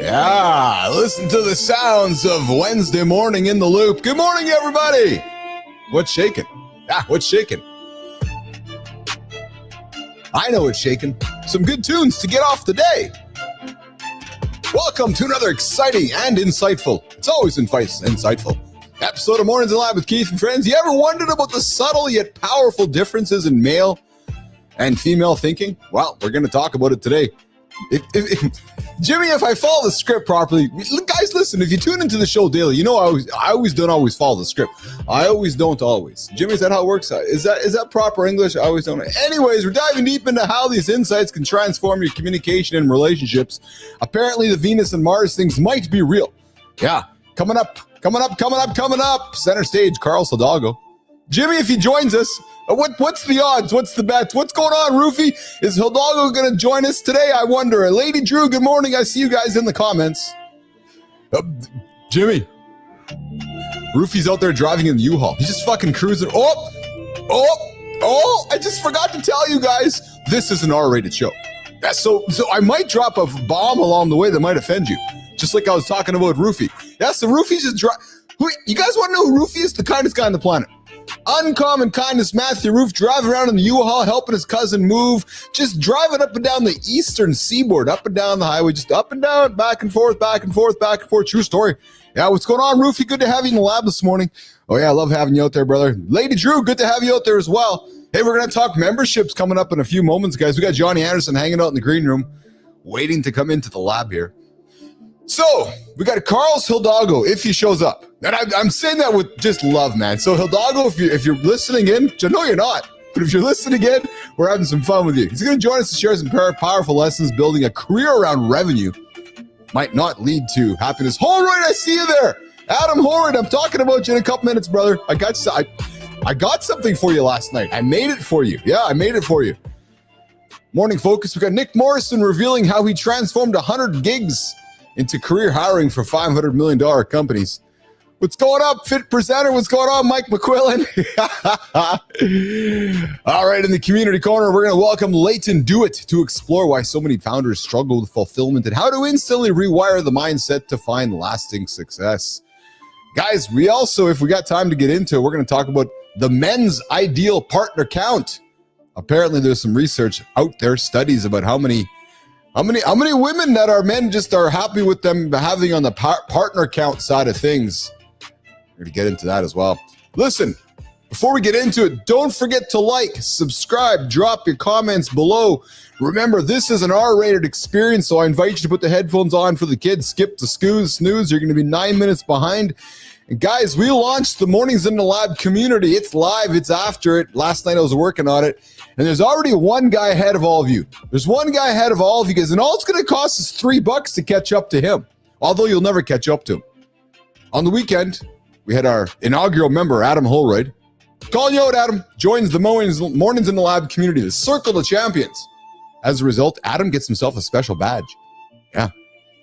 Yeah, listen to the sounds of Wednesday morning in the loop. Good morning, everybody. What's shaking? What's shaking? I know what's shaking. Some good tunes to get off the day. Welcome to another exciting and insightful, it's always insightful, episode of Mornings in Live with Keith and Friends. You ever wondered about the subtle yet powerful differences in male and female thinking? Well, we're going to talk about it today. Jimmy, if I follow the script properly, guys, listen, if you tune into the show daily, you know I always don't always follow the script. I always don't always. Jimmy, is that how it works? Is that proper English? I always don't. Anyways, we're diving deep into how these insights can transform your communication and relationships. Apparently, the Venus and Mars things might be real. Yeah, coming up. Center stage, Carl Hidalgo. Jimmy, if he joins us, what's the odds? What's the bets? What's going on, Roofy? Is Hidalgo going to join us today? I wonder. Lady Drew, good morning. I see you guys in the comments. Jimmy, Roofy's out there driving in the U-Haul. He's just fucking cruising. Oh, I just forgot to tell you guys, this is an R-rated show. So I might drop a bomb along the way that might offend you, just like I was talking about Roofy. Yeah, so Roofy's just you guys want to know who Roofy is? The kindest guy on the planet. Uncommon kindness, Matthew Roof, driving around in the U-Haul, helping his cousin move, just driving up and down the eastern seaboard, up and down the highway, just up and down, back and forth. True story. Yeah, what's going on, Roofy? Good to have you in the lab this morning. Oh, yeah, I love having you out there, brother. Lady Drew, good to have you out there as well. Hey, we're going to talk memberships coming up in a few moments, guys. We got Johnny Anderson hanging out in the green room, waiting to come into the lab here. So, we got Carl Hidalgo, if he shows up. And I'm saying that with just love, man. So, Hidalgo, if you're listening in, which I know you're not, but if you're listening in, we're having some fun with you. He's going to join us to share some powerful lessons building a career around revenue. Might not lead to happiness. Holroyd, I see you there. Adam Holroyd, I'm talking about you in a couple minutes, brother. I got something for you last night. I made it for you. Yeah, I made it for you. Morning Focus, we got Nick Morrison revealing how he transformed 100 gigs into career hiring for $500 million companies. What's going up, Fit Presenter? What's going on, Mike McQuillan? All right, in the community corner, we're going to welcome Layton Dewitt to explore why so many founders struggle with fulfillment and how to instantly rewire the mindset to find lasting success. Guys, we also, if we got time to get into it, we're going to talk about the men's ideal partner count. Apparently, there's some research out there, studies about how many women that are men just are happy with them having on the partner count side of things. We're going to get into that as well. Listen, before we get into it, don't forget to like, subscribe, drop your comments below. Remember, this is an R-rated experience, so I invite you to put the headphones on for the kids. Skip the snooze. You're going to be 9 minutes behind. And guys, we launched the Mornings in the Lab community. It's live. It's after it. Last night I was working on it. And there's already one guy ahead of all of you. There's one guy ahead of all of you guys. And all it's going to cost is $3 to catch up to him. Although you'll never catch up to him. On the weekend, we had our inaugural member, Adam Holroyd. Calling you out, Adam. Joins the Mornings in the Lab community, the Circle of Champions. As a result, Adam gets himself a special badge. Yeah.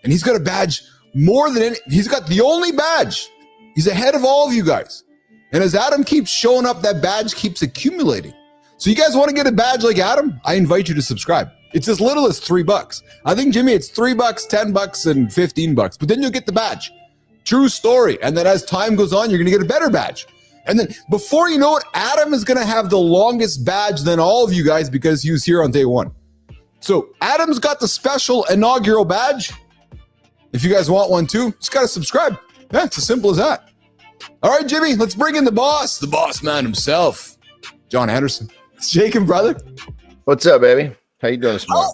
And he's got a badge more than any. He's got the only badge. He's ahead of all of you guys. And as Adam keeps showing up, that badge keeps accumulating. So you guys want to get a badge like Adam? I invite you to subscribe. It's as little as $3. I think, Jimmy, it's $3, $10, and $15. But then you'll get the badge. True story. And then as time goes on, you're going to get a better badge. And then before you know it, Adam is going to have the longest badge than all of you guys because he was here on day one. So Adam's got the special inaugural badge. If you guys want one too, just got to subscribe. Yeah, it's as simple as that. All right, Jimmy, let's bring in the boss man himself, John Anderson. It's Jacob, brother. What's up, baby? How you doing this morning?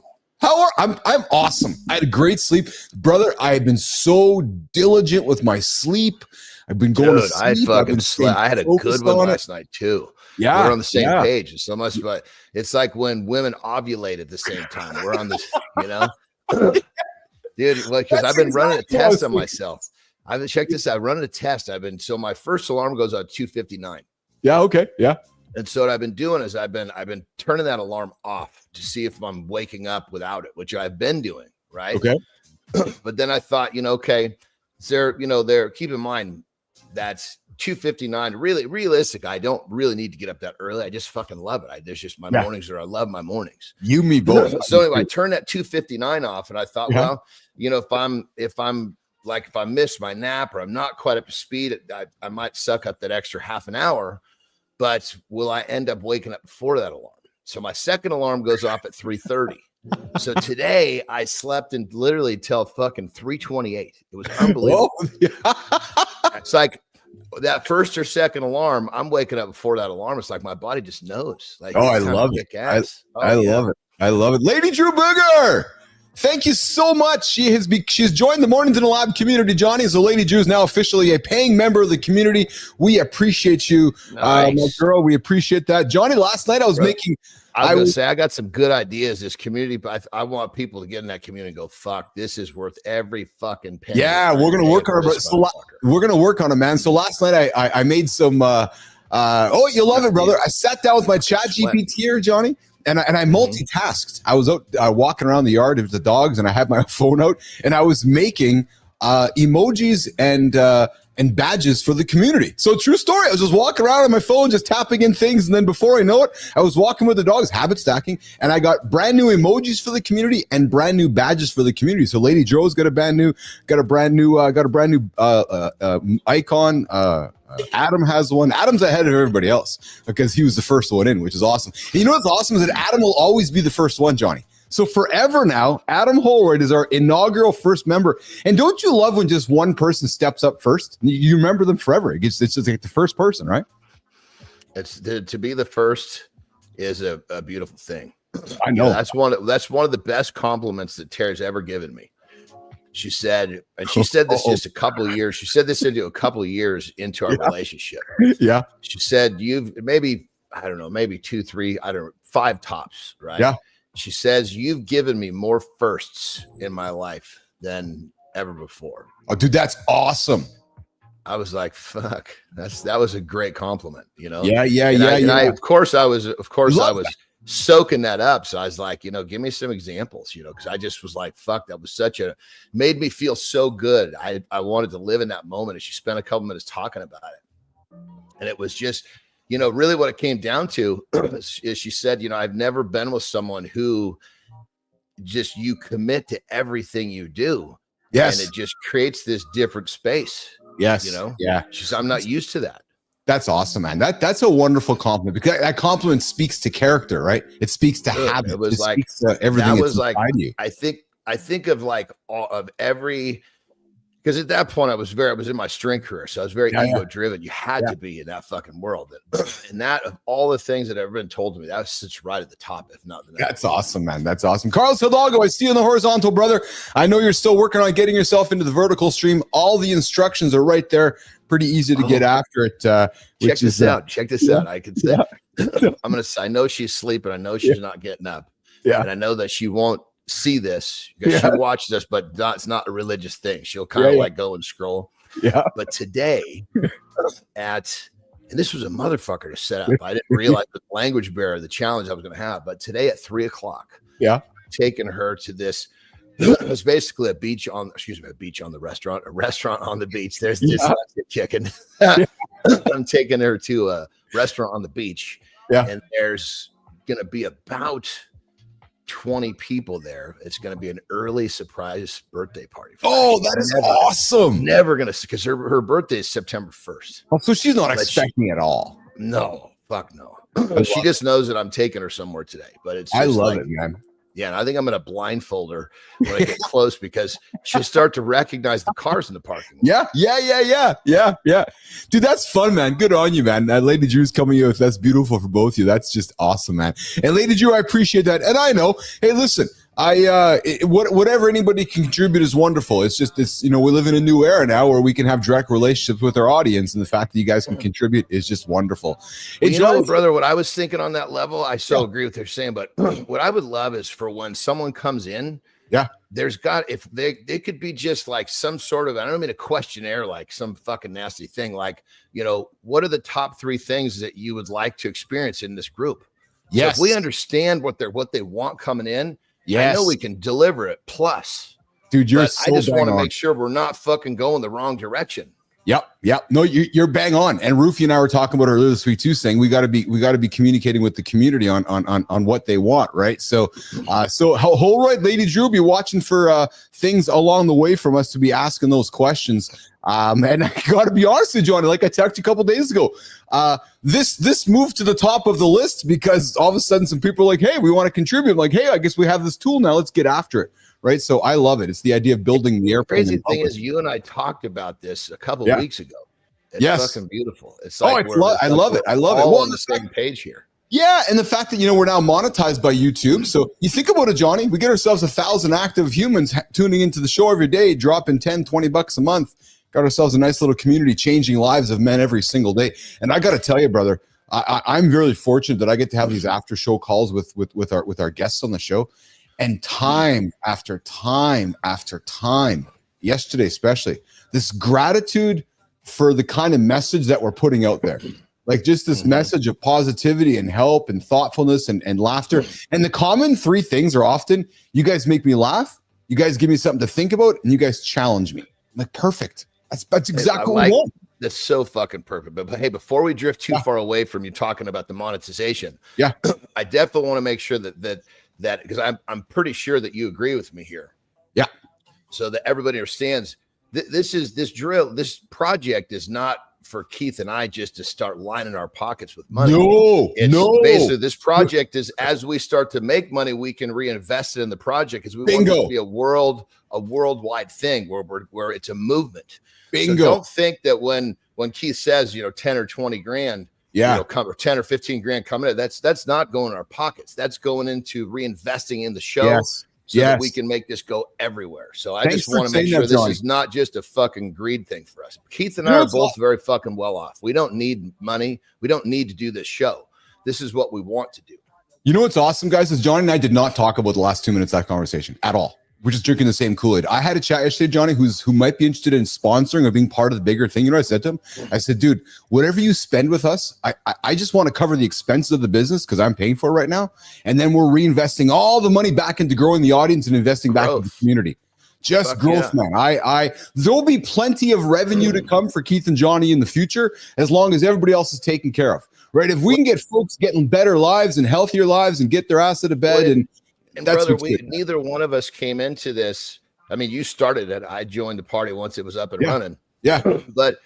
I'm awesome. I had a great sleep, brother. I have been so diligent with my sleep. I've been going to sleep. I had a good one last night too. Yeah, we're on the same page. It's so much, but it's like when women ovulate at the same time. We're on this, dude. Because I've been running a test on myself. I've checked this out. Running a test. So my first alarm goes out 2:59. Yeah. Okay. Yeah. And so what I've been doing is I've been turning that alarm off to see if I'm waking up without it, which I've been doing. Right. Okay. But then I thought, okay, keep in mind, that's 2:59. Really realistic. I don't really need to get up that early. I just fucking love it. There's just my mornings I love my mornings. You, me both. So anyway, I turned that 2:59 off, and I thought, well, you know, if I miss my nap or I'm not quite up to speed, I might suck up that extra half an hour, but will I end up waking up before that alarm? So my second alarm goes off at 3:30. So today I slept in literally till fucking 3:28. It was unbelievable. It's like that first or second alarm, I'm waking up before that alarm. It's like my body just knows. Like, I love it. I love it. I love it. Lady Drew Booger, thank you so much. She's joined the Mornings in the Lab community, Johnny. So Lady Drew is now officially a paying member of the community. We appreciate you, my girl. We appreciate that. Johnny, last night I was making... I was going to say, I got some good ideas. This community, but I want people to get in that community and go, fuck, this is worth every fucking penny. Yeah, we're going to work on it. We're going to work on it, man. So last night I made some, oh, you'll love it, brother. I sat down with my chat GPT here, Johnny, and I multitasked. I was out walking around the yard with the dogs, and I had my phone out, and I was making emojis and badges for the community. So true story. I was just walking around on my phone, just tapping in things. And then before I know it, I was walking with the dogs, habit stacking, and I got brand new emojis for the community and brand new badges for the community. So Lady Joe's got a brand new icon. Adam has one. Adam's ahead of everybody else because he was the first one in, which is awesome. And you know what's awesome is that Adam will always be the first one, Johnny. So forever now, Adam Holroyd is our inaugural first member. And don't you love when just one person steps up first? You remember them forever. It's just like the first person, right? To be the first is a beautiful thing. I know. That's one of the best compliments that Tara's ever given me. She said, and she said this just a couple of years. She said this into a couple of years into our relationship. Yeah. She said, you've maybe 2, 3, 5 tops, right? Yeah. She says, you've given me more firsts in my life than ever before. Oh, dude, that's awesome. I was like, fuck, that was a great compliment, you know? Yeah. Of course I was soaking that up. So I was like, give me some examples, because I just was like, fuck, that was made me feel so good. I wanted to live in that moment. And she spent a couple minutes talking about it. And it was just, really what it came down to is she said, I've never been with someone who just you commit to everything you do. Yes. And it just creates this different space. Yes. Yeah. She said, I'm not used to that. That's awesome, man. That's a wonderful compliment because that compliment speaks to character, right? It speaks to habit. It was speaks to everything. That was like, you. I think of like all of every, because at that point I was in my strength career. So I was very ego driven. You had to be in that fucking world. And that of all the things that have ever been told to me, that sits right at the top, if not the next. That's awesome, man. That's awesome. Carlos Hidalgo, I see you in the horizontal, brother. I know you're still working on getting yourself into the vertical stream. All the instructions are right there. Pretty easy to get after it. Check this out. I can say, I know she's sleeping. I know she's not getting up. Yeah. And I know that she won't see this because she watched this, but it's not a religious thing. She'll kind of like go and scroll. Yeah. But today and this was a motherfucker to set up. I didn't realize the language barrier, the challenge I was going to have. But today at 3:00, taking her to this. It was basically a beach on the restaurant, a restaurant on the beach. There's this chicken. I'm taking her to a restaurant on the beach. Yeah. And there's going to be about 20 people there. It's going to be an early surprise birthday party. Oh, that is awesome. Never going to, because her birthday is September 1st. Oh, so she's not expecting at all. No, fuck no. She just knows that I'm taking her somewhere today, but it's, I love it, man. Yeah, and I think I'm going to blindfold her when I get close because she'll start to recognize the cars in the parking lot. Yeah. Dude, that's fun, man. Good on you, man. Lady Drew's coming with. That's beautiful for both of you. That's just awesome, man. And Lady Drew, I appreciate that. And I know, hey, listen, whatever anybody can contribute is wonderful. It's just, we live in a new era now where we can have direct relationships with our audience, and the fact that you guys can contribute is just wonderful. Well, brother, what I was thinking on that level, I so agree with what you're saying, but what I would love is for when someone comes in, if they could be just like some sort of, I don't mean a questionnaire, like some fucking nasty thing, like, what are the top 3 things that you would like to experience in this group? Yes. So if we understand what they want coming in, I know we can deliver it. Plus, dude, I just want to make sure we're not fucking going the wrong direction. Yep. No, you're bang on. And Rufy and I were talking about earlier this week too, saying we got to be communicating with the community on what they want, right? So, Holroyd, Lady Drew, be watching for things along the way from us to be asking those questions. And I got to be honest with you, Johnny, like I talked to you a couple days ago, this moved to the top of the list because all of a sudden some people are like, hey, we want to contribute. I'm like, hey, I guess we have this tool now. Let's get after it. Right. So I love it. It's the idea of building the airplane. The crazy thing is you and I talked about this a couple of weeks ago. It's fucking beautiful. It's like, I love it. I love it. All on the same page here. Yeah. And the fact that, we're now monetized by YouTube. So you think about it, Johnny, we get ourselves 1,000 active humans tuning into the show every day, dropping $10-20 a month. Got ourselves a nice little community changing lives of men every single day. And I got to tell you, brother, I'm really fortunate that I get to have these after show calls with our guests on the show. And time after time after time, yesterday especially, this gratitude for the kind of message that we're putting out there. Like just this message of positivity and help and thoughtfulness and laughter. And the common three things are often, you guys make me laugh, you guys give me something to think about, and you guys challenge me. I'm like, perfect. That's exactly what we want. That's so fucking perfect. But hey, before we drift too far away from you talking about the monetization, I definitely want to make sure that because I'm pretty sure that you agree with me here. Yeah. So that everybody understands this project is not for Keith and I just to start lining our pockets with money. No. Basically, this project is as we start to make money, we can reinvest it in the project because we want it to be a worldwide thing where it's a movement. Bingo. So don't think that when Keith says 10 or 20 grand, or 10 or 15 grand coming in, that's not going in our pockets. That's going into reinvesting in the show so that we can make this go everywhere. So I just want to make sure this is not just a fucking greed thing for us. Keith and I are both very fucking well off. We don't need money. We don't need to do this show. This is what we want to do. You know what's awesome, guys, is Johnny and I did not talk about the last 2 minutes of that conversation at all. We're just drinking the same Kool-Aid. I had a chat yesterday, Johnny, who might be interested in sponsoring or being part of the bigger thing. You know what I said to him? I said, dude, whatever you spend with us, I just want to cover the expenses of the business because I'm paying for it right now. And then we're reinvesting all the money back into growing the audience and investing back in the community. Just growth, man. There'll be plenty of revenue to come for Keith and Johnny in the future as long as everybody else is taken care of. Right? If we can get folks getting better lives and healthier lives and get their ass out of bed and brother, neither one of us came into this. I mean, you started it. I joined the party once it was up and running. Yeah. But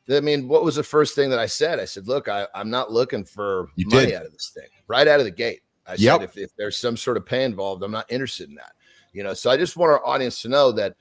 I mean, what was the first thing that I said? I said, look, I'm not looking for money out of this thing right out of the gate. I said, if there's some sort of pay involved, I'm not interested in that. So I just want our audience to know that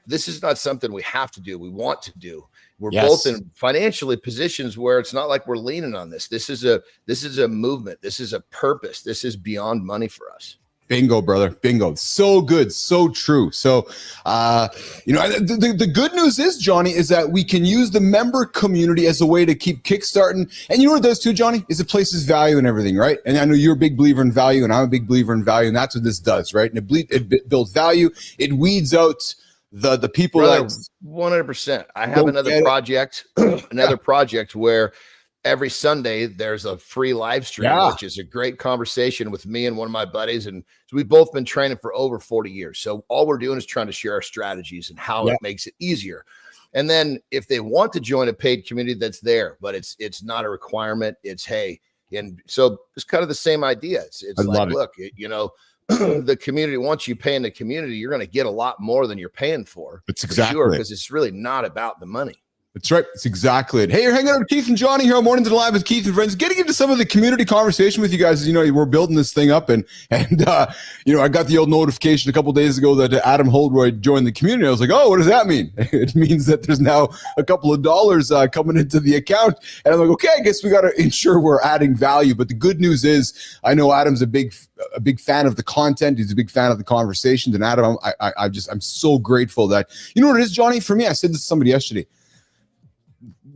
this is not something we have to do. We want to do. We're both in financially positions where it's not like we're leaning on this. This is a movement. This is a purpose. This is beyond money for us. Bingo, brother. Bingo. So good. So true. So, the good news is, Johnny, is that we can use the member community as a way to keep kickstarting. And you know what it does too, Johnny, is it places value in everything, right? And I know you're a big believer in value and I'm a big believer in value. And that's what this does, right? And it builds value. It weeds out the people that 100%. I have another project, project where every Sunday there's a free live stream, which is a great conversation with me and one of my buddies. And so we've both been training for over 40 years. So all we're doing is trying to share our strategies and how it makes it easier. And then if they want to join a paid community, that's there, but it's not a requirement. It's, hey, and so it's kind of the same idea. It's like, look, the community, once you pay in the community, you're going to get a lot more than you're paying for. It's exactly because it's really not about the money. That's right. That's exactly it. Hey, you're hanging out with Keith and Johnny here on Mornings and Live with Keith and Friends. Getting into some of the community conversation with you guys. We're building this thing up, and I got the old notification a couple days ago that Adam Holroyd joined the community. I was like, oh, what does that mean? It means that there's now a couple of dollars coming into the account, and I'm like, okay, I guess we got to ensure we're adding value. But the good news is, I know Adam's a big fan of the content. He's a big fan of the conversations, and Adam, I'm so grateful that what it is, Johnny. For me, I said this to somebody yesterday.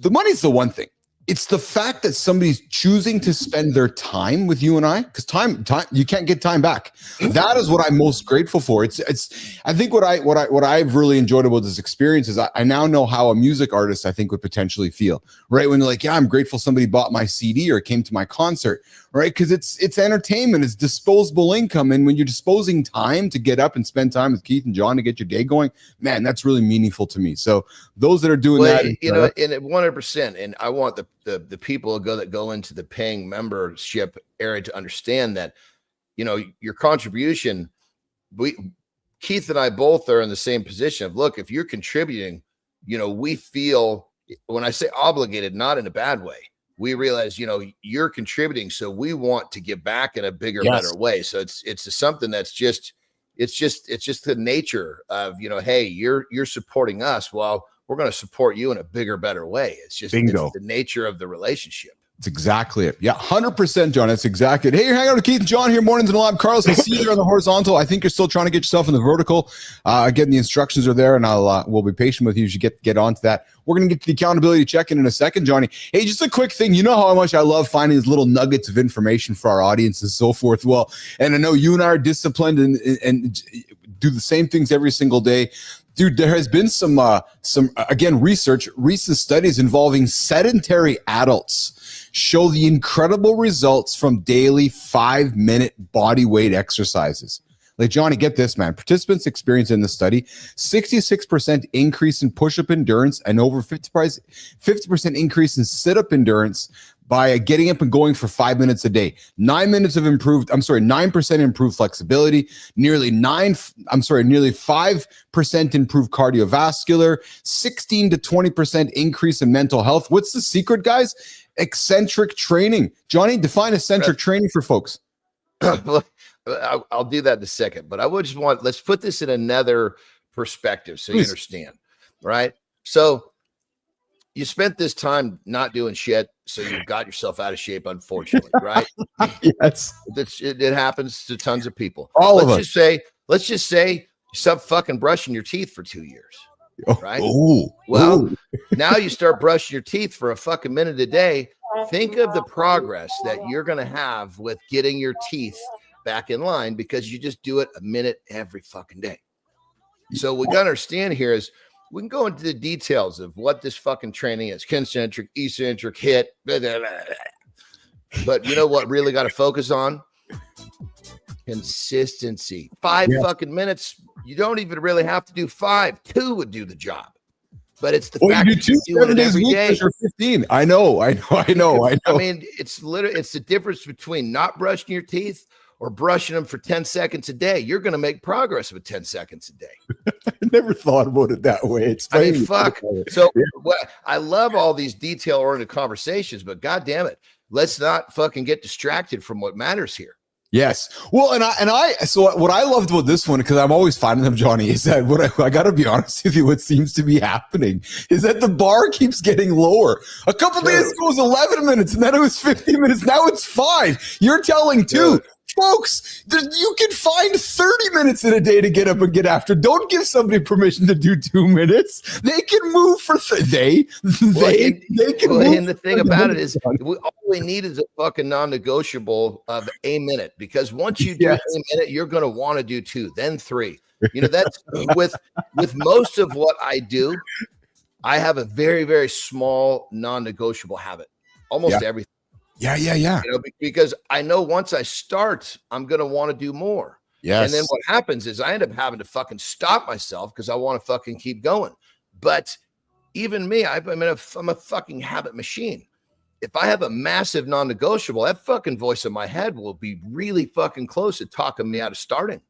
The money's the one thing. It's the fact that somebody's choosing to spend their time with you and I, because time, you can't get time back. That is what I'm most grateful for. It's. I think what I've really enjoyed about this experience is I now know how a music artist I think would potentially feel, right? When they're like, yeah, I'm grateful somebody bought my CD or came to my concert, right? Because it's entertainment, it's disposable income, and when you're disposing time to get up and spend time with Keith and John to get your day going, man, that's really meaningful to me. So those that are doing that, and 100%, and I want the people that go into the paying membership area to understand that, your contribution, Keith and I both are in the same position of, look, if you're contributing, we feel, when I say obligated, not in a bad way, we realize, you're contributing. So we want to give back in a bigger, better way. So it's something that's it's just the nature of, hey, you're supporting us. Well, we're going to support you in a bigger, better way. It's just it's the nature of the relationship. It's exactly it. Yeah, 100%, John. That's exactly it. Hey, you're hanging out with Keith and John here, mornings in the lab. Carlos, I see you on the horizontal. I think you're still trying to get yourself in the vertical. Again, the instructions are there, and we'll be patient with you as you get onto that. We're going to get to the accountability check-in in a second, Johnny. Hey, just a quick thing. You know how much I love finding these little nuggets of information for our audience and so forth. Well, and I know you and I are disciplined and do the same things every single day. Dude, there has been some again, recent studies involving sedentary adults show the incredible results from daily 5-minute body weight exercises. Like, Johnny, get this, man. Participants experienced in the study 66% increase in push-up endurance and over 50% increase in sit-up endurance by getting up and going for 5 minutes a day. 9% improved flexibility, nearly 5% improved cardiovascular, 16 to 20% increase in mental health. What's the secret, guys? Eccentric training. Johnny, define eccentric training for folks. I'll do that in a second, but let's put this in another perspective so you understand, right? So you spent this time not doing shit, so you've got yourself out of shape, unfortunately, right? Yes. It happens to tons of people. Let's just say you stop fucking brushing your teeth for 2 years, right? Now you start brushing your teeth for a fucking minute a day. Think of the progress that you're going to have with getting your teeth back in line because you just do it a minute every fucking day. So we got to understand here is we can go into the details of what this fucking training is: concentric, eccentric, hit, blah, blah, blah, blah. But you know what really got to focus on? Consistency. 5 fucking minutes. You don't even really have to do 5. 2 would do the job. But it's the fact that you do it every day. 15. I know. I mean, it's the difference between not brushing your teeth or brushing them for 10 seconds a day. You're going to make progress with 10 seconds a day. I never thought about it that way. Fuck. So I love all these detail-oriented conversations, but God damn it, let's not fucking get distracted from what matters here. Yes. Well, so what I loved about this one, because I'm always finding them, Johnny, is that I got to be honest with you, what seems to be happening is that the bar keeps getting lower. A couple days ago it was 11 minutes, and then it was 15 minutes. Now it's 5. You're telling 2. Folks, you can find 30 minutes in a day to get up and get after. Don't give somebody permission to do 2 minutes. They can move for they can move. And the thing about it is, all we need is a fucking non-negotiable of a minute, because once you do a minute, you're going to want to do 2, then 3. That's with most of what I do. I have a very, very small non-negotiable habit. Almost everything. Yeah. Because I know once I start, I'm going to want to do more. Yes. And then what happens is I end up having to fucking stop myself because I want to fucking keep going. But even me, I'm a fucking habit machine. If I have a massive non-negotiable, that fucking voice in my head will be really fucking close to talking me out of starting.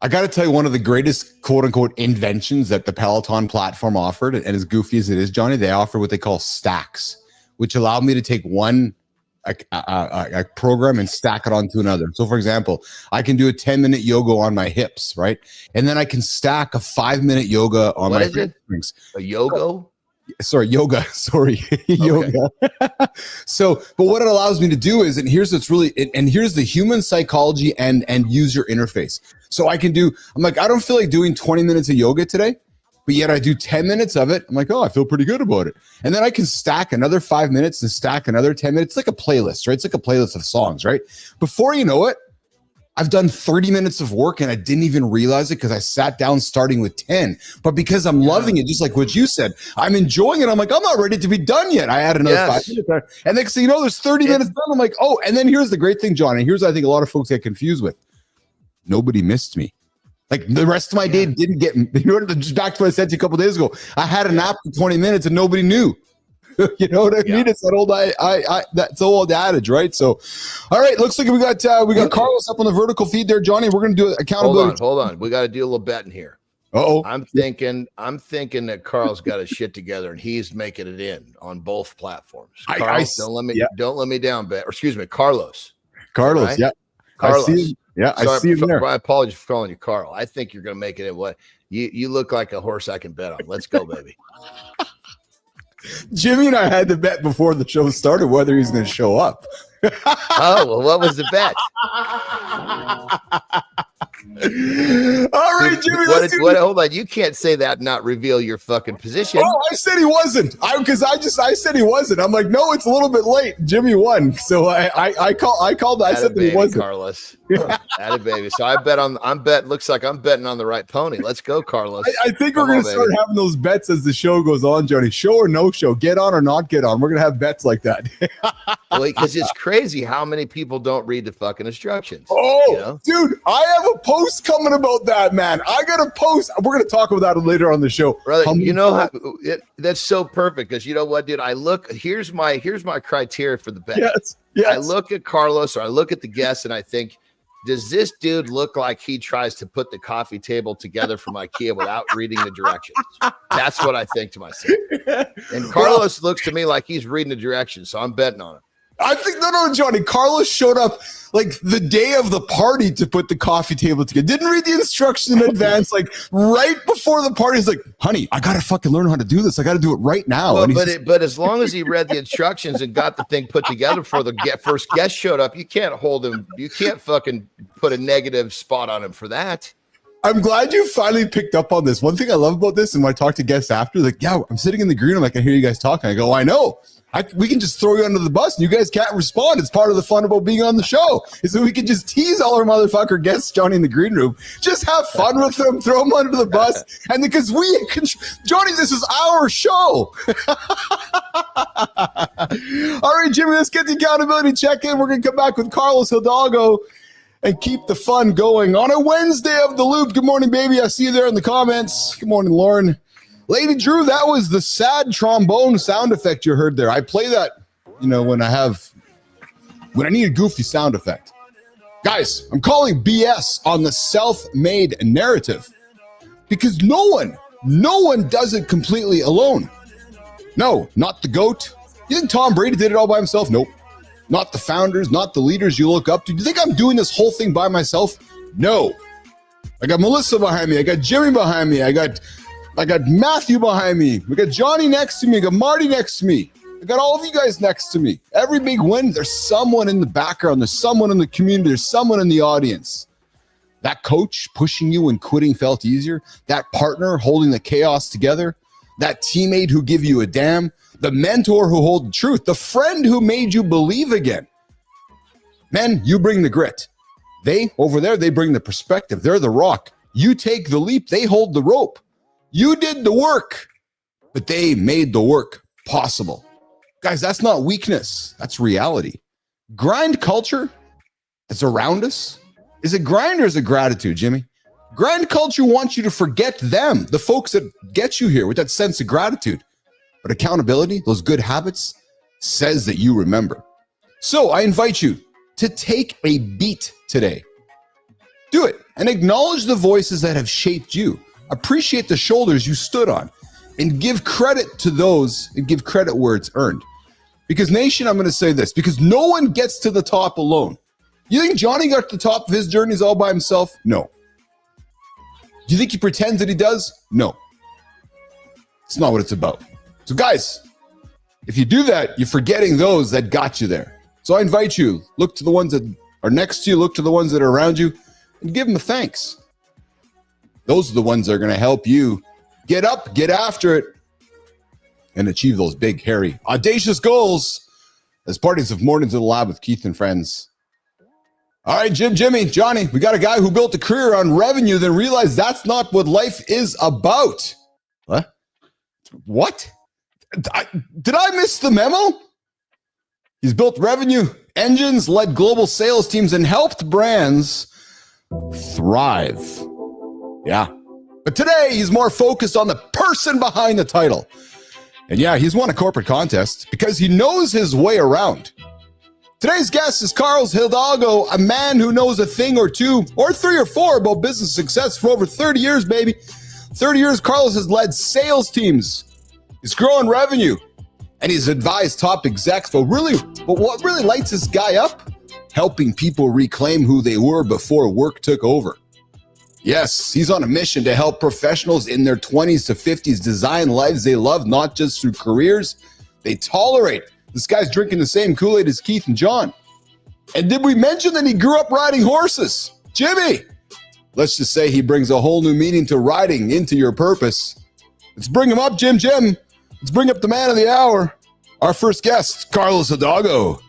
I got to tell you, one of the greatest quote unquote inventions that the Peloton platform offered, and as goofy as it is, Johnny, they offer what they call stacks, which allowed me to take one a program and stack it onto another. So for example, I can do a 10-minute yoga on my hips, right? And then I can stack a 5-minute yoga on my hamstrings. Yoga. Yoga. So, but what it allows me to do is, and here's the human psychology and user interface. So I can do, I'm like, I don't feel like doing 20 minutes of yoga today. but yet I do 10 minutes of it. I'm like, oh, I feel pretty good about it. And then I can stack another 5 minutes and stack another 10 minutes. It's like a playlist, right? It's like a playlist of songs, right? Before you know it, I've done 30 minutes of work and I didn't even realize it because I sat down starting with 10. But because I'm loving it, just like what you said, I'm enjoying it. I'm like, I'm not ready to be done yet. I had another 5 minutes. And next thing you know, there's 30 minutes done. I'm like, oh, and then here's the great thing, John. And here's what I think a lot of folks get confused with. Nobody missed me. Like the rest of my day didn't get, just back to what I said to you a couple of days ago. I had a nap for 20 minutes and nobody knew. You know what I mean? It's that old that's the old adage, right? So, all right, looks like we got Carlos up on the vertical feed there, Johnny. We're going to do accountability. Hold on. We got to do a little betting here. I'm thinking that Carl's got his shit together and he's making it in on both platforms. Carlos, don't let me down, bet. Or excuse me, Carlos. Right? Yeah. Carlos. I see him. Yeah, I see him there. My apologies for calling you Carl. I think you're going to make it in. What you look like a horse I can bet on. Let's go, baby. Jimmy and I had to bet before the show started whether he's going to show up. Oh, well, what was the bet? All right, Jimmy. Hold on. You can't say that and not reveal your fucking position. Oh, I said he wasn't. I said he wasn't. I'm like, no, it's a little bit late. Jimmy won. So I called. I said that he wasn't. Carlos. Atta baby. So looks like I'm betting on the right pony. Let's go, Carlos. I think we're going to start having those bets as the show goes on, Johnny. Show or no show, get on or not get on. We're going to have bets like that. Because it's crazy how many people don't read the fucking instructions. Oh, dude, I have a post coming about that, man. I got a post. We're going to talk about that later on the show. Brother, that's so perfect because you know what, dude? Here's my criteria for the bet. Yes. I look at Carlos or I look at the guest and I think, does this dude look like he tries to put the coffee table together from IKEA without reading the directions? That's what I think to myself. And Carlos looks to me like he's reading the directions, so I'm betting on it. I think no, Johnny. Carlos showed up like the day of the party to put the coffee table together. Didn't read the instructions in advance. Like right before the party, he's like, "Honey, I gotta fucking learn how to do this. I gotta do it right now." Well, but as long as he read the instructions and got the thing put together before the first guest showed up, you can't hold him. You can't fucking put a negative spot on him for that. I'm glad you finally picked up on this. One thing I love about this, and when I talk to guests after, like, yeah, I'm sitting in the green room, I can hear you guys talking. I go, I know. We can just throw you under the bus and you guys can't respond. It's part of the fun about being on the show is that we can just tease all our motherfucker guests, Johnny, in the green room. Just have fun with them, throw them under the bus. And because Johnny, this is our show. All right, Jimmy, let's get the accountability check in. We're going to come back with Carlos Hidalgo and keep the fun going on a Wednesday of the Loop. Good morning, baby. I see you there in the comments. Good morning, Lauren. Lady Drew, that was the sad trombone sound effect you heard there. I play that, when I need a goofy sound effect. Guys, I'm calling BS on the self-made narrative because no one does it completely alone. No, not the GOAT. You think Tom Brady did it all by himself? Nope. Not the founders, not the leaders you look up to. Do you think I'm doing this whole thing by myself? No. I got Melissa behind me. I got Jimmy behind me. I got Matthew behind me. We got Johnny next to me. I got Marty next to me. I got all of you guys next to me. Every big win, there's someone in the background. There's someone in the community. There's someone in the audience. That coach pushing you when quitting felt easier. That partner holding the chaos together. That teammate who give you a damn. The mentor who hold the truth. The friend who made you believe again. Men, you bring the grit. They, over there, they bring the perspective. They're the rock. You take the leap. They hold the rope. You did the work, but they made the work possible. Guys, that's not weakness. That's reality. Grind culture that's around us. Is it grind or is it gratitude, Jimmy? Grind culture wants you to forget them, the folks that get you here with that sense of gratitude. But accountability, those good habits, says that you remember. So I invite you to take a beat today. Do it and acknowledge the voices that have shaped you. Appreciate the shoulders you stood on and give credit to those and give credit where it's earned. Because nation, I'm going to say this, because no one gets to the top alone. You think Johnny got to the top of his journeys all by himself? No. Do you think he pretends that he does? No. It's not what it's about. So guys, if you do that, you're forgetting those that got you there. So I invite you, look to the ones that are next to you, look to the ones that are around you, and give them a thanks. Those are the ones that are going to help you Get up, get after it, and achieve those big, hairy, audacious goals as parties of Morning to the Lab with Keith and friends. All right, Jimmy, Johnny, we got a guy who built a career on revenue, then realized that's not what life is about. What? Did I miss the memo? He's built revenue engines, led global sales teams, and helped brands thrive. Yeah. But today, he's more focused on the person behind the title. And yeah, he's won a corporate contest because he knows his way around. Today's guest is Carlos Hidalgo, a man who knows a thing or two, or three or four about business success for over 30 years, baby. 30 years, Carlos has led sales teams. He's growing revenue, and he's advised top execs. But what really lights this guy up? Helping people reclaim who they were before work took over. Yes, he's on a mission to help professionals in their 20s to 50s design lives they love, not just through careers they tolerate. This guy's drinking the same Kool-Aid as Keith and John. And did we mention that he grew up riding horses? Jimmy! Let's just say he brings a whole new meaning to riding into your purpose. Let's bring him up, Jim. Let's bring up the man of the hour. Our first guest, Carlos Hidalgo.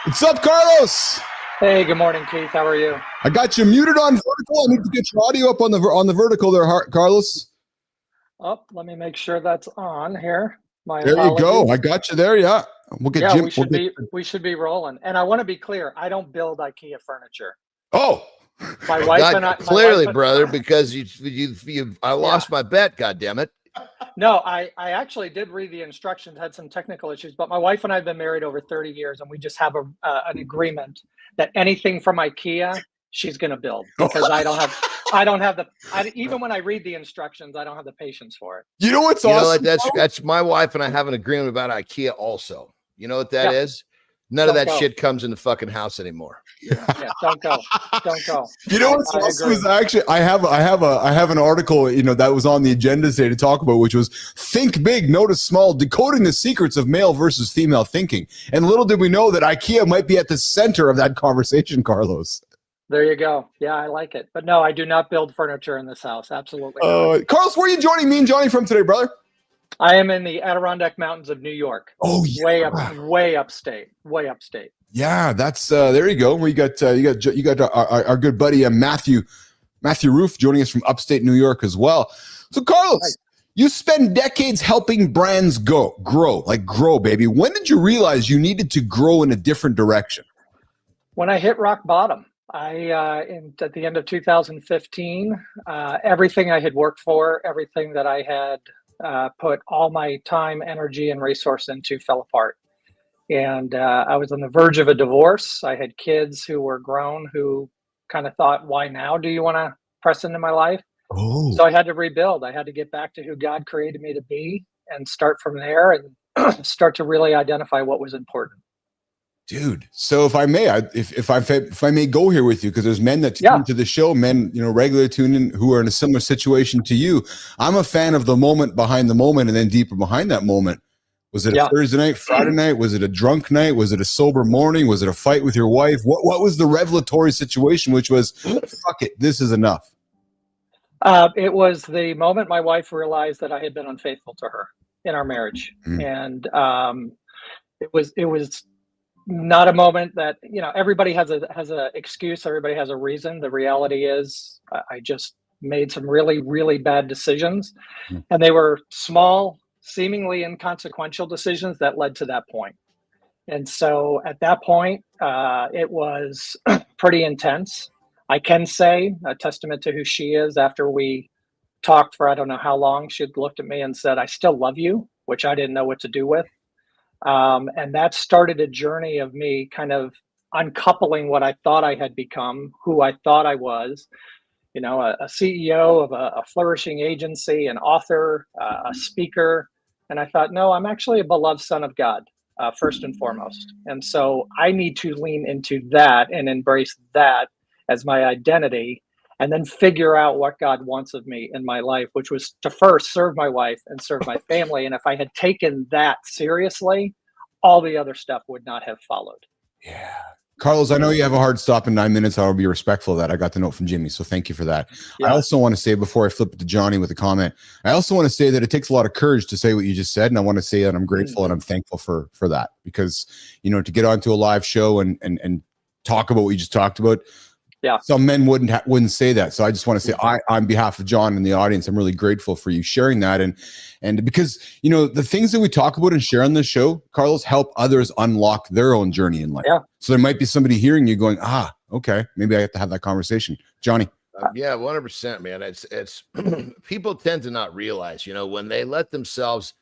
What's up, Carlos? Hey, good morning, Keith. How are you? I got you muted on vertical. I need to get your audio up on the vertical there, Carlos. Oh, let me make sure that's on here. There you go. I got you there. Yeah, we'll get Jim. We should be rolling. And I want to be clear. I don't build IKEA furniture. Oh, my wife and I. Clearly, brother, because I lost my bet. God damn it. No, I actually did read the instructions. Had some technical issues, but my wife and I have been married over 30 years, and we just have an agreement that anything from IKEA she's going to build because even when I read the instructions, I don't have the patience for it. You know what's awesome? That's my wife and I have an agreement about IKEA also. You know what that is? None of that shit comes in the fucking house anymore. Yeah, don't go. You know what's awesome is actually I have an article, that was on the agenda today to talk about, which was Think Big, Notice Small, Decoding the Secrets of Male versus Female Thinking. And little did we know that IKEA might be at the center of that conversation, Carlos. There you go. Yeah, I like it. But no, I do not build furniture in this house. Absolutely not. Carlos, where are you joining me and Johnny from today, brother? I am in the Adirondack Mountains of New York. Oh, yeah. Way upstate. Yeah, that's there you go. You got our good buddy Matthew Roof joining us from upstate New York as well. So, Carlos, you spend decades helping brands grow, baby. When did you realize you needed to grow in a different direction? When I hit rock bottom. At the end of 2015, everything I had worked for, everything that I had put all my time, energy, and resource into fell apart. And I was on the verge of a divorce. I had kids who were grown who kind of thought, why now do you want to press into my life? Oh. So I had to rebuild. I had to get back to who God created me to be and start from there and start to really identify what was important. Dude, so if I may, if I may go here with you, because there's men that tune into the show, men, regularly tune in who are in a similar situation to you. I'm a fan of the moment behind the moment and then deeper behind that moment. Was it a Thursday night, Friday night? Was it a drunk night? Was it a sober morning? Was it a fight with your wife? What was the revelatory situation, which was, fuck it, this is enough? It was the moment my wife realized that I had been unfaithful to her in our marriage. And it was not a moment that, everybody has a excuse. Everybody has a reason. The reality is I just made some really, really bad decisions, and they were small, seemingly inconsequential decisions that led to that point. And so at that point, it was pretty intense. I can say, a testament to who she is, after we talked for I don't know how long, she looked at me and said, I still love you, which I didn't know what to do with. And that started a journey of me kind of uncoupling what I thought I had become, who I thought I was, a CEO of a flourishing agency, an author, a speaker. And I thought, no, I'm actually a beloved son of God, first and foremost. And so I need to lean into that and embrace that as my identity, and then figure out what God wants of me in my life, which was to first serve my wife and serve my family. And if I had taken that seriously, all the other stuff would not have followed. Yeah. Carlos, I know you have a hard stop in 9 minutes. I'll be respectful of that. I got the note from Jimmy, so thank you for that. Yeah. I also want to say, before I flip it to Johnny with a comment, I also want to say that it takes a lot of courage to say what you just said, and I want to say that I'm grateful and I'm thankful for that, because, you know, to get onto a live show and talk about what you just talked about, yeah, some men wouldn't say that. So I just want to say, on behalf of John and the audience, I'm really grateful for you sharing that. And because, you know, the things that we talk about and share on this show, Carlos, help others unlock their own journey in life. Yeah. So there might be somebody hearing you going, okay, maybe I have to have that conversation. Johnny. Yeah, 100%, man. It's people tend to not realize, you know, when they let themselves,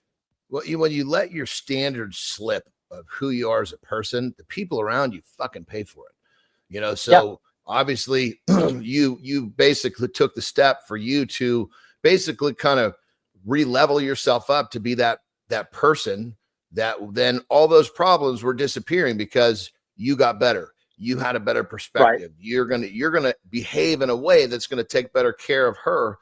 when you let your standards slip of who you are as a person, the people around you fucking pay for it. You know, so obviously you basically took the step for you to basically kind of re-level yourself up to be that person that then all those problems were disappearing because you got better. You had a better perspective. Right. You're gonna behave in a way that's going to take better care of her.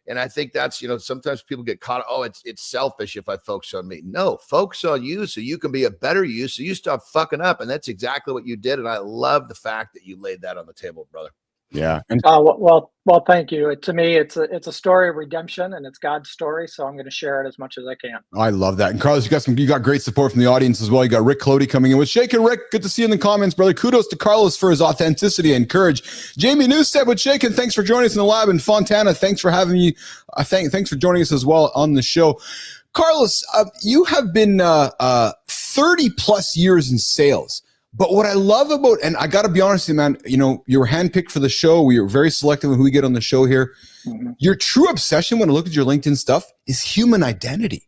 And I think that's, you know, sometimes people get caught. Oh, it's selfish if I focus on me. No, focus on you so you can be a better you. So you stop fucking up. And that's exactly what you did. And I love the fact that you laid that on the table, brother. Yeah. Well, thank you. To me, it's a story of redemption, and it's God's story. So I'm going to share it as much as I can. I love that. And Carlos, you got great support from the audience as well. You got Rick Clody coming in with Shake and Rick. Good to see you in the comments, brother. Kudos to Carlos for his authenticity and courage. Jamie Newstead with Shake, and thanks for joining us in the lab. And Fontana, thanks for having me. Thanks for joining us as well on the show. Carlos, you have been 30 plus years in sales. But what I love about, and I got to be honest with you, man, you know, you were handpicked for the show. We were very selective in who we get on the show here. Mm-hmm. Your true obsession when I look at your LinkedIn stuff is human identity.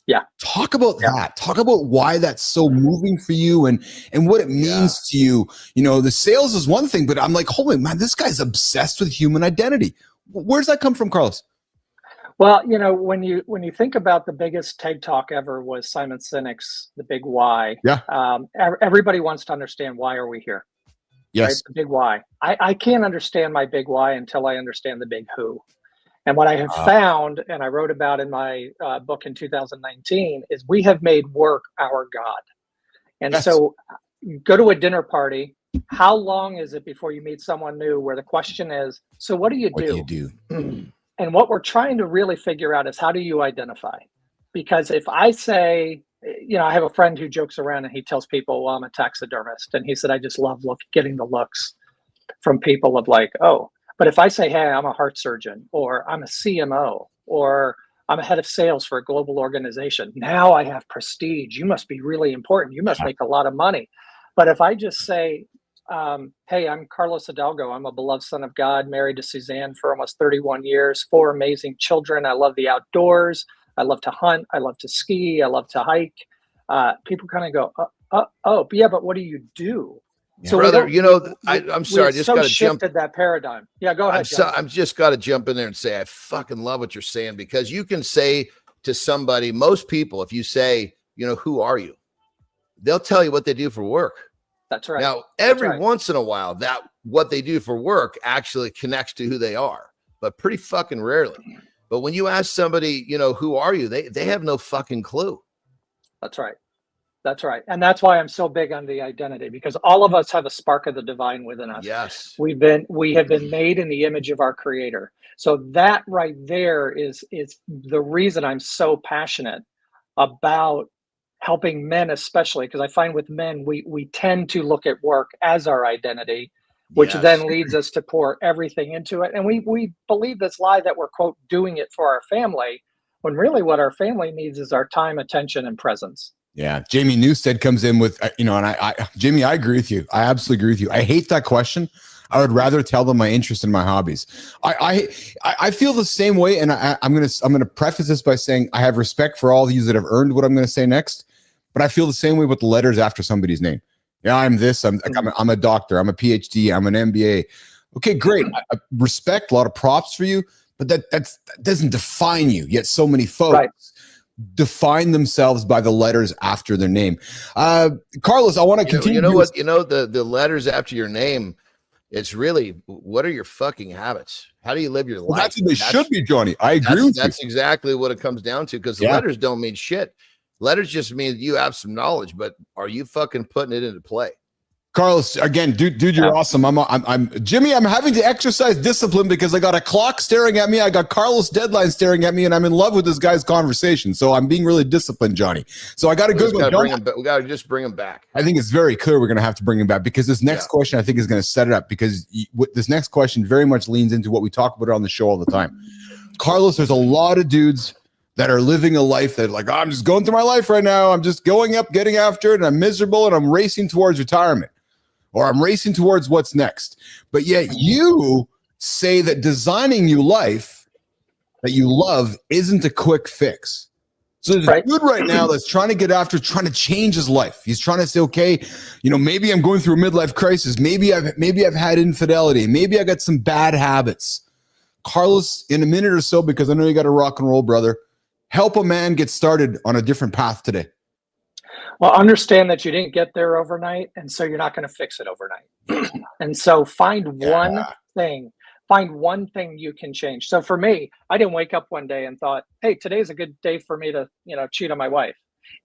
Yeah. Talk about that. Talk about why that's so moving for you and what it means to you. You know, the sales is one thing, but I'm like, holy man, this guy's obsessed with human identity. Where's that come from, Carlos? Well, you know, when you think about the biggest TED Talk ever was Simon Sinek's The Big Why. Yeah. Everybody wants to understand, why are we here? Yes. Right? The big why. I can't understand my big why until I understand the big who. And what I have found, and I wrote about in my book in 2019, is we have made work our God. And so you go to a dinner party. How long is it before you meet someone new where the question is, so what do you do? What do you do? And what we're trying to really figure out is, how do you identify? Because if I say, you know, I have a friend who jokes around and he tells people, well, I'm a taxidermist. And he said, I just love getting the looks from people of like, oh, but if I say, hey, I'm a heart surgeon, or I'm a CMO, or I'm a head of sales for a global organization, now I have prestige. You must be really important. You must make a lot of money. But if I just say, hey, I'm Carlos Hidalgo. I'm a beloved son of God, married to Suzanne for almost 31 years, 4 amazing children. I love the outdoors. I love to hunt. I love to ski. I love to hike. People kind of go, oh, yeah, but what do you do? Yeah. So, brother, you know, I'm sorry, I just got to jump that paradigm. Yeah, go ahead. I'm just got to jump in there and say, I fucking love what you're saying, because you can say to somebody, most people, if you say, you know, who are you? They'll tell you what they do for work. That's right. Now, every once in a while, that what they do for work actually connects to who they are, but pretty fucking rarely. But when you ask somebody, you know, who are you? They have no fucking clue. That's right. That's right. And that's why I'm so big on the identity, because all of us have a spark of the divine within us. Yes. We have been made in the image of our creator. So that right there is the reason I'm so passionate about helping men, especially because I find with men, we tend to look at work as our identity, which then leads us to pour everything into it. And we believe this lie that we're, quote, doing it for our family, when really what our family needs is our time, attention, and presence. Yeah. Jamie Newstead comes in with, you know, and Jamie, I agree with you. I absolutely agree with you. I hate that question. I would rather tell them my interest in my hobbies. I feel the same way. And I'm going to preface this by saying I have respect for all of you that have earned what I'm going to say next. But I feel the same way with the letters after somebody's name. Yeah, I'm this. I'm a doctor. I'm a PhD. I'm an MBA. Okay, great. I respect, a lot of props for you, but that doesn't define you. Yet so many folks define themselves by the letters after their name. Carlos, I want to continue. You know what? You know, the letters after your name, it's really, what are your fucking habits? How do you live your life? That's what they should be, Johnny. I agree with you. That's exactly what it comes down to, because the letters don't mean shit. Letters just mean you have some knowledge, but are you fucking putting it into play? Carlos, again, dude, you're awesome. I'm Jimmy. I'm having to exercise discipline because I got a clock staring at me. I got Carlos' deadline staring at me, and I'm in love with this guy's conversation. So I'm being really disciplined, Johnny. So I got to go. We got to just bring him back. I think it's very clear we're going to have to bring him back because this next question I think is going to set it up because this next question very much leans into what we talk about on the show all the time. Carlos, there's a lot of dudes that are living a life that like, I'm just going through my life right now. I'm just going up, getting after it, and I'm miserable, and I'm racing towards retirement. Or I'm racing towards what's next. But yet you say that designing your life that you love isn't a quick fix. So there's a dude right now that's trying to get after, trying to change his life. He's trying to say, okay, maybe I'm going through a midlife crisis. Maybe I've had infidelity. Maybe I got some bad habits. Carlos, in a minute or so, because I know you got to rock and roll, brother, help a man get started on a different path today. Well, understand that you didn't get there overnight, and so you're not going to fix it overnight. And so find one thing you can change. So for me, I didn't wake up one day and thought, hey, today's a good day for me to, cheat on my wife.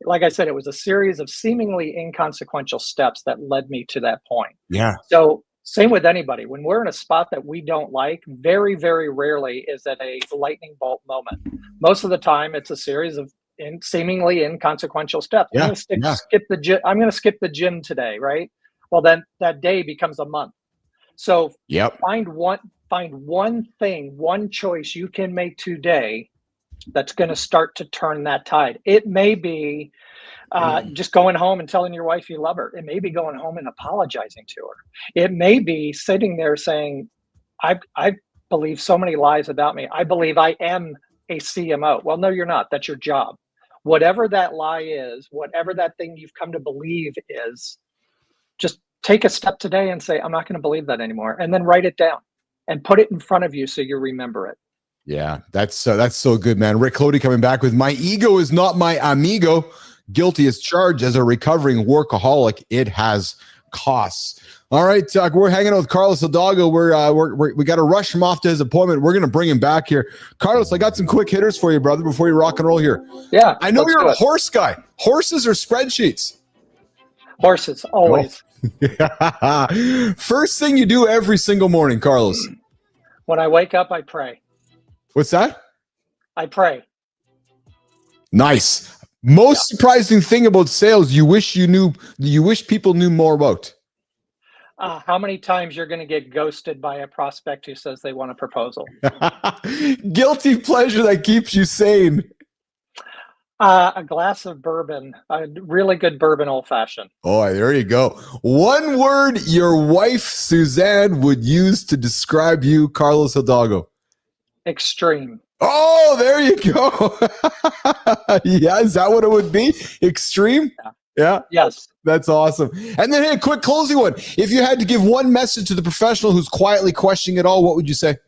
Like I said, it was a series of seemingly inconsequential steps that led me to that point. Yeah. So same with anybody. When we're in a spot that we don't like, very, very rarely is it a lightning bolt moment. Most of the time, it's a series of seemingly inconsequential steps. I'm going to skip the gym today, right? Well, then that day becomes a month. So find one thing, one choice you can make today that's going to start to turn that tide. It may be just going home and telling your wife you love her. It may be going home and apologizing to her. It may be sitting there saying, I believe so many lies about me. I believe I am a CMO. Well, no, you're not. That's your job. Whatever that lie is, whatever that thing you've come to believe is, just take a step today and say, I'm not going to believe that anymore. And then write it down and put it in front of you so you remember it. Yeah, that's so good, man. Rick Cody coming back with my ego is not my amigo. Guilty as charged as a recovering workaholic. It has costs. All right, we're hanging out with Carlos Hidalgo. We got to rush him off to his appointment. We're going to bring him back here. Carlos, I got some quick hitters for you, brother, before you rock and roll here. Yeah. I know you're a horse guy. Horses or spreadsheets? Horses, always. Oh. First thing you do every single morning, Carlos? When I wake up, I pray. What's that? I pray. Nice. Most surprising thing about sales you wish people knew more about? How many times you're going to get ghosted by a prospect who says they want a proposal? Guilty pleasure that keeps you sane. A glass of bourbon, a really good bourbon old fashioned. Oh, there you go. One word your wife, Suzanne, would use to describe you, Carlos Hidalgo. Extreme. Oh, there you go. Yeah, is that what it would be? Extreme? Yeah. Yes. That's awesome. And then, hey, a quick closing one. If you had to give one message to the professional who's quietly questioning it all, what would you say?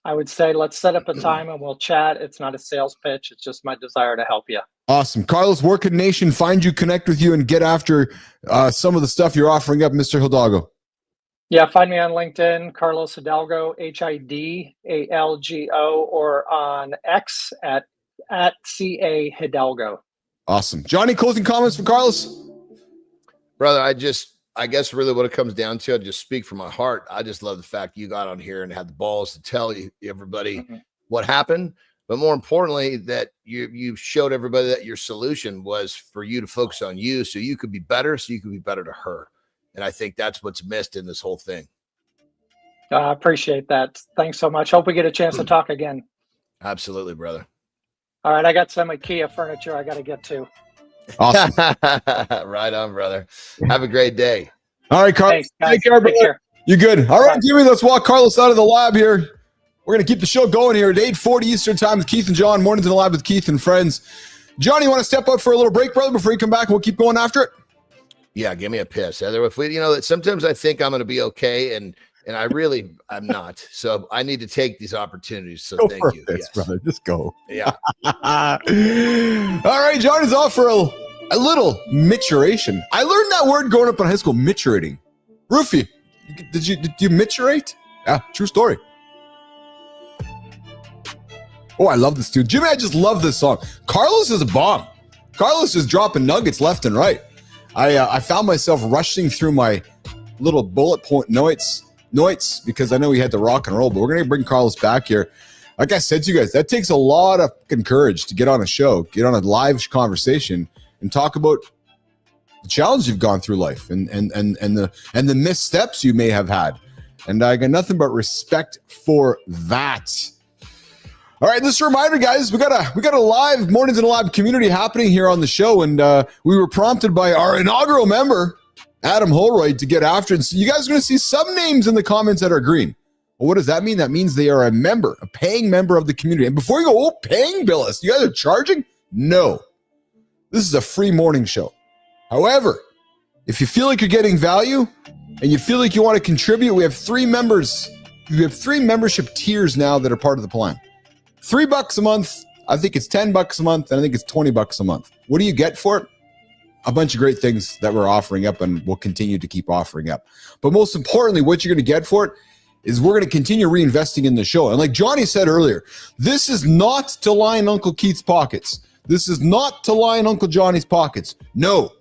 I would say, let's set up a time and we'll chat. It's not a sales pitch. It's just my desire to help you. Awesome. Carlos, where can Nation find you, connect with you, and get after some of the stuff you're offering up, Mr. Hidalgo? Yeah, find me on LinkedIn, Carlos Hidalgo, Hidalgo, or on X at CA Hidalgo. Awesome. Johnny, closing comments for Carlos? Brother, I guess really what it comes down to, I just speak from my heart. I just love the fact you got on here and had the balls to tell everybody what happened. But more importantly, that you showed everybody that your solution was for you to focus on you so you could be better, so you could be better to her. And I think that's what's missed in this whole thing. I appreciate that. Thanks so much. Hope we get a chance to talk again. Absolutely, brother. All right. I got some IKEA furniture I got to get to. Awesome. Right on, brother. Have a great day. All right, Carlos. Thanks, take care. You good? All right, Jimmy, let's walk Carlos out of the lab here. We're going to keep the show going here at 8:40 Eastern time with Keith and John. Mornings in the lab with Keith and friends. Johnny, you want to step up for a little break, brother, before you come back and we'll keep going after it? Yeah, give me a piss. If we, sometimes I think I'm going to be okay, and I'm not. So I need to take these opportunities. So thank you. Yes, brother. Just go. Yeah. All right, Johnny's off for a little maturation. I learned that word growing up in high school, maturating. Rufy, did you maturate? Yeah, true story. Oh, I love this dude. Jimmy, I just love this song. Carlos is a bomb. Carlos is dropping nuggets left and right. I found myself rushing through my little bullet point notes because I know we had to rock and roll, but we're going to bring Carlos back here. Like I said to you guys, that takes a lot of fucking courage to get on a show, get on a live conversation and talk about the challenge you've gone through life and the missteps you may have had. And I got nothing but respect for that. All right, just a reminder, guys, we got a live Mornings in a Lab community happening here on the show, and we were prompted by our inaugural member, Adam Holroyd, to get after it. So you guys are going to see some names in the comments that are green. Well, what does that mean? That means they are a member, a paying member of the community. And before you go, oh, paying bill us, you guys are charging? No. This is a free morning show. However, if you feel like you're getting value and you feel like you want to contribute, we have three members. We have three membership tiers now that are part of the plan. $3 a month. I think it's $10 a month, and I think it's $20 a month. What do you get for it? A bunch of great things that we're offering up and we'll continue to keep offering up. But most importantly, what you're going to get for it is we're going to continue reinvesting in the show. And like Johnny said earlier, this is not to line Uncle Keith's pockets. This is not to line Uncle Johnny's pockets. No.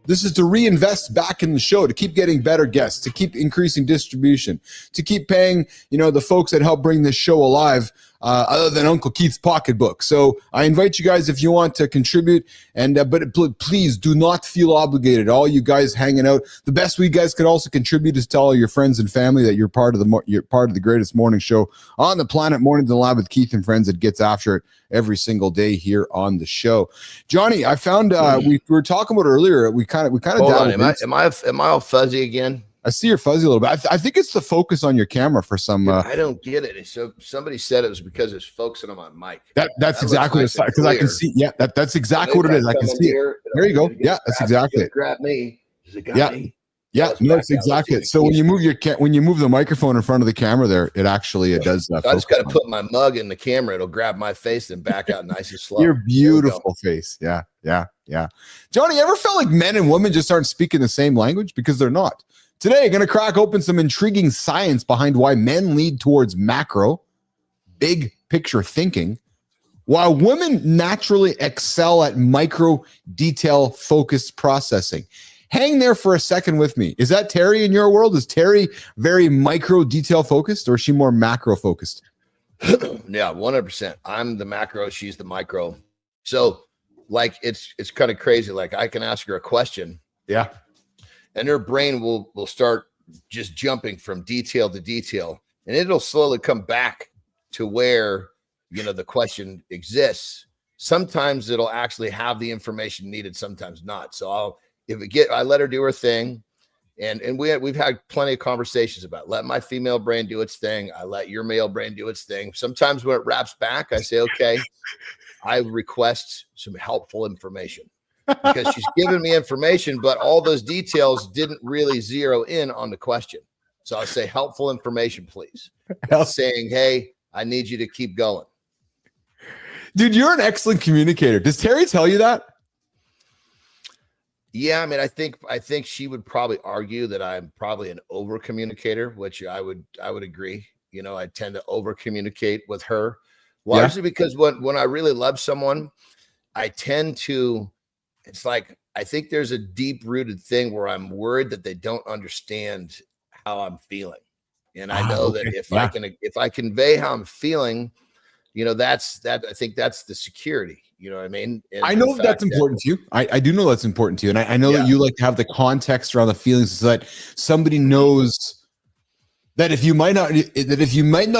This is to reinvest back in the show, to keep getting better guests, to keep increasing distribution, to keep paying, the folks that help bring this show alive, other than Uncle Keith's pocketbook. So I invite you guys, if you want to contribute, but please do not feel obligated. All you guys hanging out, the best we guys could also contribute is tell all your friends and family that you're part of the greatest morning show on the planet, Mornings in the Lab with Keith and Friends, that gets after it every single day here on the show. Johnny, I found we were talking about earlier. We kind of hold on. Am I all fuzzy again? I see you're fuzzy a little bit. I think it's the focus on your camera for some. I don't get it. So somebody said it was because it's focusing on my mic. That's exactly nice, because I can see. Yeah, that's exactly what it is. I can see it. There you go. Yeah, that's exactly it. Grab me. Does it got me? Yeah, no, that's exactly it. So when you move the microphone in front of the camera, there, it does. I just got to put my mug in the camera. It'll grab my face and back out nice and slow. Your beautiful face. Yeah. Johnny, ever felt like men and women just aren't speaking the same language? Because they're not. Today, I'm going to crack open some intriguing science behind why men lead towards macro, big picture thinking, while women naturally excel at micro detail focused processing. Hang there for a second with me. Is that Terry in your world? Is Terry very micro detail focused, or is she more macro focused? Yeah, 100%. I'm the macro. She's the micro. So like, it's kind of crazy. Like I can ask her a question. Yeah. And her brain will start just jumping from detail to detail, and it'll slowly come back to where, the question exists. Sometimes it'll actually have the information needed, sometimes not. So I let her do her thing, and we've had plenty of conversations about let my female brain do its thing. I let your male brain do its thing. Sometimes when it wraps back, I say, okay, I request some helpful information. Because she's given me information, but all those details didn't really zero in on the question. So I say, helpful information, please. Saying, hey, I need you to keep going. Dude, you're an excellent communicator. Does Terry tell you that? Yeah, I mean, I think she would probably argue that I'm probably an over communicator, which I would agree. I tend to over communicate with her, largely because when I really love someone, I tend to. It's like, I think there's a deep rooted thing where I'm worried that they don't understand how I'm feeling. And I know that if I convey how I'm feeling, I think that's the security, you know what I mean? And I know that's important to you. I do know that's important to you. And I know that you like to have the context around the feelings so that somebody knows that if you might not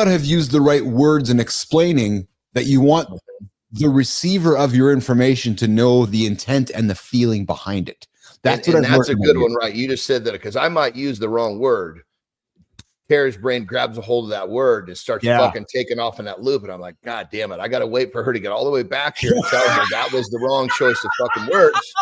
have used the right words in explaining, that you want the receiver of your information to know the intent and the feeling behind it. That's a good one, right? You just said that because I might use the wrong word. Terry's brain grabs a hold of that word and starts fucking taking off in that loop. And I'm like, God damn it. I got to wait for her to get all the way back here and tell her that was the wrong choice of fucking words.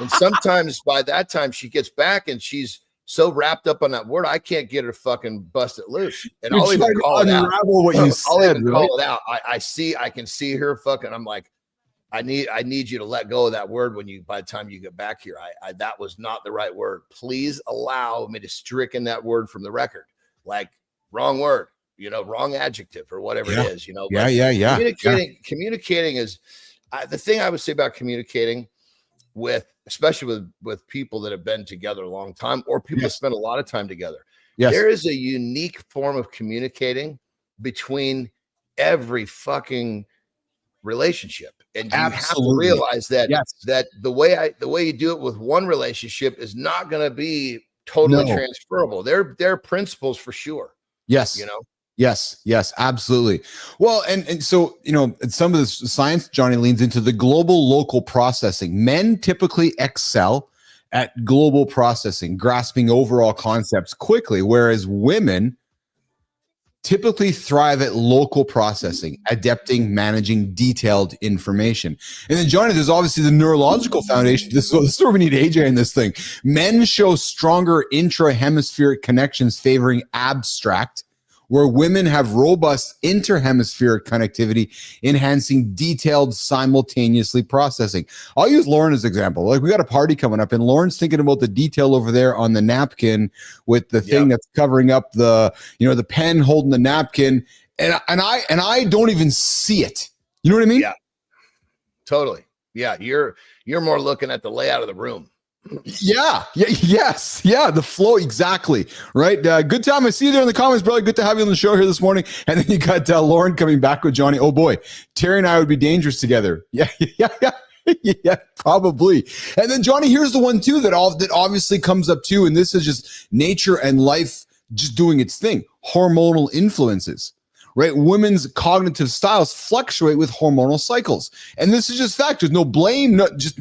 And sometimes by that time she gets back and she's so wrapped up on that word, I can't get her to fucking bust it loose. And I'll even call it out. Call it out. I can see her fucking. I'm like, I need you to let go of that word by the time you get back here. That was not the right word. Please allow me to stricken that word from the record. Like wrong word, wrong adjective or whatever it is, Yeah. Communicating is the thing I would say about communicating with especially with people that have been together a long time, or people that spend a lot of time together. Yes. There is a unique form of communicating between every fucking relationship. And you have to realize that that the way you do it with one relationship is not going to be totally transferable. There are principles for sure. Yes. You know? Yes, absolutely. Well, and so, some of the science, Johnny, leans into the global local processing. Men typically excel at global processing, grasping overall concepts quickly, whereas women typically thrive at local processing, adapting, managing detailed information. And then, Johnny, there's obviously the neurological foundation. This is where we need AJ in this thing. Men show stronger intrahemispheric connections favoring abstract, where women have robust interhemispheric connectivity, enhancing detailed simultaneously processing. I'll use Lauren as an example. Like, we got a party coming up, and Lauren's thinking about the detail over there on the napkin with the thing that's covering up the pen holding the napkin, and I don't even see it. You know what I mean? Yeah, totally. Yeah, you're more looking at the layout of the room. The flow, exactly, right. Good time. I see you there in the comments, brother. Good to have you on the show here this morning. And then you got Lauren coming back with Johnny. Oh boy, Terry and I would be dangerous together. Yeah, probably. And then, Johnny, here's the one too that obviously comes up too, and this is just nature and life just doing its thing. Hormonal influences. Right? Women's cognitive styles fluctuate with hormonal cycles. And this is just fact. There's no blame, just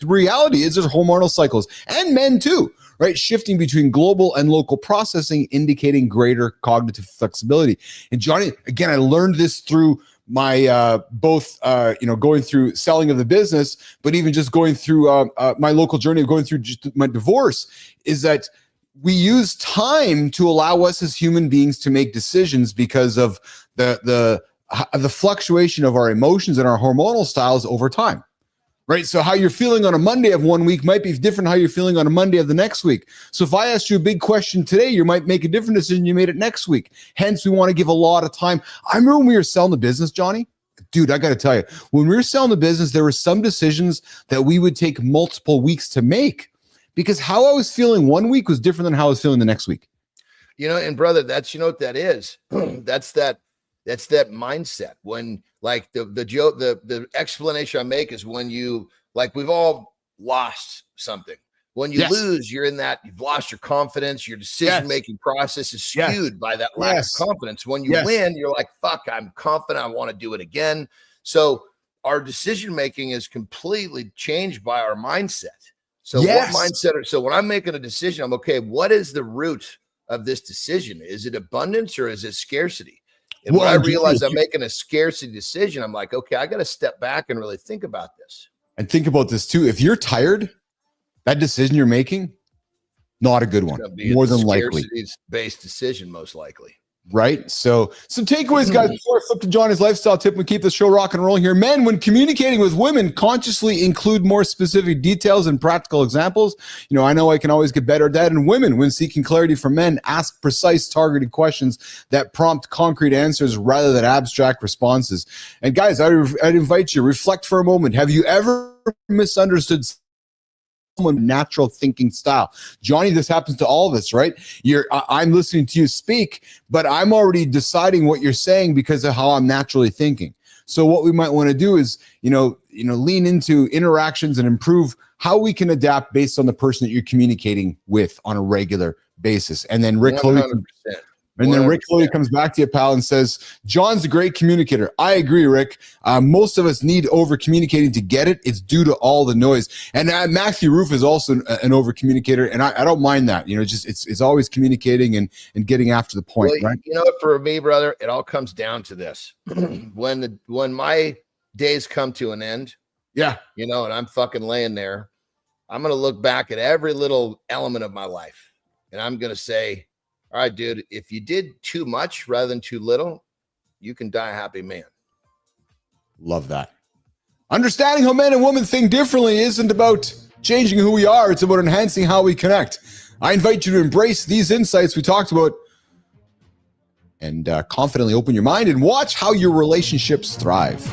reality is there's hormonal cycles. And men too, right? Shifting between global and local processing, indicating greater cognitive flexibility. And Johnny, again, I learned this through my going through selling of the business, but even just going through my local journey of going through just my divorce, is that we use time to allow us as human beings to make decisions because of the fluctuation of our emotions and our hormonal styles over time, right? So how you're feeling on a Monday of one week might be different how you're feeling on a Monday of the next week. So if I asked you a big question today, you might make a different decision you made it next week. Hence, we want to give a lot of time. I remember when we were selling the business, Johnny. Dude, I got to tell you, when we were selling the business, there were some decisions that we would take multiple weeks to make, because how I was feeling one week was different than how I was feeling the next week. And brother, that's, what that is. that's that mindset. When, like, the explanation I make is when you, like, we've all lost something. When you lose, you're in that, you've lost your confidence, your decision-making process is skewed by that lack of confidence. When you win, you're like, fuck, I'm confident, I want to do it again. So our decision-making is completely changed by our mindset. So what mindset? So when I'm making a decision, I'm okay. What is the root of this decision? Is it abundance or is it scarcity? And when I realize I'm making a scarcity decision, I'm like, okay, I got to step back and really think about this. And think about this too. If you're tired, that decision you're making, not a good one. More than likely, scarcity-based decision, most likely. Right. So some takeaways, guys, before I flip to Johnny's lifestyle tip, we keep the show rock and rolling here. Men, when communicating with women, consciously include more specific details and practical examples. I know I can always get better at that. And women, when seeking clarity from men, ask precise, targeted questions that prompt concrete answers rather than abstract responses. And guys, I'd invite you, reflect for a moment. Have you ever misunderstood someone natural thinking style? Johnny, this happens to all of us, right? I'm listening to you speak, but I'm already deciding what you're saying because of how I'm naturally thinking. So what we might want to do is, lean into interactions and improve how we can adapt based on the person that you're communicating with on a regular basis. And then Rick Chloe comes back to you, pal, and says, John's a great communicator. I agree, Rick. Most of us need over communicating to get it. It's due to all the noise. And Matthew Roof is also an over communicator, and I don't mind that. It's always communicating and getting after the point. Well, right? For me, brother, it all comes down to this. When my days come to an end, and I'm fucking laying there, I'm gonna look back at every little element of my life, and I'm gonna say, all right, dude, if you did too much rather than too little, you can die a happy man. Love that. Understanding how men and women think differently isn't about changing who we are. It's about enhancing how we connect. I invite you to embrace these insights we talked about and confidently open your mind and watch how your relationships thrive.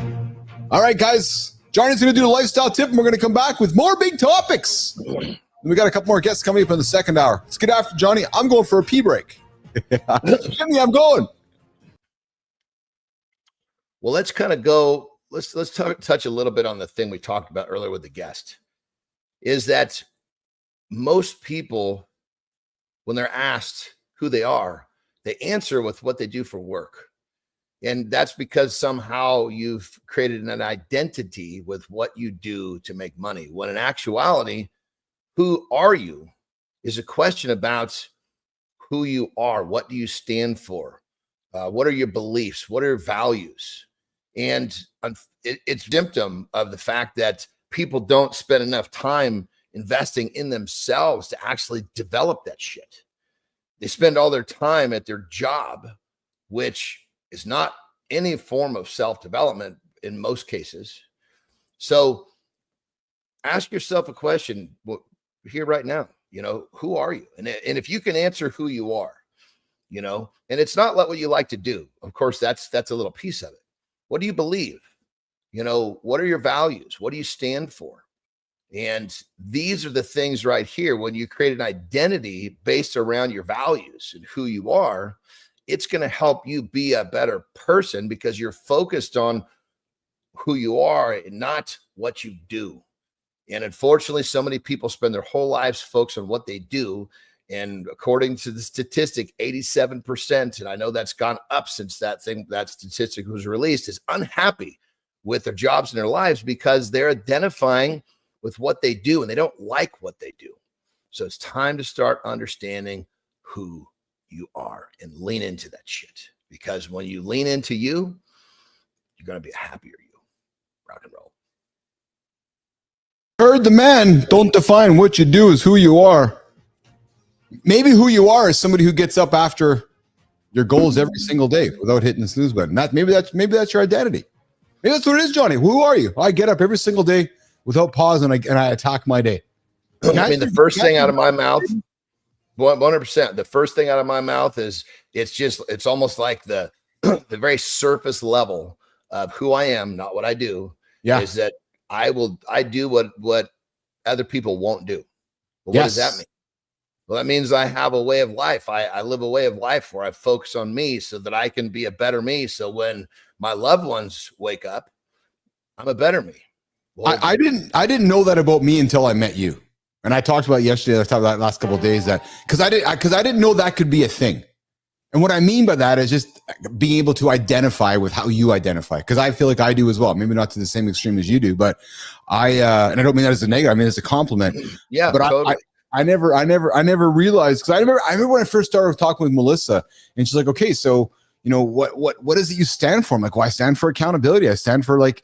All right, guys, Johnny's going to do the lifestyle tip, and we're going to come back with more big topics. We got a couple more guests coming up in the second hour. Let's get after Johnny. I'm going for a pee break. Jimmy, I'm going. Well, let's kind of go. Let's touch a little bit on the thing we talked about earlier with the guest. Is that most people, when they're asked who they are, they answer with what they do for work. And that's because somehow you've created an identity with what you do to make money. When in actuality, who are you is a question about who you are. What do you stand for? What are your beliefs? What are your values? And it's a symptom of the fact that people don't spend enough time investing in themselves to actually develop that shit. They spend all their time at their job, which is not any form of self-development in most cases. So ask yourself a question here right now, who are you? And if you can answer who you are, and it's not what you like to do. Of course, that's a little piece of it. What do you believe? What are your values? What do you stand for? And these are the things right here. When you create an identity based around your values and who you are, it's going to help you be a better person because you're focused on who you are and not what you do. And unfortunately, so many people spend their whole lives focused on what they do. And according to the statistic, 87%, and I know that's gone up since that statistic was released, is unhappy with their jobs and their lives because they're identifying with what they do and they don't like what they do. So it's time to start understanding who you are and lean into that shit. Because when you lean into you, you're going to be a happier you. Rock and roll. Heard the man. Don't define what you do is who you are. Maybe who you are is somebody who gets up after your goals every single day without hitting the snooze button. Maybe that's your identity. Maybe that's what it is, Johnny. Who are you? I get up every single day without pause and I attack my day. I mean, the first thing out of my mouth, 100%. The first thing out of my mouth is it's almost like the very surface level of who I am, not what I do. Yeah, is that I do what other people won't do. But what does that mean? Well, that means I have a way of life. I live a way of life where I focus on me so that I can be a better me. So when my loved ones wake up, I'm a better me. Well, I didn't know that about me until I met you. And I talked about yesterday, I talked about last couple of days that because I didn't know that could be a thing. And what I mean by that is just being able to identify with how you identify. Because I feel like I do as well. Maybe not to the same extreme as you do, but and I don't mean that as a negative. I mean as a compliment. Yeah, but totally. I never realized because I remember when I first started talking with Melissa, and she's like, okay, so what is it you stand for? I'm like, well, I stand for accountability. I stand for like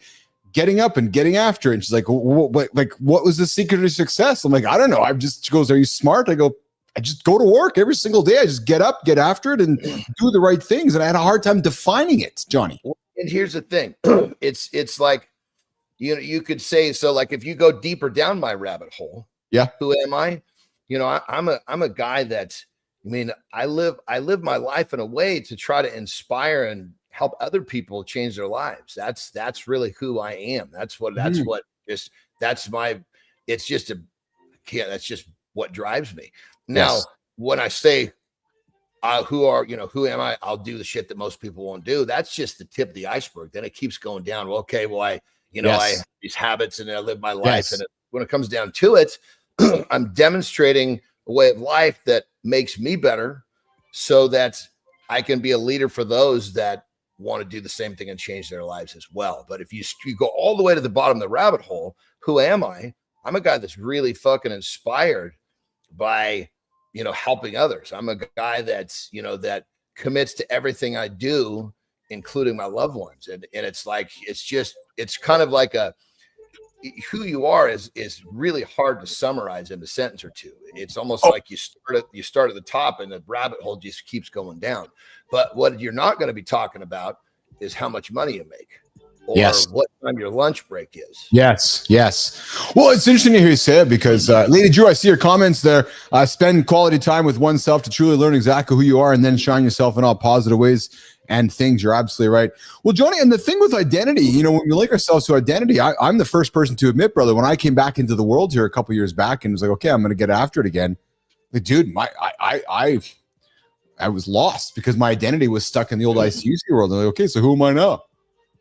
getting up and getting after it. And she's like, what was the secret of success? I'm like, I don't know. She goes, are you smart? I go, I just go to work every single day. I just get up, get after it, and do the right things. And I had a hard time defining it, Johnny. And here's the thing. It's like, you could say, so like, if you go deeper down my rabbit hole, yeah, who am I? I'm a guy that, I live my life in a way to try to inspire and help other people change their lives. That's really who I am. That's what drives me. Now, yes. When I say, who am I? I'll do the shit that most people won't do. That's just the tip of the iceberg. Then it keeps going down. Well, okay, well, I have these habits and I live my life. Yes. And when it comes down to it, I'm demonstrating a way of life that makes me better so that I can be a leader for those that want to do the same thing and change their lives as well. But if you go all the way to the bottom of the rabbit hole, who am I? I'm a guy that's really fucking inspired by, helping others. I'm a guy that's, that commits to everything I do, including my loved ones. And it's like, it's kind of like who you are is really hard to summarize in a sentence or two. It's almost like you start at the top and the rabbit hole just keeps going down. But what you're not going to be talking about is how much money you make or what time your lunch break is. Yes. Well, it's interesting to hear you say it because Lady Drew, I see your comments there. Spend quality time with oneself to truly learn exactly who you are and then shine yourself in all positive ways. and things. You're absolutely right. Well, Johnny, and the thing with identity, you know, when we link ourselves to identity, I'm the first person to admit, brother, when I came back into the world here a couple years back and was like, okay, I'm going to get after it again. Like, dude, I was lost because my identity was stuck in the old ICUC world. And like, okay, so who am I now?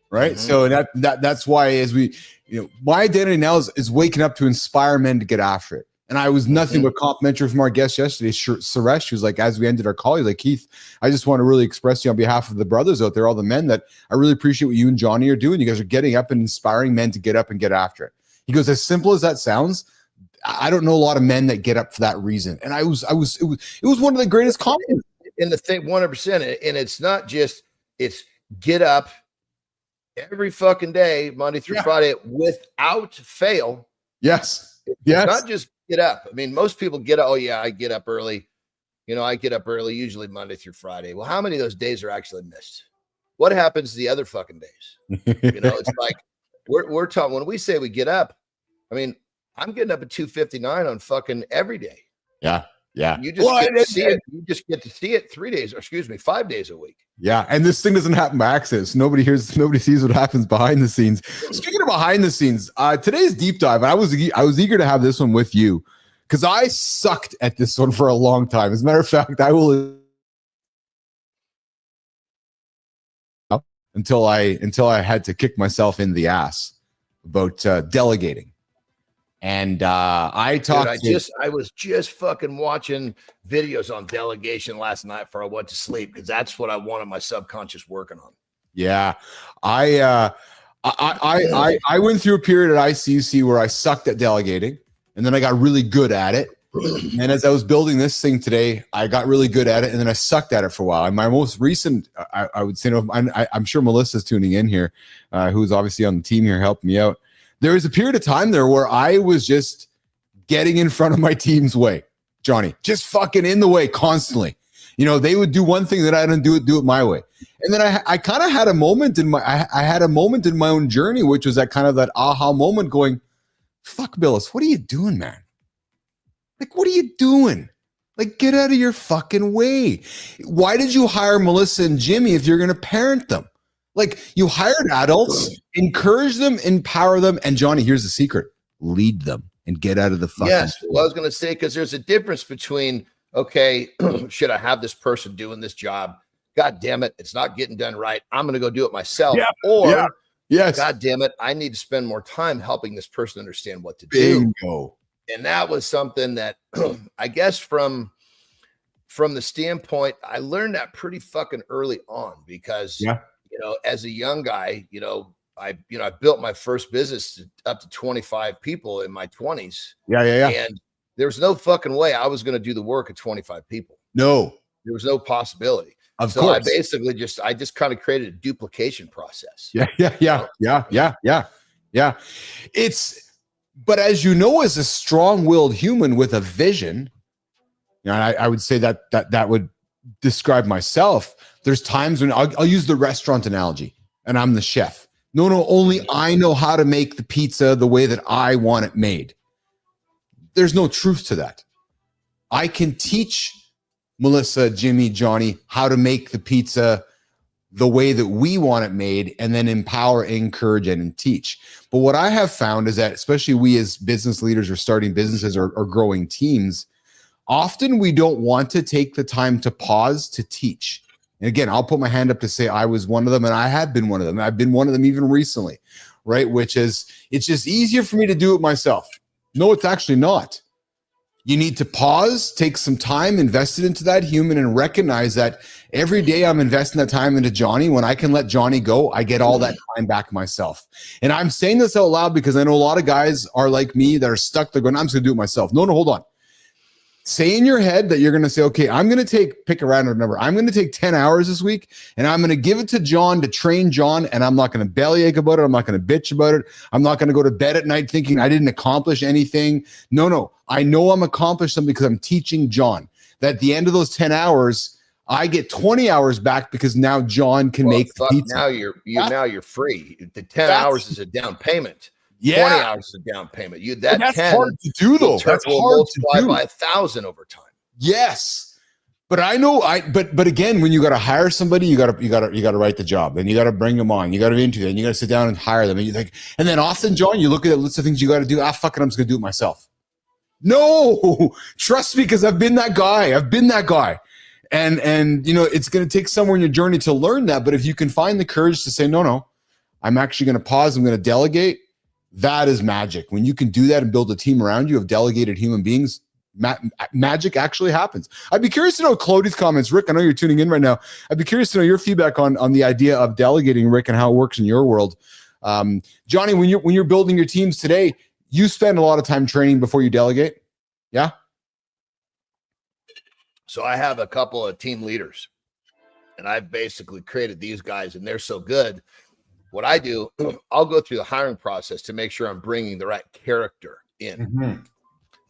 Right. Mm-hmm. So that's why, as we, you know, my identity now is waking up to inspire men to get after it. And I was nothing but complimentary from our guest yesterday, Suresh. He was like, as we ended our call, he's like, Keith, I just want to really express to you on behalf of the brothers out there, all the men, that I really appreciate what you and Johnny are doing. You guys are getting up and inspiring men to get up and get after it. He goes, as simple as that sounds, I don't know a lot of men that get up for that reason. And it was one of the greatest compliments. In the thing, 100%. And it's not just, it's get up every fucking day, Monday through Friday, without fail. Yes. It's not just get up. I mean, most people get up. Oh yeah, I get up early. You know, I get up early, usually Monday through Friday. Well, how many of those days are actually missed? What happens the other fucking days? You know, it's like we're talking, when we say we get up, I mean, I'm getting up at 2:59 on fucking every day. Yeah. Yeah. You just get to see it. You just get to see it 5 days a week. Yeah. And this thing doesn't happen by accident. Nobody sees what happens behind the scenes. Speaking of behind the scenes, today's deep dive, and I was eager to have this one with you because I sucked at this one for a long time. As a matter of fact, I will until I had to kick myself in the ass about delegating. And I was just fucking watching videos on delegation last night before I went to sleep because that's what I wanted my subconscious working on. Yeah, I went through a period at ICUC where I sucked at delegating, and then I got really good at it. And as I was building this thing today, I got really good at it, and then I sucked at it for a while. And my most recent, I would say, I'm sure Melissa's tuning in here, who's obviously on the team here helping me out. There was a period of time there where I was just getting in front of my team's way, Johnny, just fucking in the way constantly. You know, they would do one thing that I didn't do it my way. And then I kind of had a moment I had a moment in my own journey, which was that kind of that aha moment going, fuck Billis, what are you doing, man? Like, what are you doing? Like, get out of your fucking way. Why did you hire Melissa and Jimmy if you're going to parent them? Like, you hired adults, encourage them, empower them, and Johnny, here's the secret: lead them and get out of the fucking. Yes, well, I was going to say, because there's a difference between, okay, should I have this person doing this job? God damn it, it's not getting done right. I'm going to go do it myself. Yeah. Or, yes, God damn it, I need to spend more time helping this person understand what to do. Bingo. And that was something that I guess from the standpoint, I learned that pretty fucking early on because. Yeah. You know, as a young guy, I built my first business up to 25 people in my 20s. Yeah. And there's no fucking way I was going to do the work of 25 people. No, there was no possibility. Of course. I basically just kind of created a duplication process. Yeah. But as you know, as a strong-willed human with a vision, you know, I would say that would describe myself. There's times when I'll use the restaurant analogy and I'm the chef. No, only I know how to make the pizza the way that I want it made. There's no truth to that. I can teach Melissa, Jimmy, Johnny how to make the pizza the way that we want it made and then empower, encourage, and teach. But what I have found is that, especially we as business leaders or starting businesses or growing teams, often we don't want to take the time to pause to teach. And again, I'll put my hand up to say I was one of them, and I have been one of them. I've been one of them even recently, right? Which is, it's just easier for me to do it myself. No, it's actually not. You need to pause, take some time, invest it into that human, and recognize that every day I'm investing that time into Johnny. When I can let Johnny go, I get all that time back myself. And I'm saying this out loud because I know a lot of guys are like me that are stuck. They're going, I'm just going to do it myself. No, hold on. Say in your head that you're going to say, okay, I'm going to pick a random number. I'm going to take 10 hours this week and I'm going to give it to John to train John. And I'm not going to bellyache about it. I'm not going to bitch about it. I'm not going to go to bed at night thinking I didn't accomplish anything. No. I know I'm accomplished something because I'm teaching John that at the end of those 10 hours, I get 20 hours back because now John can make the pizza. Now you're free. The 10 hours is a down payment. Yeah. 20 hours of down payment. That's 10 hard to do though. That's hard to do by 1,000 over time. Yes. But I know but again, when you got to hire somebody, you got to write the job, and you got to bring them on, you got to interview, and you got to sit down and hire them, and you think, and then often, John, you look at the list of things you got to do. Fuck it, I'm just gonna do it myself. No, trust me, because I've been that guy. And it's gonna take somewhere in your journey to learn that. But if you can find the courage to say, no, I'm actually gonna pause. I'm gonna delegate. That is magic. When you can do that and build a team around you of delegated human beings. Magic actually happens. I'd be curious to know Chloe's comments. Rick, I know you're tuning in right now. I'd be curious to know your feedback on the idea of delegating, Rick, and how it works in your world. Johnny, when you're building your teams today, you spend a lot of time training before you delegate. Yeah. So I have a couple of team leaders, and I've basically created these guys, and they're so good. What I do, I'll go through the hiring process to make sure I'm bringing the right character in. Mm-hmm.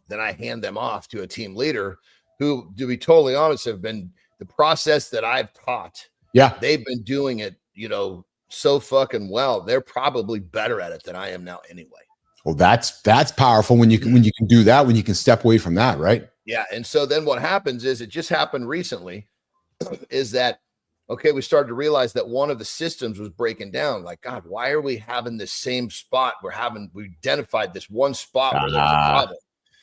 Then I hand them off to a team leader who, to be totally honest, have been the process that I've taught. Yeah. They've been doing it, so fucking well. They're probably better at it than I am now anyway. Well, that's powerful when you can do that, when you can step away from that, right? Yeah. And so then what happens is, it just happened recently, is that, okay, we started to realize that one of the systems was breaking down. Like, God, why are we having this same spot? We identified this one spot where there's a problem.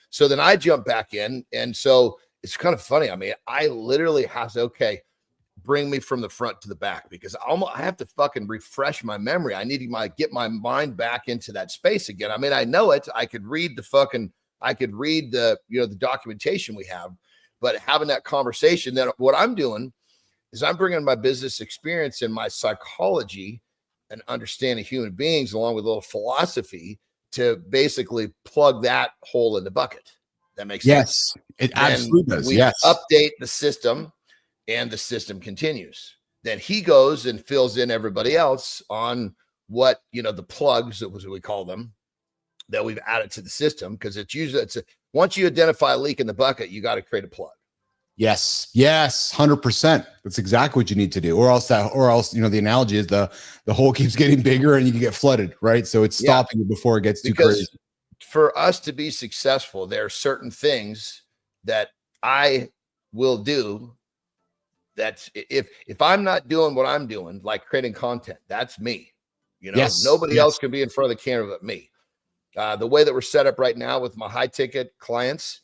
So then I jump back in. And so it's kind of funny. I mean, I literally have to, bring me from the front to the back, because I have to fucking refresh my memory. I need to get my mind back into that space again. I mean, I know it. I could read the documentation we have, but having that conversation, then what I'm doing is I'm bringing my business experience and my psychology and understanding human beings, along with a little philosophy, to basically plug that hole in the bucket. That makes sense. Yes, it absolutely does. We update the system, and the system continues. Then he goes and fills in everybody else on what, the plugs, that was what we call them, that we've added to the system. Because once you identify a leak in the bucket, you got to create a plug. Yes, 100%. That's exactly what you need to do. Or else, the analogy is the hole keeps getting bigger and you can get flooded, right? So it's stopping you before it gets too crazy. For us to be successful, there are certain things that I will do that if I'm not doing what I'm doing, like creating content, that's me. Nobody else can be in front of the camera but me. The way that we're set up right now with my high ticket clients,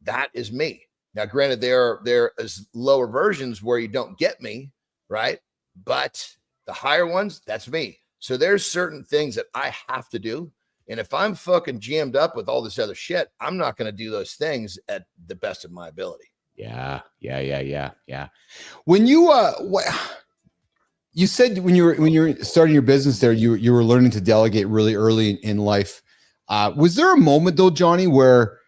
that is me. Now, granted, there is lower versions where you don't get me, right? But the higher ones, that's me. So there's certain things that I have to do. And if I'm fucking jammed up with all this other shit, I'm not going to do those things at the best of my ability. Yeah. When you you said when you were starting your business there, you were learning to delegate really early in life. Was there a moment though, Johnny, where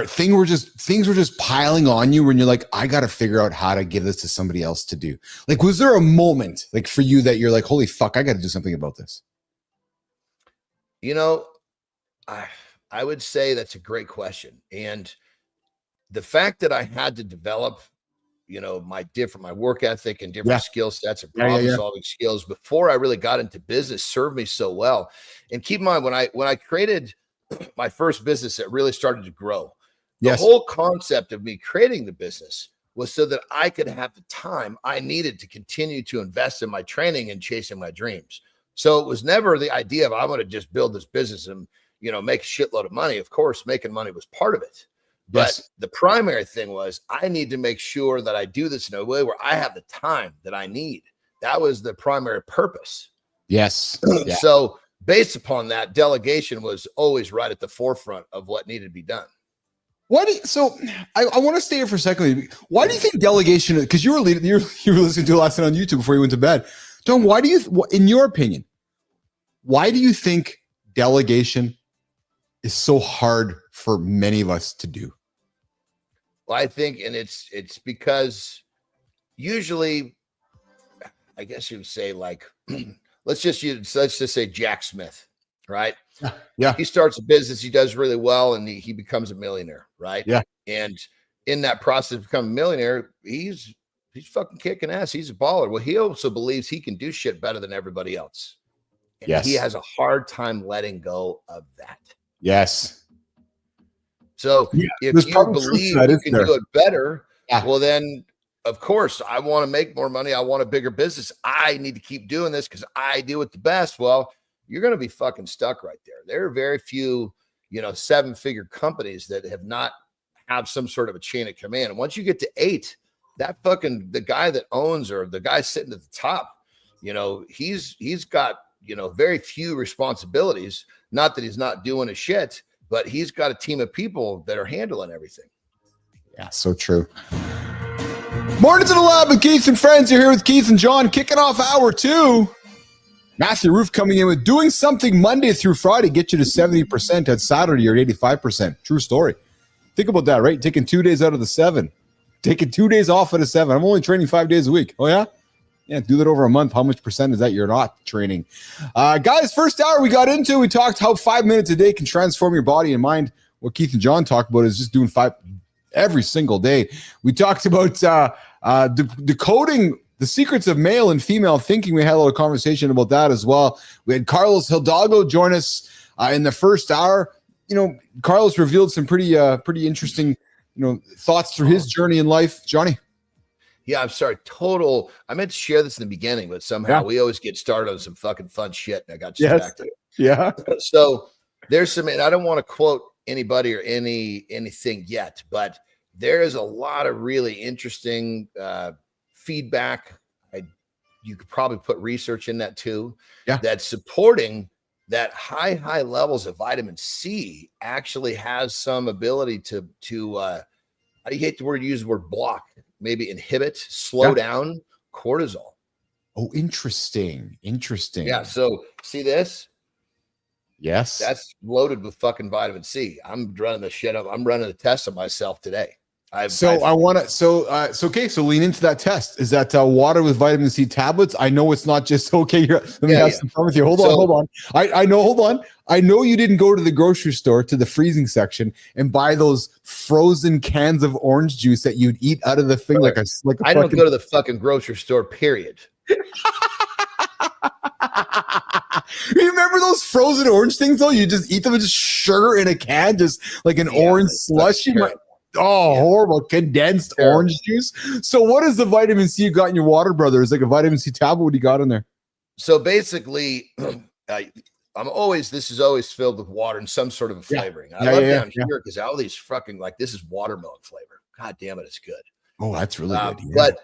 things were just piling on you when you're like, I got to figure out how to give this to somebody else to do? Like, was there a moment like for you that you're like, holy fuck, I got to do something about this? I would say that's a great question. And the fact that I had to develop, my work ethic and different skill sets and problem solving skills before I really got into business served me so well. And keep in mind, when I created my first business that really started to grow, the whole concept of me creating the business was so that I could have the time I needed to continue to invest in my training and chasing my dreams. So it was never the idea of I'm going to just build this business and, make a shitload of money. Of course, making money was part of it. But the primary thing was I need to make sure that I do this in a way where I have the time that I need. That was the primary purpose. Yes. So based upon that, delegation was always right at the forefront of what needed to be done. I want to stay here for a second. Why do you think delegation, because you were listening to it last night on YouTube before you went to bed. John, in your opinion, why do you think delegation is so hard for many of us to do? Well, I think, and it's because usually, I guess you would say, like, let's just say Jack Smith, right? Yeah. He starts a business, he does really well, and he becomes a millionaire, right? Yeah. And in that process of becoming a millionaire, he's fucking kicking ass. He's a baller. Well, he also believes he can do shit better than everybody else. And he has a hard time letting go of that. Yes. So if you believe you can do it better, Yeah. Well, then, of course, I want to make more money. I want a bigger business. I need to keep doing this because I do it the best. Well, you're going to be fucking stuck right there. There are very few, 7-figure companies that have some sort of a chain of command. And once you get to 8, the guy that owns, or the guy sitting at the top, he's got, very few responsibilities. Not that he's not doing a shit, but he's got a team of people that are handling everything. Yeah, so true. Morning to the lab with Keith and friends. You're here with Keith and John, kicking off hour 2. Matthew Roof coming in with doing something Monday through Friday, get you to 70%. At Saturday, you're at 85%. True story. Think about that, right? Taking 2 days out of the 7. Taking 2 days off out of 7. I'm only training 5 days a week. Oh, yeah? Yeah, do that over a month. How much percent is that you're not training? Guys, first hour we got into, we talked how 5 minutes a day can transform your body and mind. What Keith and John talk about is just doing 5 every single day. We talked about decoding the secrets of male and female thinking. We had a little conversation about that as well. We had Carlos Hidalgo join us in the first hour. Carlos revealed some pretty interesting, thoughts through his journey in life. Johnny? Yeah, I'm sorry. I meant to share this in the beginning, but somehow we always get started on some fucking fun shit, and I got distracted. Yeah. So there's some, and I don't want to quote anybody or anything yet, but there is a lot of really interesting feedback. You could probably put research in that too. Yeah. That's supporting that high levels of vitamin C actually has some ability to how do you hate the word, use the word block, maybe inhibit, slow down cortisol. Oh, interesting. Yeah. So see this? Yes. That's loaded with fucking vitamin C. I'm running the shit up. I'm running a test on myself today. So lean into that test. Is that water with vitamin C tablets? I know it's not just okay. Let me have some fun with you. Hold on. I know you didn't go to the grocery store to the freezing section and buy those frozen cans of orange juice that you'd eat out of the thing like a I don't go to the fucking grocery store, period. You remember those frozen orange things though? You just eat them with just sugar in a can, just like an orange slush. Horrible condensed orange juice. So what is the vitamin C you got in your water, brother? Is like a vitamin C tablet. What do you got in there? So basically, this is always filled with water and some sort of a flavoring. I love down here because all these fucking, like, this is watermelon flavor. God damn it, it's good. Oh, that's really good. Yeah. But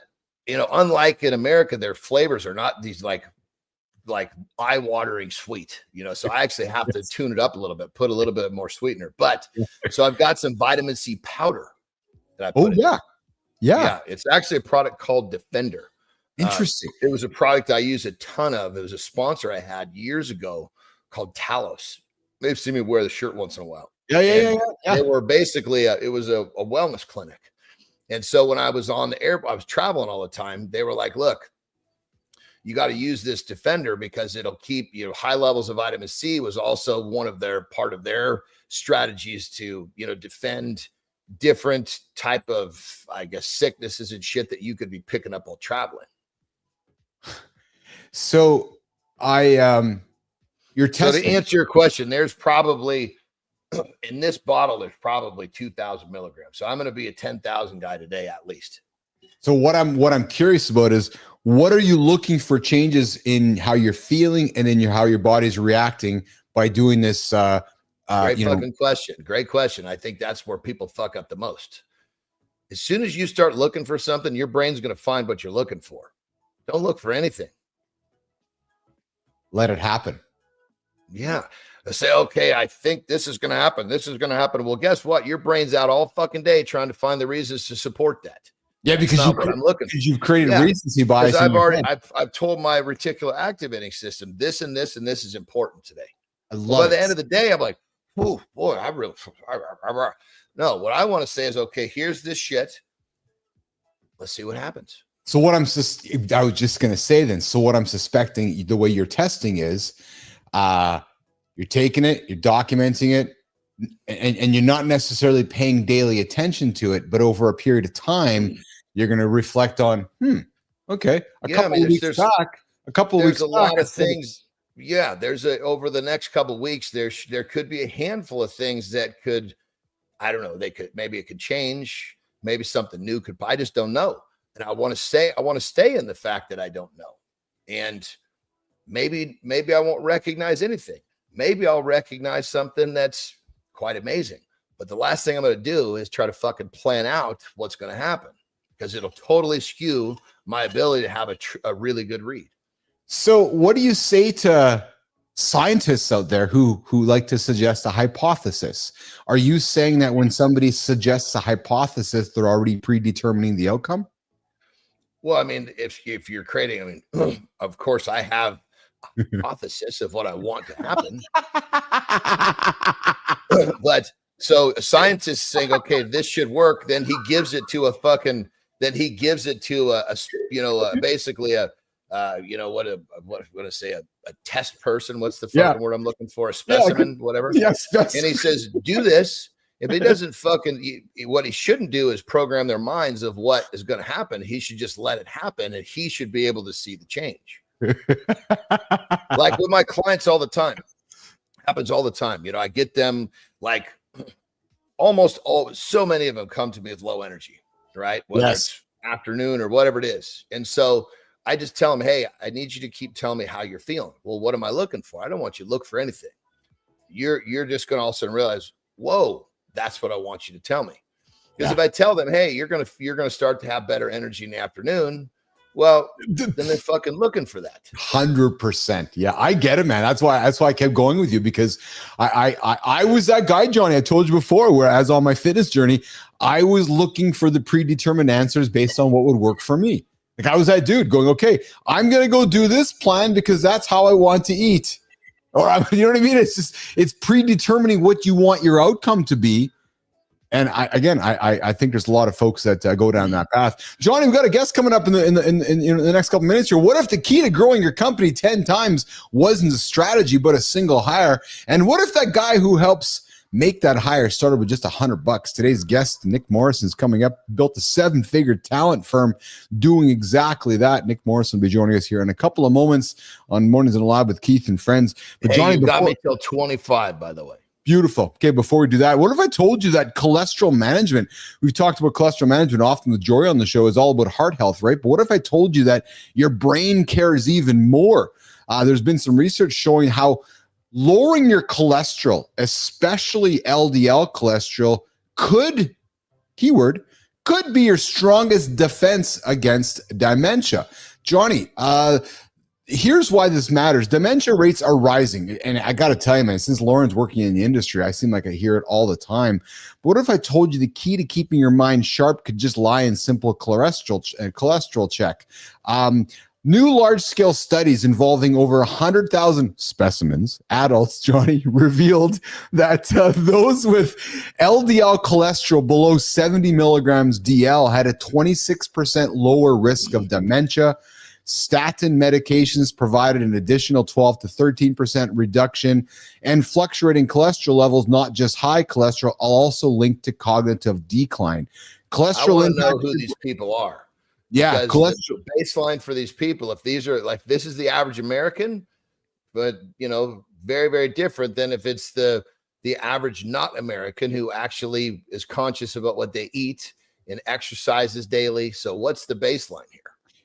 unlike in America, their flavors are not these like eye-watering sweet, so I actually have to tune it up a little bit, put a little bit more sweetener. But so I've got some vitamin C powder that I put in. Yeah. It's actually a product called Defender. Interesting. It was a product I use a ton of. It was a sponsor I had years ago called Talos. They've seen me wear the shirt once in a while. Yeah. They were basically it was a wellness clinic. And so when I was on the air, I was traveling all the time. They were like, look, you got to use this Defender because it'll keep high levels of vitamin C was also part of their strategies to, defend different type of, I guess, sicknesses and shit that you could be picking up while traveling. So you're testing. So to answer your question, there's probably in this bottle, there's probably 2,000 milligrams. So I'm going to be a 10,000 guy today, at least. So what I'm curious about is, what are you looking for changes in how you're feeling and in how your body's reacting by doing this? Great question. I think that's where people fuck up the most. As soon as you start looking for something, your brain's going to find what you're looking for. Don't look for anything. Let it happen. Yeah. I say, okay, I think this is going to happen. This is going to happen. Well, guess what? Your brain's out all fucking day trying to find the reasons to support that. Yeah, because you've created recency bias. I've told my reticular activating system this and this and this is important today. By the end of the day, I'm like, oh boy, no. What I want to say is, okay, here's this shit. Let's see what happens. So I was just going to say then. So what I'm suspecting the way you're testing is, you're taking it, you're documenting it, and you're not necessarily paying daily attention to it, but over a period of time, you're going to reflect on, okay, a couple of weeks back, there's a lot of things. Yeah, over the next couple of weeks, there could be a handful of things that could, I don't know, it could change. maybe something new I just don't know. And I want to stay in the fact that I don't know. And maybe I won't recognize anything. Maybe I'll recognize something that's quite amazing. But the last thing I'm going to do is try to fucking plan out what's going to happen, because it'll totally skew my ability to have a really good read. So what do you say to scientists out there who like to suggest a hypothesis? Are you saying that when somebody suggests a hypothesis, they're already predetermining the outcome? Well, I mean, if you're creating, of course I have a hypothesis of what I want to happen. But so a scientist saying, okay, this should work. Then he gives it to basically a test person. What's the fucking word I'm looking for? A specimen, whatever. Yes. And he says, do this. If he doesn't what he shouldn't do is program their minds of what is going to happen. He should just let it happen, and he should be able to see the change. Like with my clients all the time. Happens all the time. I get them like so many of them come to me with low energy, right? Whether it's afternoon or whatever it is. And so I just tell them, hey, I need you to keep telling me how you're feeling. Well, what am I looking for? I don't want you to look for anything. You're just going to all of a sudden realize, whoa, that's what I want you to tell me. Because if I tell them, hey, you're going to start to have better energy in the afternoon, well, then they're fucking looking for that. 100%. Yeah, I get it, man. That's why I kept going with you, because I was that guy, Johnny. I told you before, whereas on my fitness journey, I was looking for the predetermined answers based on what would work for me. Like I was that dude going, okay, I'm going to go do this plan because that's how I want to eat. Or you know what I mean? It's predetermining what you want your outcome to be. And I think there's a lot of folks that go down that path. Johnny, we've got a guest coming up in the next couple minutes here. What if the key to growing your company 10 times wasn't a strategy, but a single hire? And what if that guy who helps make that hire started with just $100? Today's guest, Nick Morrison, is coming up, built a 7-figure talent firm doing exactly that. Nick Morrison will be joining us here in a couple of moments on Mornings in the Lab with Keith and Friends. But Johnny, you got me till 25, by the way. Beautiful. Okay, before we do that, what if I told you that cholesterol management, we've talked about cholesterol management often with Jory on the show, is all about heart health, right? But what if I told you that your brain cares even more? There's been some research showing how lowering your cholesterol, especially LDL cholesterol, could be your strongest defense against dementia. Johnny, here's why this matters. Dementia rates are rising. And I got to tell you, man, since Lauren's working in the industry, I seem like I hear it all the time. But what if I told you the key to keeping your mind sharp could just lie in simple cholesterol check? New large-scale studies involving over 100,000 specimens, adults, Johnny, revealed that those with LDL cholesterol below 70 milligrams DL had a 26% lower risk of dementia. Statin medications provided an additional 12 to 13% reduction, and fluctuating cholesterol levels, not just high cholesterol, are also linked to cognitive decline. Cholesterol. I want to know who these people are. Yeah, cholesterol baseline for these people. If these are like, this is the average American, but very, very different than if it's the average not American who actually is conscious about what they eat and exercises daily. So what's the baseline here?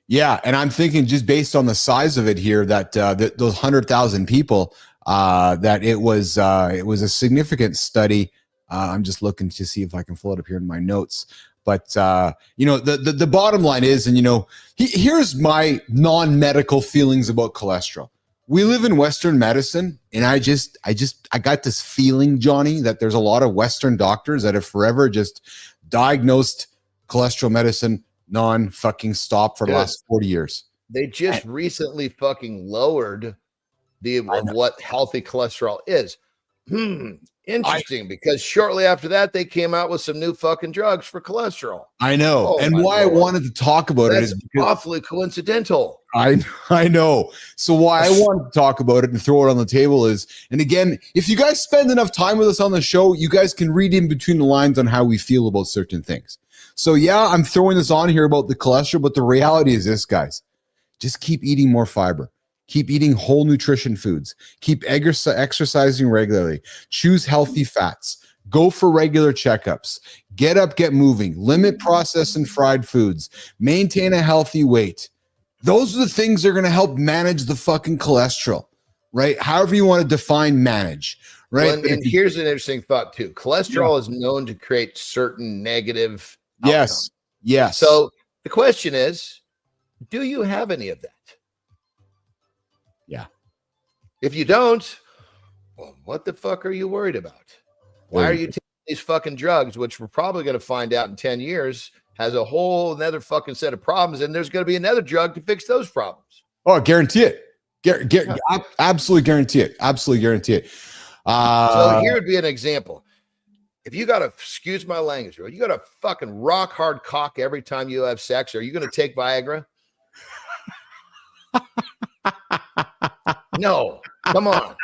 Yeah, and I'm thinking just based on the size of it here, that those 100,000 people, that it was a significant study. I'm just looking to see if I can pull it up here in my notes. But the bottom line is, and here's my non-medical feelings about cholesterol. We live in Western medicine, and I got this feeling, Johnny, that there's a lot of Western doctors that have forever just diagnosed cholesterol medicine non-fucking stop for the last 40 years. They just recently fucking lowered what healthy cholesterol is. Interesting, because shortly after that, they came out with some new fucking drugs for cholesterol. I know. And why I wanted to talk about it is because awfully coincidental. I know. So why I wanted to talk about it and throw it on the table is, and again, if you guys spend enough time with us on the show, you guys can read in between the lines on how we feel about certain things. So yeah, I'm throwing this on here about the cholesterol, but the reality is this, guys. Just keep eating more fiber. Keep eating whole nutrition foods. Keep exercising regularly. Choose healthy fats. Go for regular checkups. Get up, get moving. Limit processed and fried foods. Maintain a healthy weight. Those are the things that are going to help manage the fucking cholesterol, right? However you want to define manage, right? Well, and here's an interesting thought too. Cholesterol is known to create certain negative outcomes. Yes. So the question is, do you have any of that? Yeah. If you don't, well, what the fuck are you worried about? Why are you taking these fucking drugs, which we're probably going to find out in 10 years has a whole another fucking set of problems, and there's going to be another drug to fix those problems. Oh, I guarantee it. Absolutely guarantee it. Absolutely guarantee it. So here would be an example. If you got to, excuse my language, you got a fucking rock hard cock every time you have sex, are you going to take Viagra? No. Come on.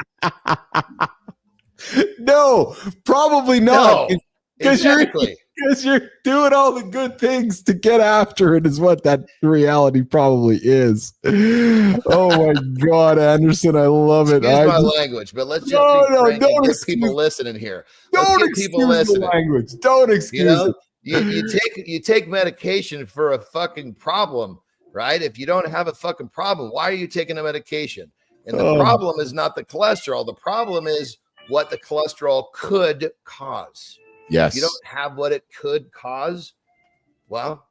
No, probably not. No, Because you're doing all the good things to get after it is what that reality probably is. Oh my God, Anderson, I love it. Excuse my language, but let's just don't get people listening here. Don't excuse the language. Don't excuse it. You take medication for a fucking problem, right? If you don't have a fucking problem, why are you taking a medication? And the problem is not the cholesterol. The problem is what the cholesterol could cause. Yes. If you don't have what it could cause, well.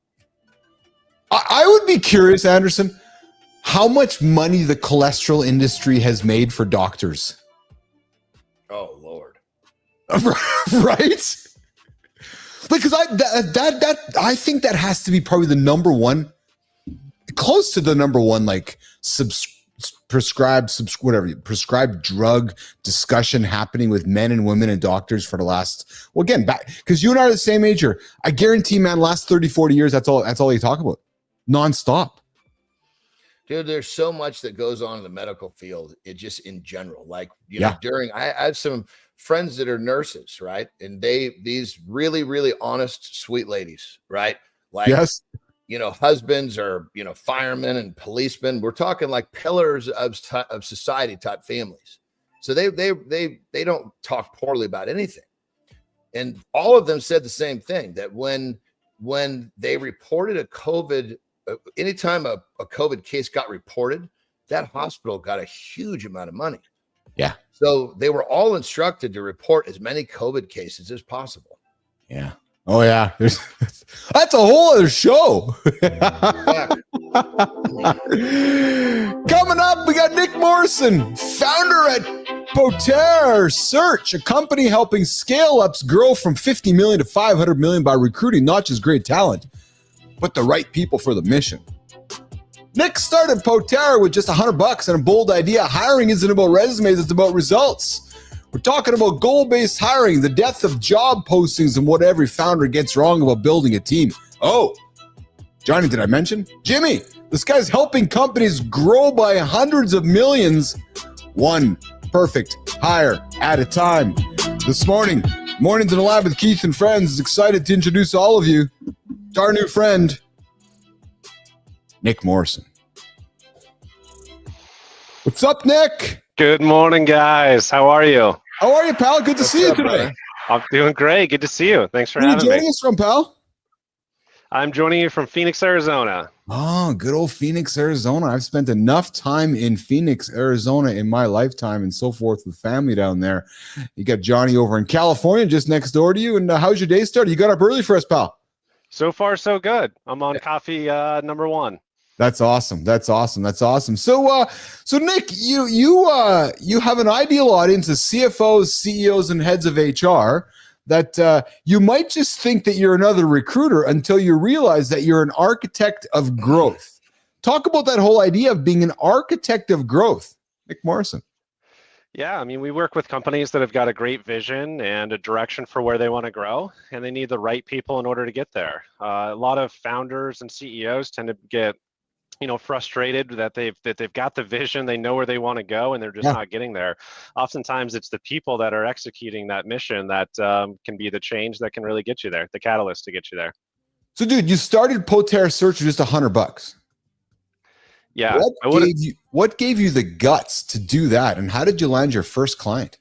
I would be curious, Anderson, how much money the cholesterol industry has made for doctors. Oh, Lord. Right? Because I think that has to be probably the number one, close to the number one, like prescribed drug discussion happening with men and women and doctors for the last, well, again, back because you and I are the same age here. I guarantee, man, last 30, 40 years, that's all they talk about. Nonstop. Dude, there's so much that goes on in the medical field. It just in general, like, you know, I have some friends that are nurses, right? And these really, really honest, sweet ladies, right? Like, yes. You know, husbands are, you know, firemen and policemen. We're talking like pillars of society type families. So they don't talk poorly about anything. And all of them said the same thing, that when they reported a COVID, anytime a COVID case got reported, that hospital got a huge amount of money. Yeah. So they were all instructed to report as many COVID cases as possible. Yeah. Oh yeah, that's a whole other show. Coming up, we got Nick Morrison, founder at Potere Search, a company helping scale-ups grow from 50 million to 500 million by recruiting not just great talent, but the right people for the mission. Nick started Potere with just $100 and a bold idea. Hiring isn't about resumes, it's about results. We're talking about goal-based hiring, the death of job postings, and what every founder gets wrong about building a team. Oh, Johnny, did I mention? Jimmy, this guy's helping companies grow by hundreds of millions, one perfect hire at a time. This morning, Mornings in the Lab with Keith and Friends is excited to introduce all of you to our new friend, Nick Morrison. What's up, Nick? Good morning, guys. How are you? How are you, pal? Good to see you today. Man? I'm doing great. Good to see you. Thanks for having me. Where are you joining us from, pal? I'm joining you from Phoenix, Arizona. Oh, good old Phoenix, Arizona. I've spent enough time in Phoenix, Arizona in my lifetime and so forth with family down there. You got Johnny over in California just next door to you. And how's your day started? You got up early for us, pal. So far, so good. I'm on coffee number one. That's awesome. That's awesome. That's awesome. So Nick, you have an ideal audience of CFOs, CEOs, and heads of HR that you might just think that you're another recruiter until you realize that you're an architect of growth. Talk about that whole idea of being an architect of growth, Nick Morrison. Yeah, I mean, we work with companies that have got a great vision and a direction for where they want to grow, and they need the right people in order to get there. A lot of founders and CEOs tend to get frustrated that they've got the vision, they know where they want to go, and they're just not getting there. Oftentimes, it's the people that are executing that mission that can be the change that can really get you there, the catalyst to get you there. So, dude, you started Potere Search with just $100. Yeah. What gave you the guts to do that, and how did you land your first client?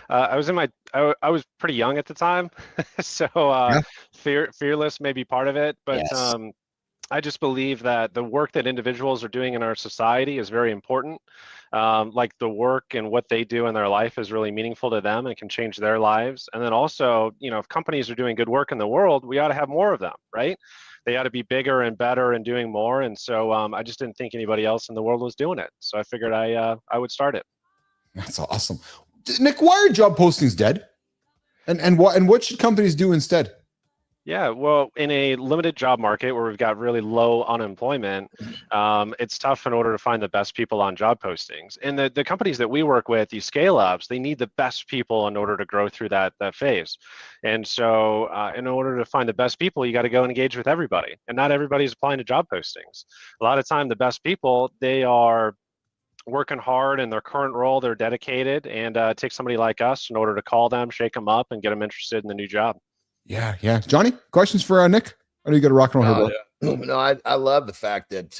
I was in my, I was pretty young at the time, so fearless may be part of it, but Yes. I just believe that the work that individuals are doing in our society is very important. Like the work and what they do in their life is really meaningful to them and can change their lives. And then also, if companies are doing good work in the world, we ought to have more of them, right? They ought to be bigger and better and doing more. And so I just didn't think anybody else in the world was doing it. So I figured I would start it. That's awesome. Nick, why are job postings dead? And what should companies do instead? Yeah, well, in a limited job market where we've got really low unemployment, it's tough in order to find the best people on job postings. And the companies that we work with, these scale ups, they need the best people in order to grow through that phase. And so in order to find the best people, you got to go and engage with everybody. And not everybody's applying to job postings. A lot of time, the best people, they are working hard in their current role, they're dedicated, and it takes somebody like us in order to call them, shake them up, and get them interested in the new job. Yeah. Johnny, questions for Nick? Or do you got a rock and roll here, bro? No, I love the fact that,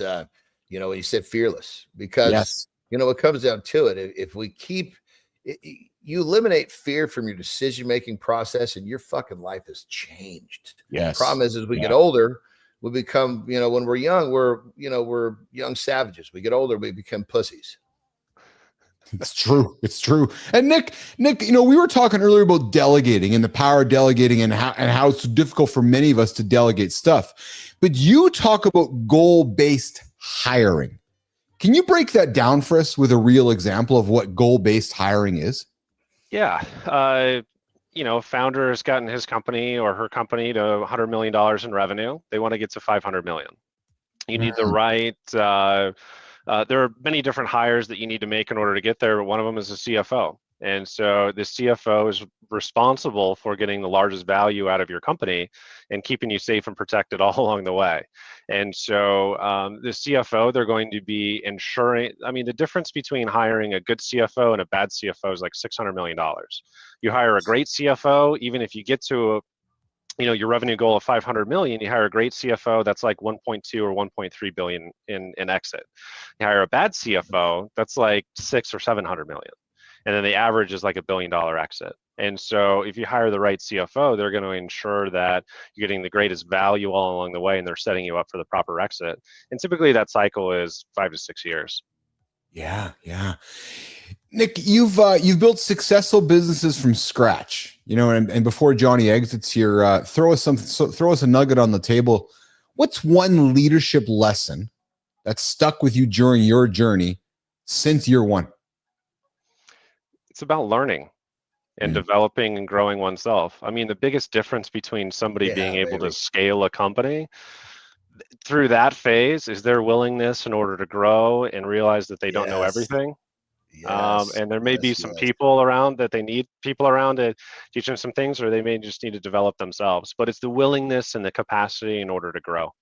when you said fearless, because, yes. It comes down to it. If we keep, you eliminate fear from your decision-making process and your fucking life has changed. Yes. The problem is, as we get older, we become, when we're young, we're young savages. We get older, we become pussies. It's true. It's true. And Nick, we were talking earlier about delegating and the power of delegating and how it's so difficult for many of us to delegate stuff. But you talk about goal-based hiring. Can you break that down for us with a real example of what goal-based hiring is? Yeah. A founder has gotten his company or her company to $100 million in revenue. They want to get to 500 million. You need the right, there are many different hires that you need to make in order to get there, but one of them is a CFO. And so the CFO is responsible for getting the largest value out of your company and keeping you safe and protected all along the way. And so the CFO, they're going to be ensuring, the difference between hiring a good CFO and a bad CFO is like $600 million. You hire a great CFO, even if you get to your revenue goal of 500 million, you hire a great CFO, that's like 1.2 or 1.3 billion in exit. You hire a bad CFO, that's like 6 or 700 million. And then the average is like $1 billion exit. And so if you hire the right CFO, they're going to ensure that you're getting the greatest value all along the way and they're setting you up for the proper exit. And typically that cycle is 5 to 6 years. Yeah. Nick, you've built successful businesses from scratch, and before Johnny exits here, throw us a nugget on the table. What's one leadership lesson that stuck with you during your journey since year one? It's about learning and developing and growing oneself. The biggest difference between somebody being able to scale a company through that phase is their willingness in order to grow and realize that they don't know everything. And there may be some people around that they need people around to teach them some things, or they may just need to develop themselves. But it's the willingness and the capacity in order to grow.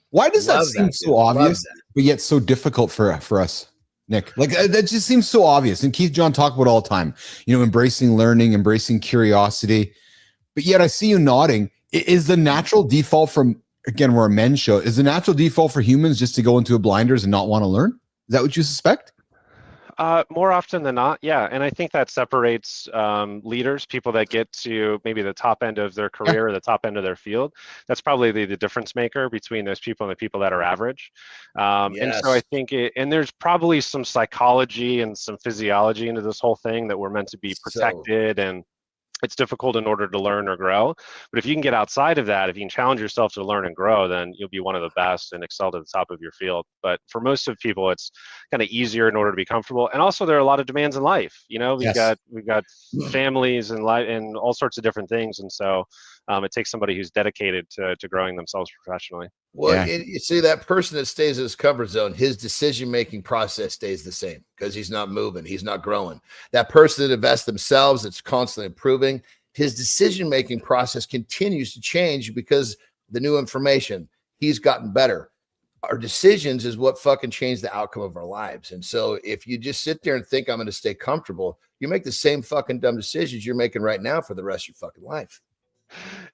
Why does that seem so obvious, but yet so difficult for us, Nick? Like that just seems so obvious. And Keith John talk about all the time, embracing learning, embracing curiosity. But yet I see you nodding. Is the natural default from, again, we're a men's show, is the natural default for humans just to go into a blinders and not want to learn? Is that what you suspect? More often than not, yeah. And I think that separates leaders, people that get to maybe the top end of their career or the top end of their field. That's probably the difference maker between those people and the people that are average. And so I think and there's probably some psychology and some physiology into this whole thing that we're meant to be protected and it's difficult in order to learn or grow. But if you can get outside of that, if you can challenge yourself to learn and grow, then you'll be one of the best and excel to the top of your field. But for most of people, it's kind of easier in order to be comfortable. And also there are a lot of demands in life. We've got families and life and all sorts of different things. And so it takes somebody who's dedicated to growing themselves professionally. Well, you see that person that stays in his comfort zone, his decision-making process stays the same because he's not moving. He's not growing. That person that invests themselves, that's constantly improving, his decision-making process continues to change because the new information, he's gotten better. Our decisions is what fucking changed the outcome of our lives. And so if you just sit there and think I'm going to stay comfortable, you make the same fucking dumb decisions you're making right now for the rest of your fucking life.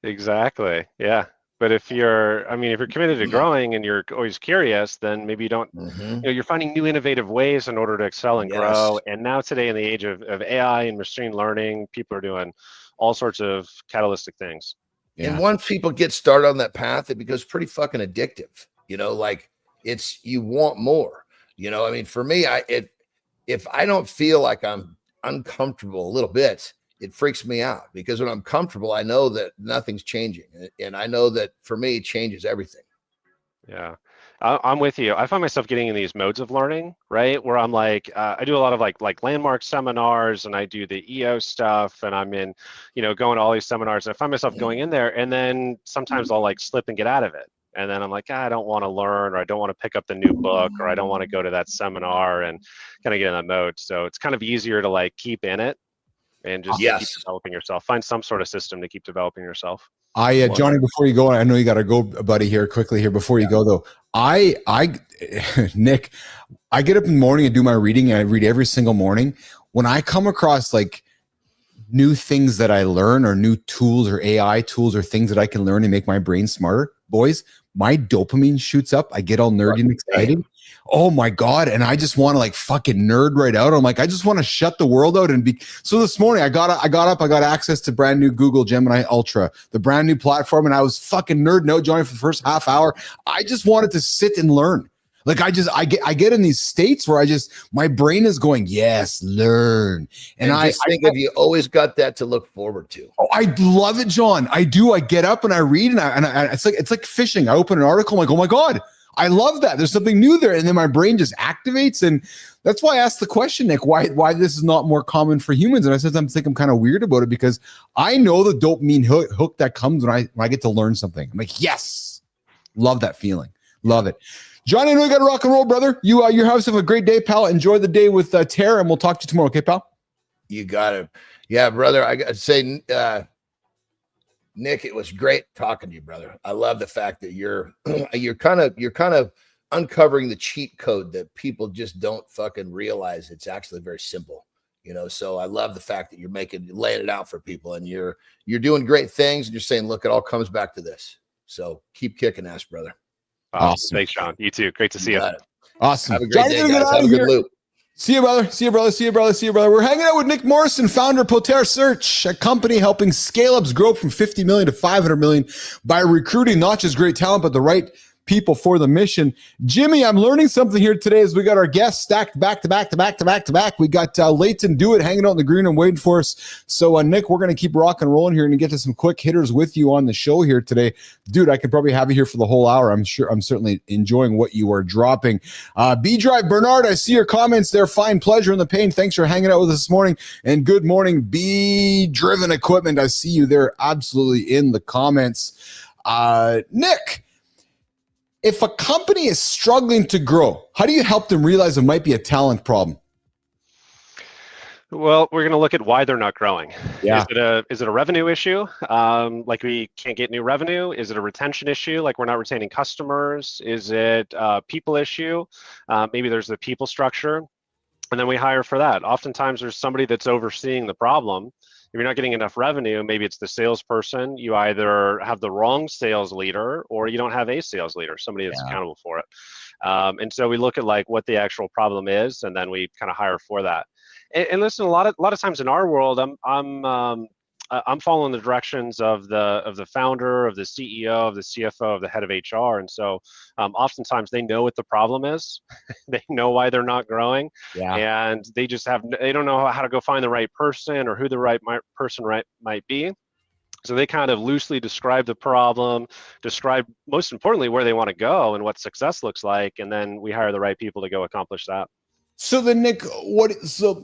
Exactly. Yeah. But if you're committed to growing and you're always curious, then maybe you don't, you're finding new innovative ways in order to excel and grow. And now today in the age of AI and machine learning, people are doing all sorts of catalytic things. Yeah. And once people get started on that path, it becomes pretty fucking addictive. Like you want more. I mean, for me, if I don't feel like I'm uncomfortable a little bit, it freaks me out, because when I'm comfortable, I know that nothing's changing. And I know that for me, change is everything. Yeah, I'm with you. I find myself getting in these modes of learning, right? Where I'm like, I do a lot of like landmark seminars, and I do the EO stuff, and I'm in, going to all these seminars. And I find myself going in there, and then sometimes I'll like slip and get out of it. And then I'm like, I don't want to learn, or I don't want to pick up the new book, or I don't want to go to that seminar, and kind of get in that mode. So it's kind of easier to like keep in it and just keep developing yourself. Find some sort of system to keep developing yourself. Johnny, before you go, I know you got to go, buddy, here quickly here. Before you go though, Nick, I get up in the morning and do my reading, and I read every single morning. When I come across like new things that I learn, or new tools or AI tools or things that I can learn and make my brain smarter, boys, my dopamine shoots up. I get all nerdy and excited. Oh my God. And I just want to like fucking nerd right out. I'm like, I just want to shut the world out and be. So this morning I got up, I got access to brand new Google Gemini Ultra, the brand new platform. And I was fucking nerding out, Johnny, for the first half hour. I just wanted to sit and learn. Like I get in these states where my brain is going, yes, learn. And I think if you always got that to look forward to. Oh, I love it, John. I do. I get up and I read, and it's like fishing. I open an article, I'm like, oh my God, I love that. There's something new there. And then my brain just activates. And that's why I asked the question, Nick, why this is not more common for humans. And I said, I'm kind of weird about it, because I know the dopamine hook that comes when I get to learn something. I'm like, yes, love that feeling. Love it. Johnny, I know you got to rock and roll, brother. You having yourself a great day, pal. Enjoy the day with Tara, and we'll talk to you tomorrow. Okay, pal? You got it. Yeah, brother. I got to say, Nick, it was great talking to you, brother. I love the fact that you're kind of uncovering the cheat code that people just don't fucking realize. It's actually very simple, So I love the fact that you're laying it out for people, and you're doing great things, and you're saying, look, it all comes back to this. So keep kicking ass, brother. Awesome. Thanks, Sean. You too. Great to see you. Awesome. Have a great day, guys. Have a good loop. See you, brother. See you, brother. See you, brother. See you, brother. We're hanging out with Nick Morrison, founder of Potere Search, a company helping scale-ups grow from 50 million to 500 million by recruiting not just great talent, but the right people for the mission. Jimmy, I'm learning something here today as we got our guests stacked back to back to back to back to back. We got Layton Dewitt hanging out in the green and waiting for us. So Nick, we're going to keep rock and rolling here and get to some quick hitters with you on the show here today. Dude, I could probably have you here for the whole hour. I'm certainly enjoying what you are dropping. B-Drive Bernard, I see your comments there. Find pleasure in the pain. Thanks for hanging out with us this morning. And good morning, B-Driven Equipment. I see you there absolutely in the comments. Nick, if a company is struggling to grow, how do you help them realize it might be a talent problem? Well, we're going to look at why they're not growing. Yeah. Is it a revenue issue? Like we can't get new revenue? Is it a retention issue? Like we're not retaining customers? Is it a people issue? Maybe there's the people structure, and then we hire for that. Oftentimes there's somebody that's overseeing the problem. If you're not getting enough revenue, maybe it's the salesperson. You either have the wrong sales leader, or you don't have a sales leader, somebody that's accountable for it. And so we look at like what the actual problem is, and then we kind of hire for that. And listen, a lot of times in our world, I'm following the directions of the founder, of the CEO, of the CFO, of the head of HR, and so oftentimes they know what the problem is. They know why they're not growing, and they don't know how to go find the right person or who the right person might be. So they kind of loosely describe the problem, describe most importantly where they want to go and what success looks like, and then we hire the right people to go accomplish that. So then, Nick, there's a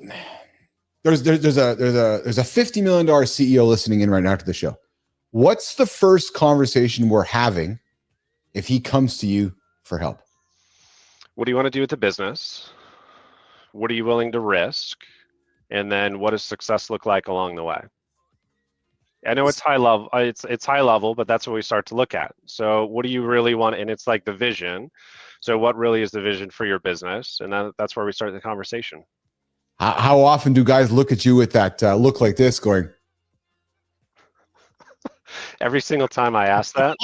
$50 million CEO listening in right now to the show. What's the first conversation we're having if he comes to you for help? What do you want to do with the business? What are you willing to risk? And then what does success look like along the way? I know it's high level, it's high level, but that's what we start to look at. So what do you really want? And it's like the vision. So what really is the vision for your business? And that's where we start the conversation. How often do guys look at you with that look like this going? every single time I ask that.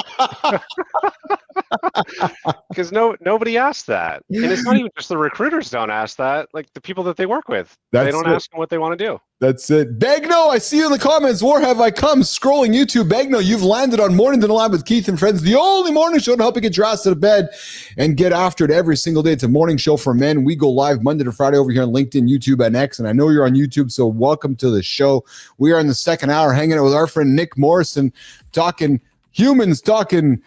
Because nobody asks that. And it's not even just the recruiters don't ask that, like the people that they work with. They don't ask them what they want to do. That's it. Begno, I see you in the comments. Where have I come? Scrolling YouTube. Begno, you've landed on Morning to Live with Keith and Friends, the only morning show to help you get your ass to bed and get after it every single day. It's a morning show for men. We go live Monday to Friday over here on LinkedIn, YouTube, and X. And I know you're on YouTube, so welcome to the show. We are in the second hour hanging out with our friend Nick Morrison, talking humans, talking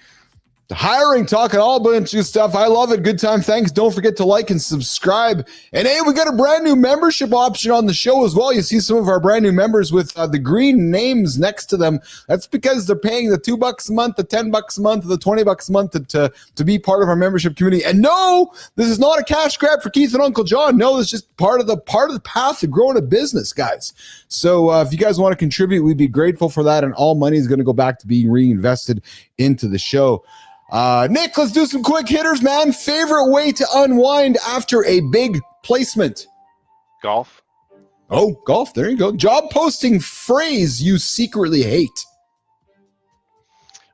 hiring, talking all bunch of stuff. I love it. Good time. Thanks. Don't forget to like and subscribe. And hey, we got a brand new membership option on the show as well. You see some of our brand new members with the green names next to them. That's because they're paying the $2 a month, the $10 a month, the $20 a month to be part of our membership community. And no, this is not a cash grab for Keith and Uncle John. No, it's just part of the path to growing a business, guys. So if you guys want to contribute, we'd be grateful for that. And all money is going to go back to being reinvested into the show. Nick, let's do some quick hitters, man. Favorite way to unwind after a big placement? Golf. Oh, golf. There you go. Job posting phrase you secretly hate.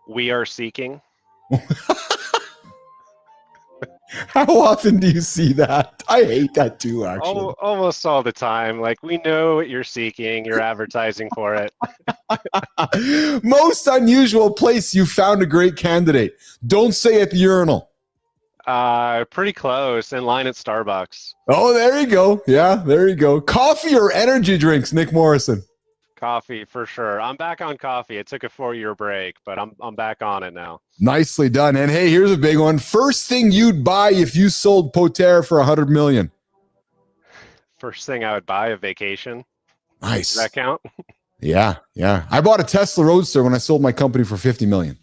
We are seeking. How often do you see that? I hate that too, actually. Almost all the time. Like, we know what you're seeking. You're advertising for it. Most unusual place you found a great candidate. Don't say at the urinal. Pretty close. In line at Starbucks. Oh, there you go. Yeah, there you go. Coffee or energy drinks, Nick Morrison? Coffee, for sure. I'm back on coffee. It took a 4-year break, but I'm back on it now. Nicely done. And hey, here's a big one. First thing you'd buy if you sold Potere for $100 million. First thing I would buy, a vacation. Nice. Does that count? Yeah. I bought a Tesla Roadster when I sold my company for $50 million.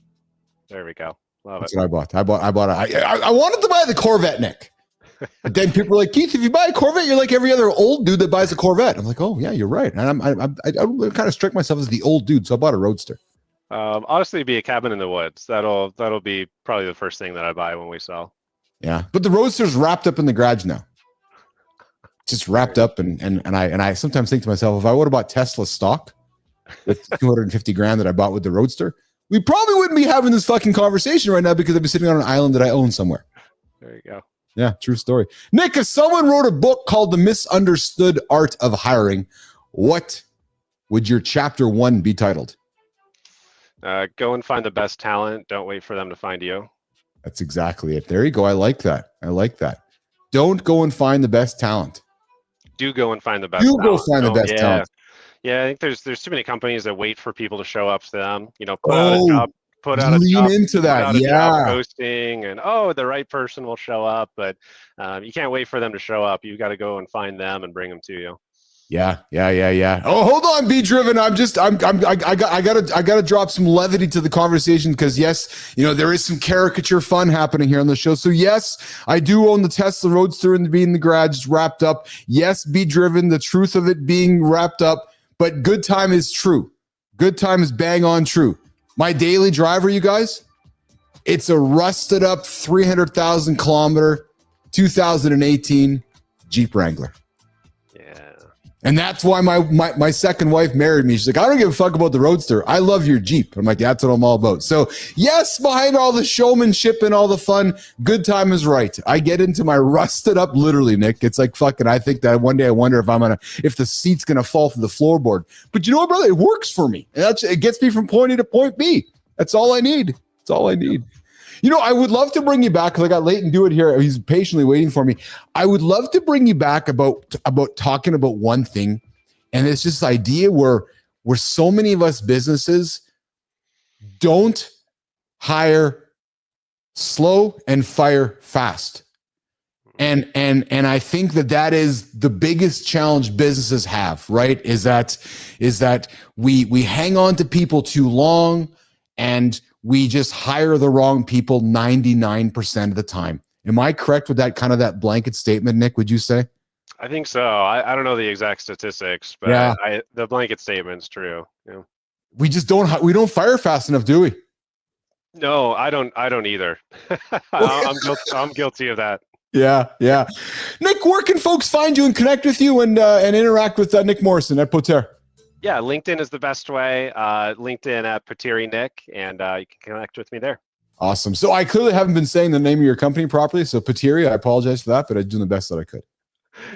There we go. Love That's it. what I bought. I wanted to buy the Corvette, Nick. But then people were like, Keith, if you buy a Corvette, you're like every other old dude that buys a Corvette. I'm like, oh yeah, you're right. And I kind of strike myself as the old dude, so I bought a Roadster. Honestly, it'd be a cabin in the woods. That'll be probably the first thing that I buy when we sell. Yeah, but the Roadster's wrapped up in the garage now. Just wrapped up, and I sometimes think to myself, if I would have bought Tesla stock with $250,000 that I bought with the Roadster, we probably wouldn't be having this fucking conversation right now because I'd be sitting on an island that I own somewhere. There you go. Yeah, true story. Nick, if someone wrote a book called The Misunderstood Art of Hiring, what would your chapter 1 be titled? Go and find the best talent. Don't wait for them to find you. That's exactly it. There you go. I like that. Don't go and find the best talent. Do go and find the best talent. Go find the best talent. Yeah, I think there's too many companies that wait for people to show up to them. Put out a job. Put out a lean job, into that, job posting, and the right person will show up, but you can't wait for them to show up. You got to go and find them and bring them to you. Yeah. Oh, hold on, Be Driven. I gotta drop some levity to the conversation because yes, there is some caricature fun happening here on the show. So yes, I do own the Tesla Roadster and being in the garage wrapped up. Yes, Be Driven. The truth of it being wrapped up, but good time is true. Good time is bang on true. My daily driver, you guys, it's a rusted up 300,000 kilometer 2018 Jeep Wrangler. Yeah. And that's why my second wife married me. She's like, I don't give a fuck about the Roadster. I love your Jeep. I'm like, that's what I'm all about. So yes, behind all the showmanship and all the fun, good time is right. I get into my rusted up, literally, Nick. It's like fucking, I think that one day I wonder if the seat's going to fall through the floorboard. But you know what, brother? It works for me. It gets me from point A to point B. That's all I need. I would love to bring you back because I got Layton Dewitt here. He's patiently waiting for me. I would love to bring you back about talking about one thing. And it's this idea where so many of us businesses don't hire slow and fire fast. And I think that is the biggest challenge businesses have, right? Is that we hang on to people too long and we just hire the wrong people 99% of the time. Am I correct with that blanket statement, Nick, would you say? I think so. I don't know the exact statistics, but yeah. The blanket statement's true. Yeah. We just don't fire fast enough, do we? No, I don't either. I'm guilty of that. Yeah. Nick, where can folks find you and connect with you and interact with Nick Morrison at Potere? Yeah, LinkedIn is the best way. LinkedIn at Patiri Nick, and you can connect with me there. Awesome. So I clearly haven't been saying the name of your company properly. So Patiri, I apologize for that, but I did the best that I could.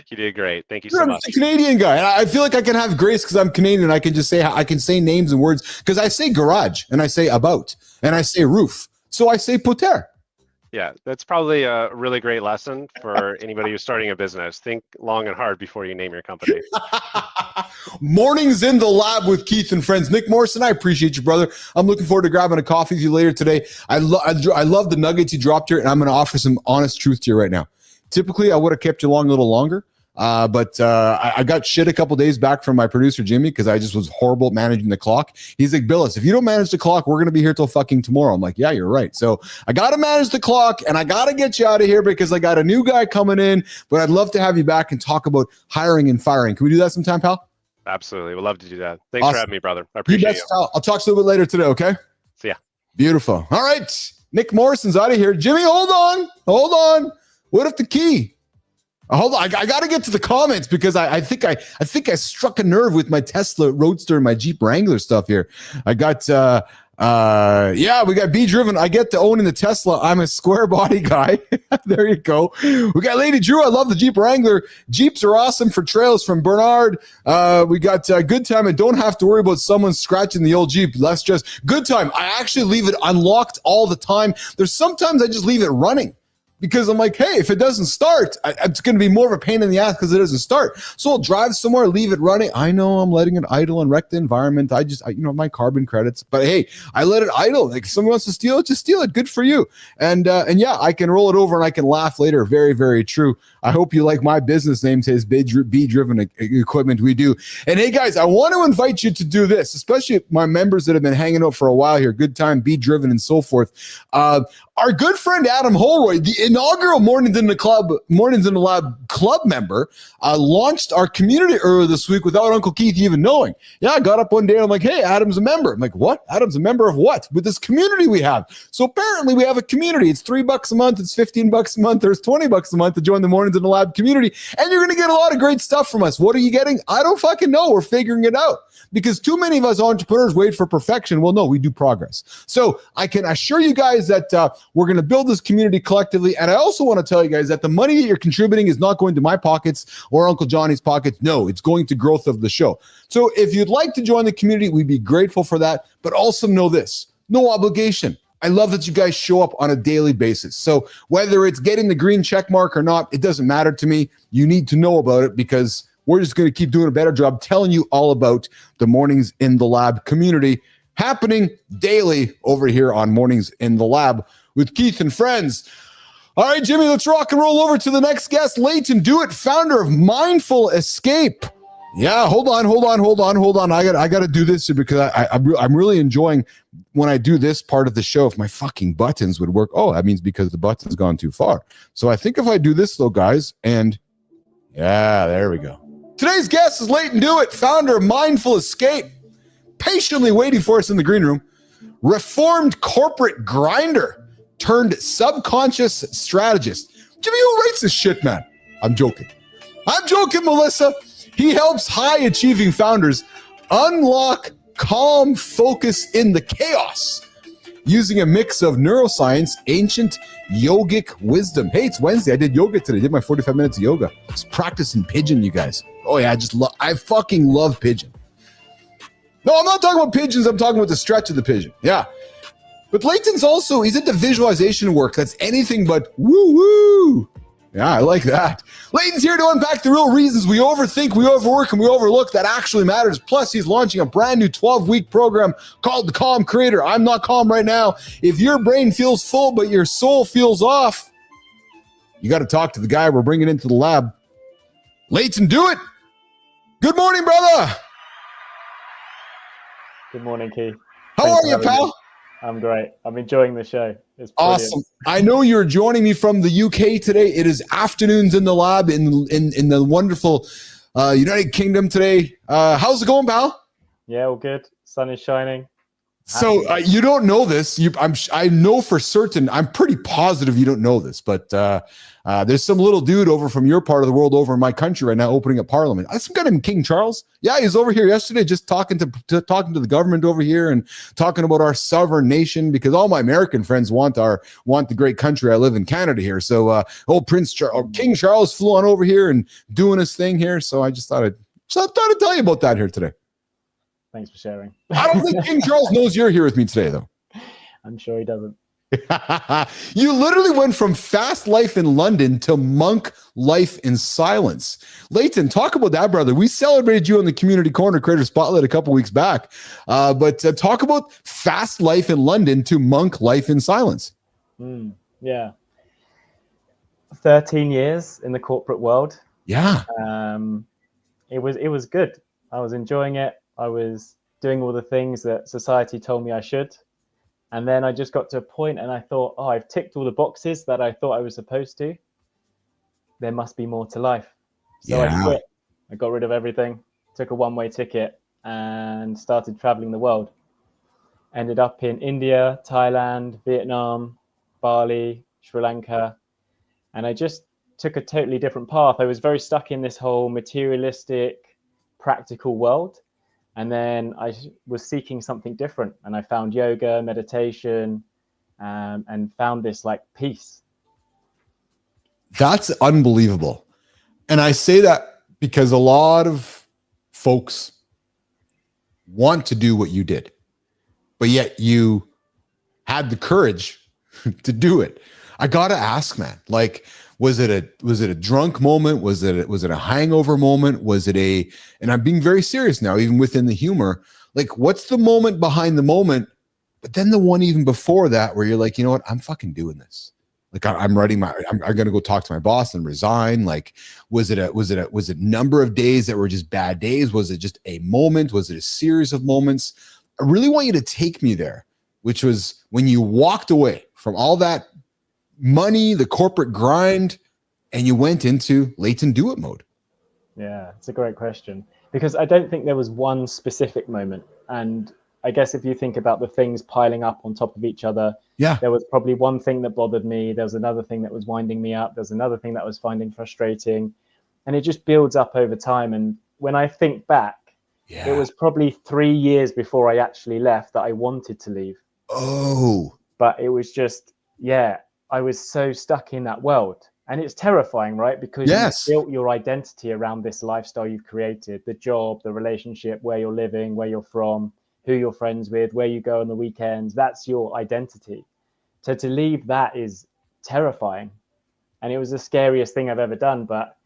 You did great. Thank you so much. I'm a Canadian guy. And I feel like I can have grace because I'm Canadian. I can just say, I can say names and words because I say garage and I say about and I say roof. So I say poter. Yeah, that's probably a really great lesson for anybody who's starting a business. Think long and hard before you name your company. Mornings in the lab with Keith and friends. Nick Morrison, I appreciate you, brother. I'm looking forward to grabbing a coffee with you later today. I love the nuggets you dropped here, and I'm going to offer some honest truth to you right now. Typically, I would have kept you along a little longer, but I got shit a couple days back from my producer, Jimmy, because I just was horrible at managing the clock. He's like, Billis, if you don't manage the clock, we're going to be here till fucking tomorrow. I'm like, yeah, you're right. So I got to manage the clock, and I got to get you out of here because I got a new guy coming in, but I'd love to have you back and talk about hiring and firing. Can we do that sometime, pal? Absolutely. We'd love to do that. Thanks for having me, brother. I You appreciate best, you. pal. I'll talk to you a little bit later today, okay? See ya. Beautiful. All right. Nick Morrison's out of here. Jimmy, hold on. What if the key? Hold on, I got to get to the comments because I think I struck a nerve with my Tesla Roadster and my Jeep Wrangler stuff here. I got we got B Driven. I get to own in the Tesla. I'm a square body guy. There you go. We got Lady Drew. I love the Jeep Wrangler. Jeeps are awesome for trails from Bernard. We got Good Time and don't have to worry about someone scratching the old Jeep. Let's just Good Time. I actually leave it unlocked all the time. There's sometimes I just leave it running. Because I'm like, hey, if it doesn't start, it's going to be more of a pain in the ass because it doesn't start. So I'll drive somewhere, leave it running. I know I'm letting it idle and wreck the environment. I my carbon credits. But hey, I let it idle. Like if someone wants to steal it, just steal it. Good for you. And yeah, I can roll it over and I can laugh later. Very, very true. I hope you like my business name says Be Driven Equipment. We do. And hey, guys, I want to invite you to do this, especially my members that have been hanging out for a while here. Good Time, Be Driven, and so forth. Our good friend Adam Holroyd, the inaugural Mornings in the Lab club member, launched our community earlier this week without Uncle Keith even knowing. Yeah, I got up one day and I'm like, hey, Adam's a member. I'm like, what? Adam's a member of what? With this community we have. So apparently we have a community. It's $3 a month. It's $15 a month. There's $20 a month to join the Mornings in the Lab community. And you're going to get a lot of great stuff from us. What are you getting? I don't fucking know. We're figuring it out. Because too many of us entrepreneurs wait for perfection. Well, no, we do progress. So I can assure you guys that we're going to build this community collectively. And I also want to tell you guys that the money that you're contributing is not going to my pockets or Uncle Johnny's pockets. No, it's going to growth of the show. So if you'd like to join the community, we'd be grateful for that. But also know this, no obligation. I love that you guys show up on a daily basis. So whether it's getting the green check mark or not, it doesn't matter to me. You need to know about it because we're just going to keep doing a better job telling you all about the Mornings in the Lab community happening daily over here on Mornings in the Lab with Keith and friends. All right, Jimmy, let's rock and roll over to the next guest, Layton Dewitt, founder of Mindful Escape. Yeah, hold on. I got to do this because I'm really enjoying when I do this part of the show. If my fucking buttons would work. Oh, that means because the button's gone too far. So I think if I do this though, guys, and yeah, there we go. Today's guest is Layton Dewitt, founder of Mindful Escape, patiently waiting for us in the green room, reformed corporate grinder turned subconscious strategist. Jimmy, who writes this shit, man? I'm joking, Melissa. He helps high-achieving founders unlock calm focus in the chaos using a mix of neuroscience, ancient yogic wisdom. Hey, it's Wednesday. I did yoga today. I did my 45 minutes of yoga. I was practicing pigeon, you guys. Oh, yeah, I fucking love pigeon. No, I'm not talking about pigeons. I'm talking about the stretch of the pigeon. Yeah. But Layton's also, he's into visualization work. That's anything but woo-woo. Yeah, I like that. Layton's here to unpack the real reasons we overthink, we overwork, and we overlook that actually matters. Plus, he's launching a brand new 12-week program called The Calm Creator. I'm not calm right now. If your brain feels full, but your soul feels off, you got to talk to the guy we're bringing into the lab. Layton Dewitt. Good morning, brother. Good morning, Keith. How are you, pal? I'm great. I'm enjoying the show. It's awesome. I know you're joining me from the UK today. It is afternoons in the lab in the wonderful United Kingdom today. How's it going, pal? Yeah, all good. Sun is shining. So you don't know this. I know for certain. I'm pretty positive you don't know this, but there's some little dude over from your part of the world over in my country right now opening a parliament. Some guy named King Charles. Yeah, he's over here yesterday, just talking to the government over here and talking about our sovereign nation, because all my American friends want the great country I live in, Canada here. So King Charles flew on over here and doing his thing here. So I just thought I'd tell you about that here today. Thanks for sharing. I don't think King Charles knows you're here with me today, though. I'm sure he doesn't. You literally went from fast life in London to monk life in silence. Layton, talk about that, brother. We celebrated you on the Community Corner Creator Spotlight a couple weeks back. But talk about fast life in London to monk life in silence. Yeah. 13 years in the corporate world. Yeah. It was good. I was enjoying it. I was doing all the things that society told me I should. And then I just got to a point and I thought, I've ticked all the boxes that I thought I was supposed to. There must be more to life. So I quit. I got rid of everything, took a one-way ticket and started traveling the world. Ended up in India, Thailand, Vietnam, Bali, Sri Lanka. And I just took a totally different path. I was very stuck in this whole materialistic, practical world. And then I was seeking something different, and I found yoga, meditation, and found this like peace. That's unbelievable. And I say that because a lot of folks want to do what you did, but yet you had the courage to do it. I got to ask, man, like, was it a drunk moment? Was it a hangover moment? Was it and I'm being very serious now, even within the humor, like, what's the moment behind the moment? But then the one even before that, where you're like, you know what? I'm fucking doing this. Like, I'm going to go talk to my boss and resign. Like, was it a number of days that were just bad days? Was it just a moment? Was it a series of moments? I really want you to take me there, which was when you walked away from all that money, the corporate grind, and you went into Layton do it mode. Yeah, it's a great question, because I don't think there was one specific moment. And I guess if you think about the things piling up on top of each other, there was probably one thing that bothered me. There was another thing that was winding me up. There's another thing that I was finding frustrating, and it just builds up over time. And when I think back, it was probably 3 years before I actually left that I wanted to leave. But it was just, I was so stuck in that world. And it's terrifying, right? Because you've built your identity around this lifestyle you've created, the job, the relationship, where you're living, where you're from, who you're friends with, where you go on the weekends. That's your identity. So to leave that is terrifying. And it was the scariest thing I've ever done. But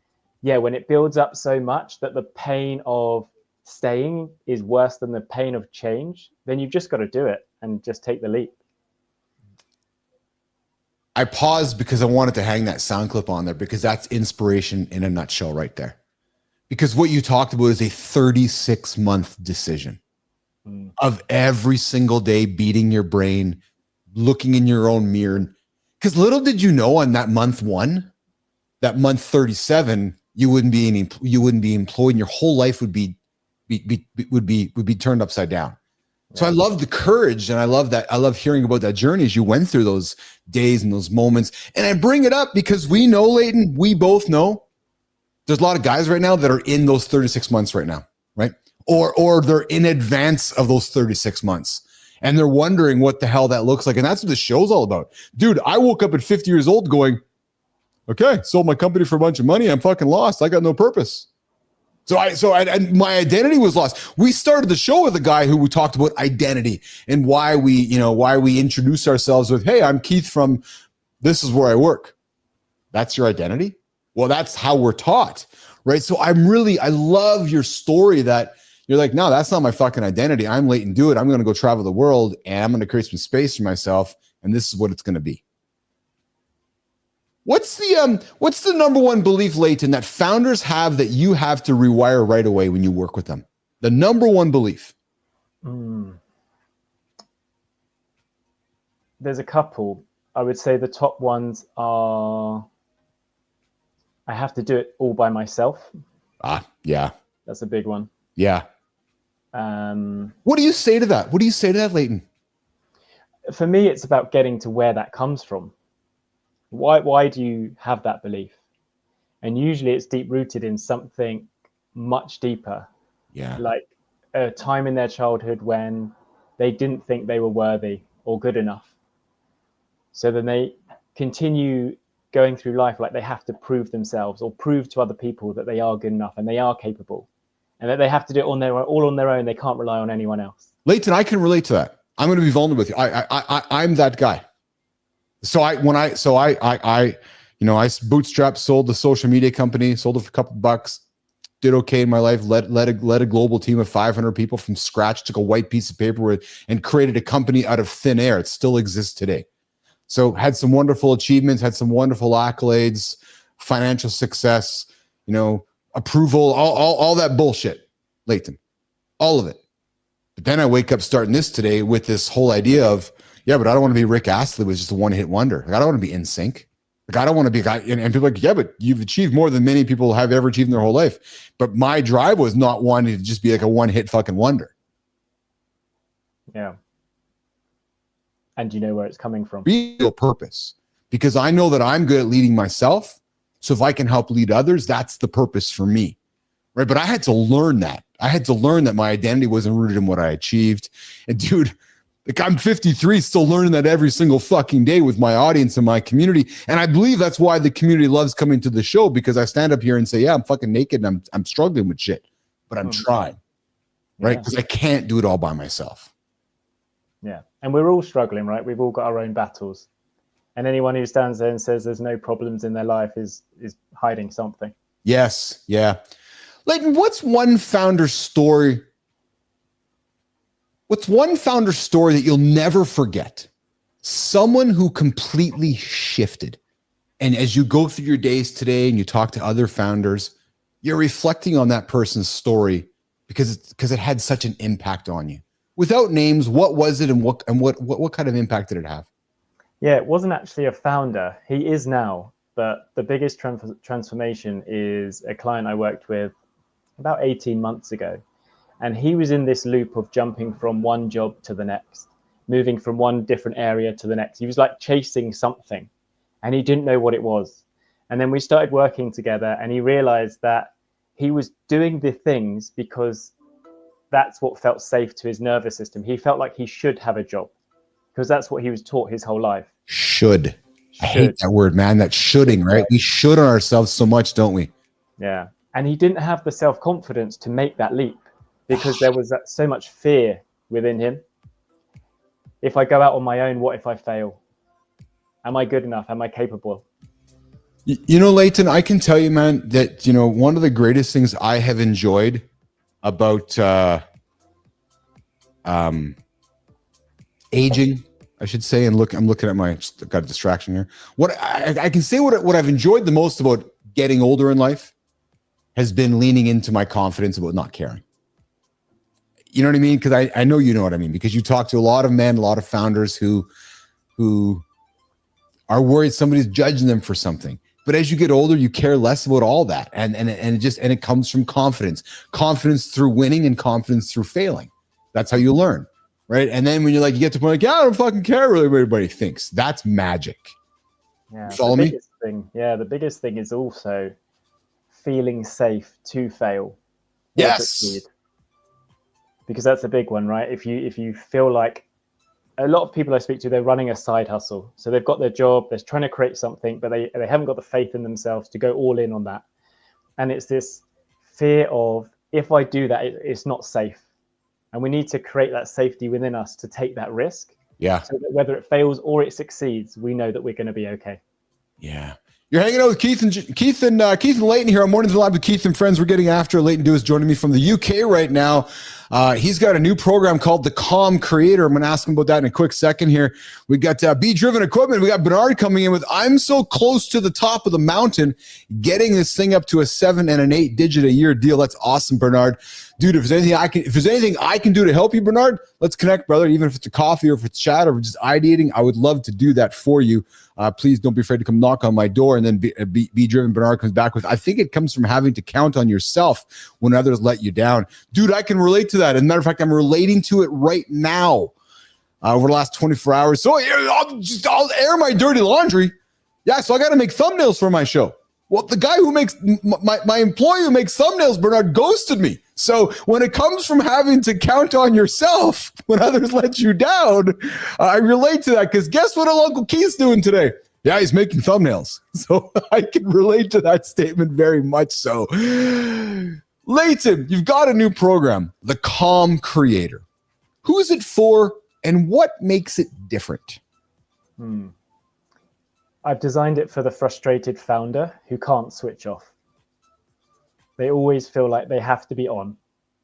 yeah, when it builds up so much that the pain of staying is worse than the pain of change, then you've just got to do it and just take the leap. I paused because I wanted to hang that sound clip on there, because that's inspiration in a nutshell right there. Because what you talked about is a 36-month decision of every single day beating your brain, looking in your own mirror. Because little did you know, on that month 1, that month 37, you wouldn't be employed, and your whole life would be turned upside down. So I love the courage, and I love that. I love hearing about that journey as you went through those days and those moments. And I bring it up because we know, Layton, we both know there's a lot of guys right now that are in those 36 months right now, right? Or they're in advance of those 36 months, and they're wondering what the hell that looks like. And that's what the show's all about. Dude, I woke up at 50 years old going, okay, sold my company for a bunch of money. I'm fucking lost. I got no purpose. So my identity was lost. We started the show with a guy who talked about identity and why we introduce ourselves with, hey, I'm Keith from this is where I work. That's your identity? Well, that's how we're taught, right? So I love your story that you're like, no, that's not my fucking identity. I'm Layton Do It. I'm going to go travel the world, and I'm going to create some space for myself, and this is what it's going to be. What's the number one belief, Layton, that founders have that you have to rewire right away when you work with them? The number one belief. There's a couple. I would say the top ones are, I have to do it all by myself. Yeah. That's a big one. Yeah. What do you say to that? What do you say to that, Layton? for me, it's about getting to where that comes from. Why do you have that belief? And usually it's deep rooted in something much deeper. Yeah. Like a time in their childhood when they didn't think they were worthy or good enough. So then they continue going through life like they have to prove themselves or prove to other people that they are good enough and they are capable, and that they have to do it all on their own. They can't rely on anyone else. Layton, I can relate to that. I'm going to be vulnerable with you. I'm that guy. So I bootstrapped, sold the social media company, sold it for a couple bucks, did okay in my life, led a global team of 500 people from scratch, took a white piece of paper and created a company out of thin air. It still exists today. So had some wonderful achievements, had some wonderful accolades, financial success, approval, all that bullshit, Layton, all of it. But then I wake up starting this today with this whole idea of, yeah, but I don't want to be Rick Astley with just a one-hit wonder. Like, I don't want to be in sync. Like, I don't want to be a guy. And people are like, yeah, but you've achieved more than many people have ever achieved in their whole life. But my drive was not wanting to just be like a one-hit fucking wonder. Yeah. And you know where it's coming from. Real purpose. Because I know that I'm good at leading myself. So if I can help lead others, that's the purpose for me. Right. But I had to learn that. I had to learn that my identity wasn't rooted in what I achieved. And dude, like, I'm 53, still learning that every single fucking day with my audience and my community. And I believe that's why the community loves coming to the show, because I stand up here and say, yeah, I'm fucking naked and I'm struggling with shit, but I'm trying. Right. Because I can't do it all by myself. Yeah. And we're all struggling, right? We've all got our own battles. And anyone who stands there and says there's no problems in their life is hiding something. Yes. Yeah. Layton, what's one founder story that you'll never forget? Someone who completely shifted. And as you go through your days today and you talk to other founders, you're reflecting on that person's story because it had such an impact on you. Without names, what was it and what kind of impact did it have? Yeah, it wasn't actually a founder. He is now, but the biggest transformation is a client I worked with about 18 months ago. And he was in this loop of jumping from one job to the next, moving from one different area to the next. He was like chasing something and he didn't know what it was. And then we started working together and he realized that he was doing the things because that's what felt safe to his nervous system. He felt like he should have a job because that's what he was taught his whole life. Should. I hate that word, man. That shoulding, right? We should on ourselves so much, don't we? Yeah. And he didn't have the self-confidence to make that leap because there was so much fear within him. If I go out on my own, what if I fail? Am I good enough? Am I capable? Layton, I can tell you, man, that, one of the greatest things I have enjoyed about aging, I should say, and I'm looking at I've got a distraction here. What I can say what I've enjoyed the most about getting older in life has been leaning into my confidence about not caring. You know what I mean? Because I know you know what I mean, because you talk to a lot of men, a lot of founders who are worried somebody's judging them for something. But as you get older, you care less about all that. And it comes from confidence through winning and confidence through failing. That's how you learn. Right. And then when you get to the point, like, yeah, I don't fucking care really what everybody thinks. That's magic. Yeah. Follow me? The biggest thing is also feeling safe to fail. Yes. Because that's a big one, right? If you feel like, a lot of people I speak to, they're running a side hustle. So they've got their job, they're trying to create something, but they haven't got the faith in themselves to go all in on that. And it's this fear of, if I do that, it's not safe. And we need to create that safety within us to take that risk. Yeah. So that whether it fails or it succeeds, we know that we're going to be okay. Yeah. You're hanging out with Keith and Layton here on Mornings Live with Keith and Friends. We're getting after. Layton Dewitt is joining me from the UK right now. He's got a new program called The Calm Creator. I'm going to ask him about that in a quick second here. We got Be Driven Equipment. We got Bernard coming in with, I'm so close to the top of the mountain, getting this thing up to a 7 and an 8 digit a year deal. That's awesome, Bernard. Dude, if there's anything I can do to help you, Bernard, let's connect, brother. Even if it's a coffee or if it's chat or just ideating, I would love to do that for you. Please don't be afraid to come knock on my door. And then be Driven Bernard comes back with, I think it comes from having to count on yourself when others let you down. Dude, I can relate to that. As a matter of fact, I'm relating to it right now. over the last 24 hours. So I'll air my dirty laundry. Yeah, so I got to make thumbnails for my show. Well, the guy who makes my employee who makes thumbnails, Bernard, ghosted me. So when it comes from having to count on yourself when others let you down, I relate to that because guess what Uncle Keith's doing today? Yeah, he's making thumbnails. So I can relate to that statement very much so. Layton, you've got a new program, the Calm Creator. Who is it for and what makes it different? I've designed it for the frustrated founder who can't switch off. They always feel like they have to be on.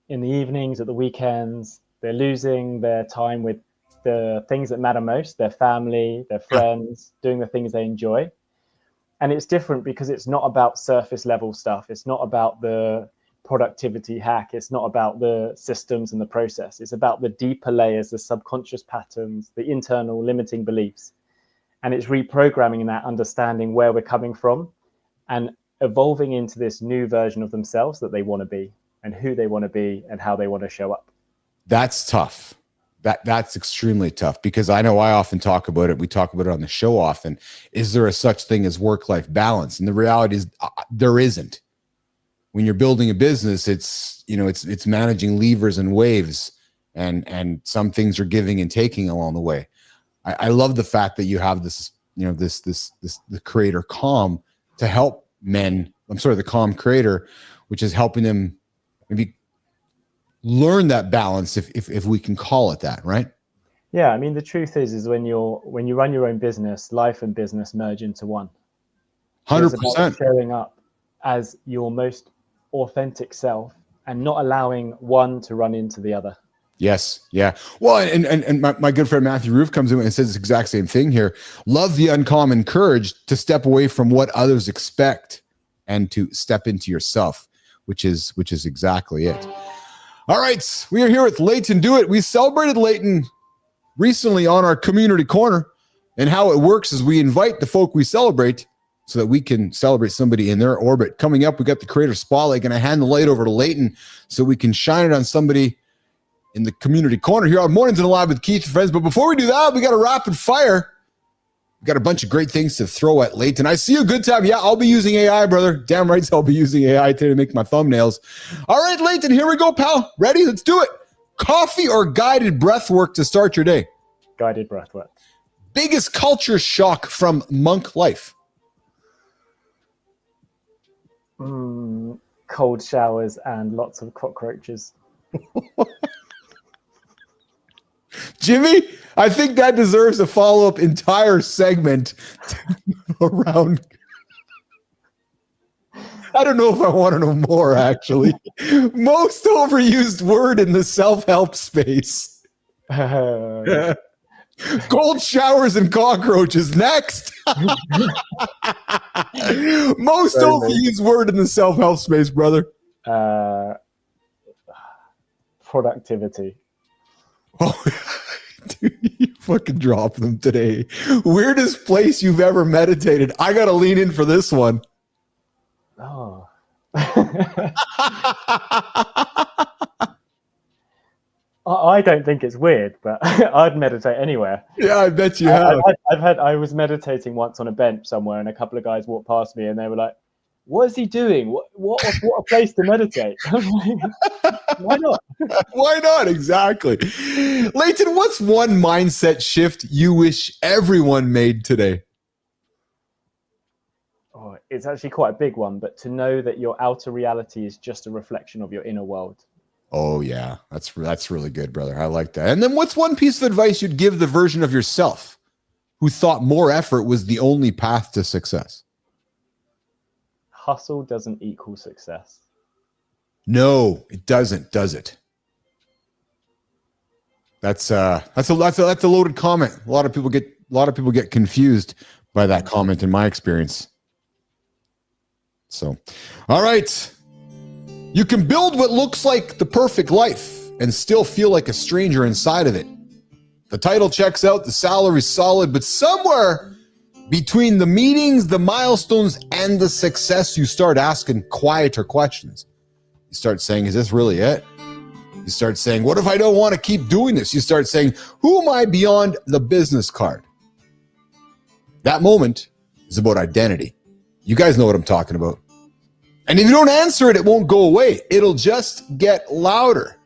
In the evenings, at the weekends, they're losing their time with the things that matter most, their family, their friends, doing the things they enjoy. And it's different because it's not about surface level stuff. It's not about the productivity hack. It's not about the systems and the process. It's about the deeper layers, the subconscious patterns, the internal limiting beliefs. And it's reprogramming that, understanding where we're coming from and evolving into this new version of themselves that they want to be and who they want to be and how they want to show up. That's tough. That's extremely tough because I know I often talk about it. We talk about it on the show often. Is there a such thing as work-life balance? And the reality is there isn't. When you're building a business, it's managing levers and waves, and some things are giving and taking along the way. I love the fact that you have this, the creator Calm to help men. The Calm Creator, which is helping them maybe learn that balance, if we can call it that, right? Yeah, I mean, the truth is when you run your own business, life and business merge into one. 100%. Showing up as your most authentic self and not allowing one to run into the other. Yes. Yeah. Well, and my good friend Matthew Roof comes in and says the exact same thing here. Love the uncommon courage to step away from what others expect and to step into yourself, which is exactly it. All right. We are here with Layton Dewitt. We celebrated Layton recently on our community corner, and how it works is we invite the folk we celebrate so that we can celebrate somebody in their orbit. Coming up, we got the creator spotlight. Going to hand the light over to Layton so we can shine it on somebody in the community corner here on Mornings and Alive with Keith and Friends. But before we do that, we got a rapid fire. We got a bunch of great things to throw at Layton. I see you. Good time. Yeah, I'll be using AI, brother. Damn right, I'll be using AI today to make my thumbnails. All right, Layton, here we go, pal. Ready? Let's do it. Coffee or guided breath work to start your day? Guided breath work. Biggest culture shock from monk life? Cold showers and lots of cockroaches. Jimmy, I think that deserves a follow-up entire segment around. I don't know if I want to know more, actually. Most overused word in the self-help space. Cold showers and cockroaches. Next. Most overused word in the self-help space, brother. Productivity. Oh, dude, you fucking drop them today. Weirdest place you've ever meditated. I got to lean in for this one. Oh. I don't think it's weird, but I'd meditate anywhere. Yeah, I bet you have. I was meditating once on a bench somewhere, and a couple of guys walked past me, and they were like, "What is he doing? What a place to meditate!" Why not? Why not? Exactly. Layton, what's one mindset shift you wish everyone made today? Oh, it's actually quite a big one, but to know that your outer reality is just a reflection of your inner world. Oh, yeah. That's really good, brother. I like that. And then what's one piece of advice you'd give the version of yourself who thought more effort was the only path to success? Hustle doesn't equal success. No, it doesn't, does it? That's a loaded comment. A lot of people get confused by that comment in my experience. So, all right. You can build what looks like the perfect life and still feel like a stranger inside of it. The title checks out, the salary's solid, but somewhere between the meetings, the milestones, and the success, you start asking quieter questions. You start saying, is this really it? You start saying, what if I don't want to keep doing this? You start saying, who am I beyond the business card? That moment is about identity. You guys know what I'm talking about. And if you don't answer it, it won't go away. It'll just get louder.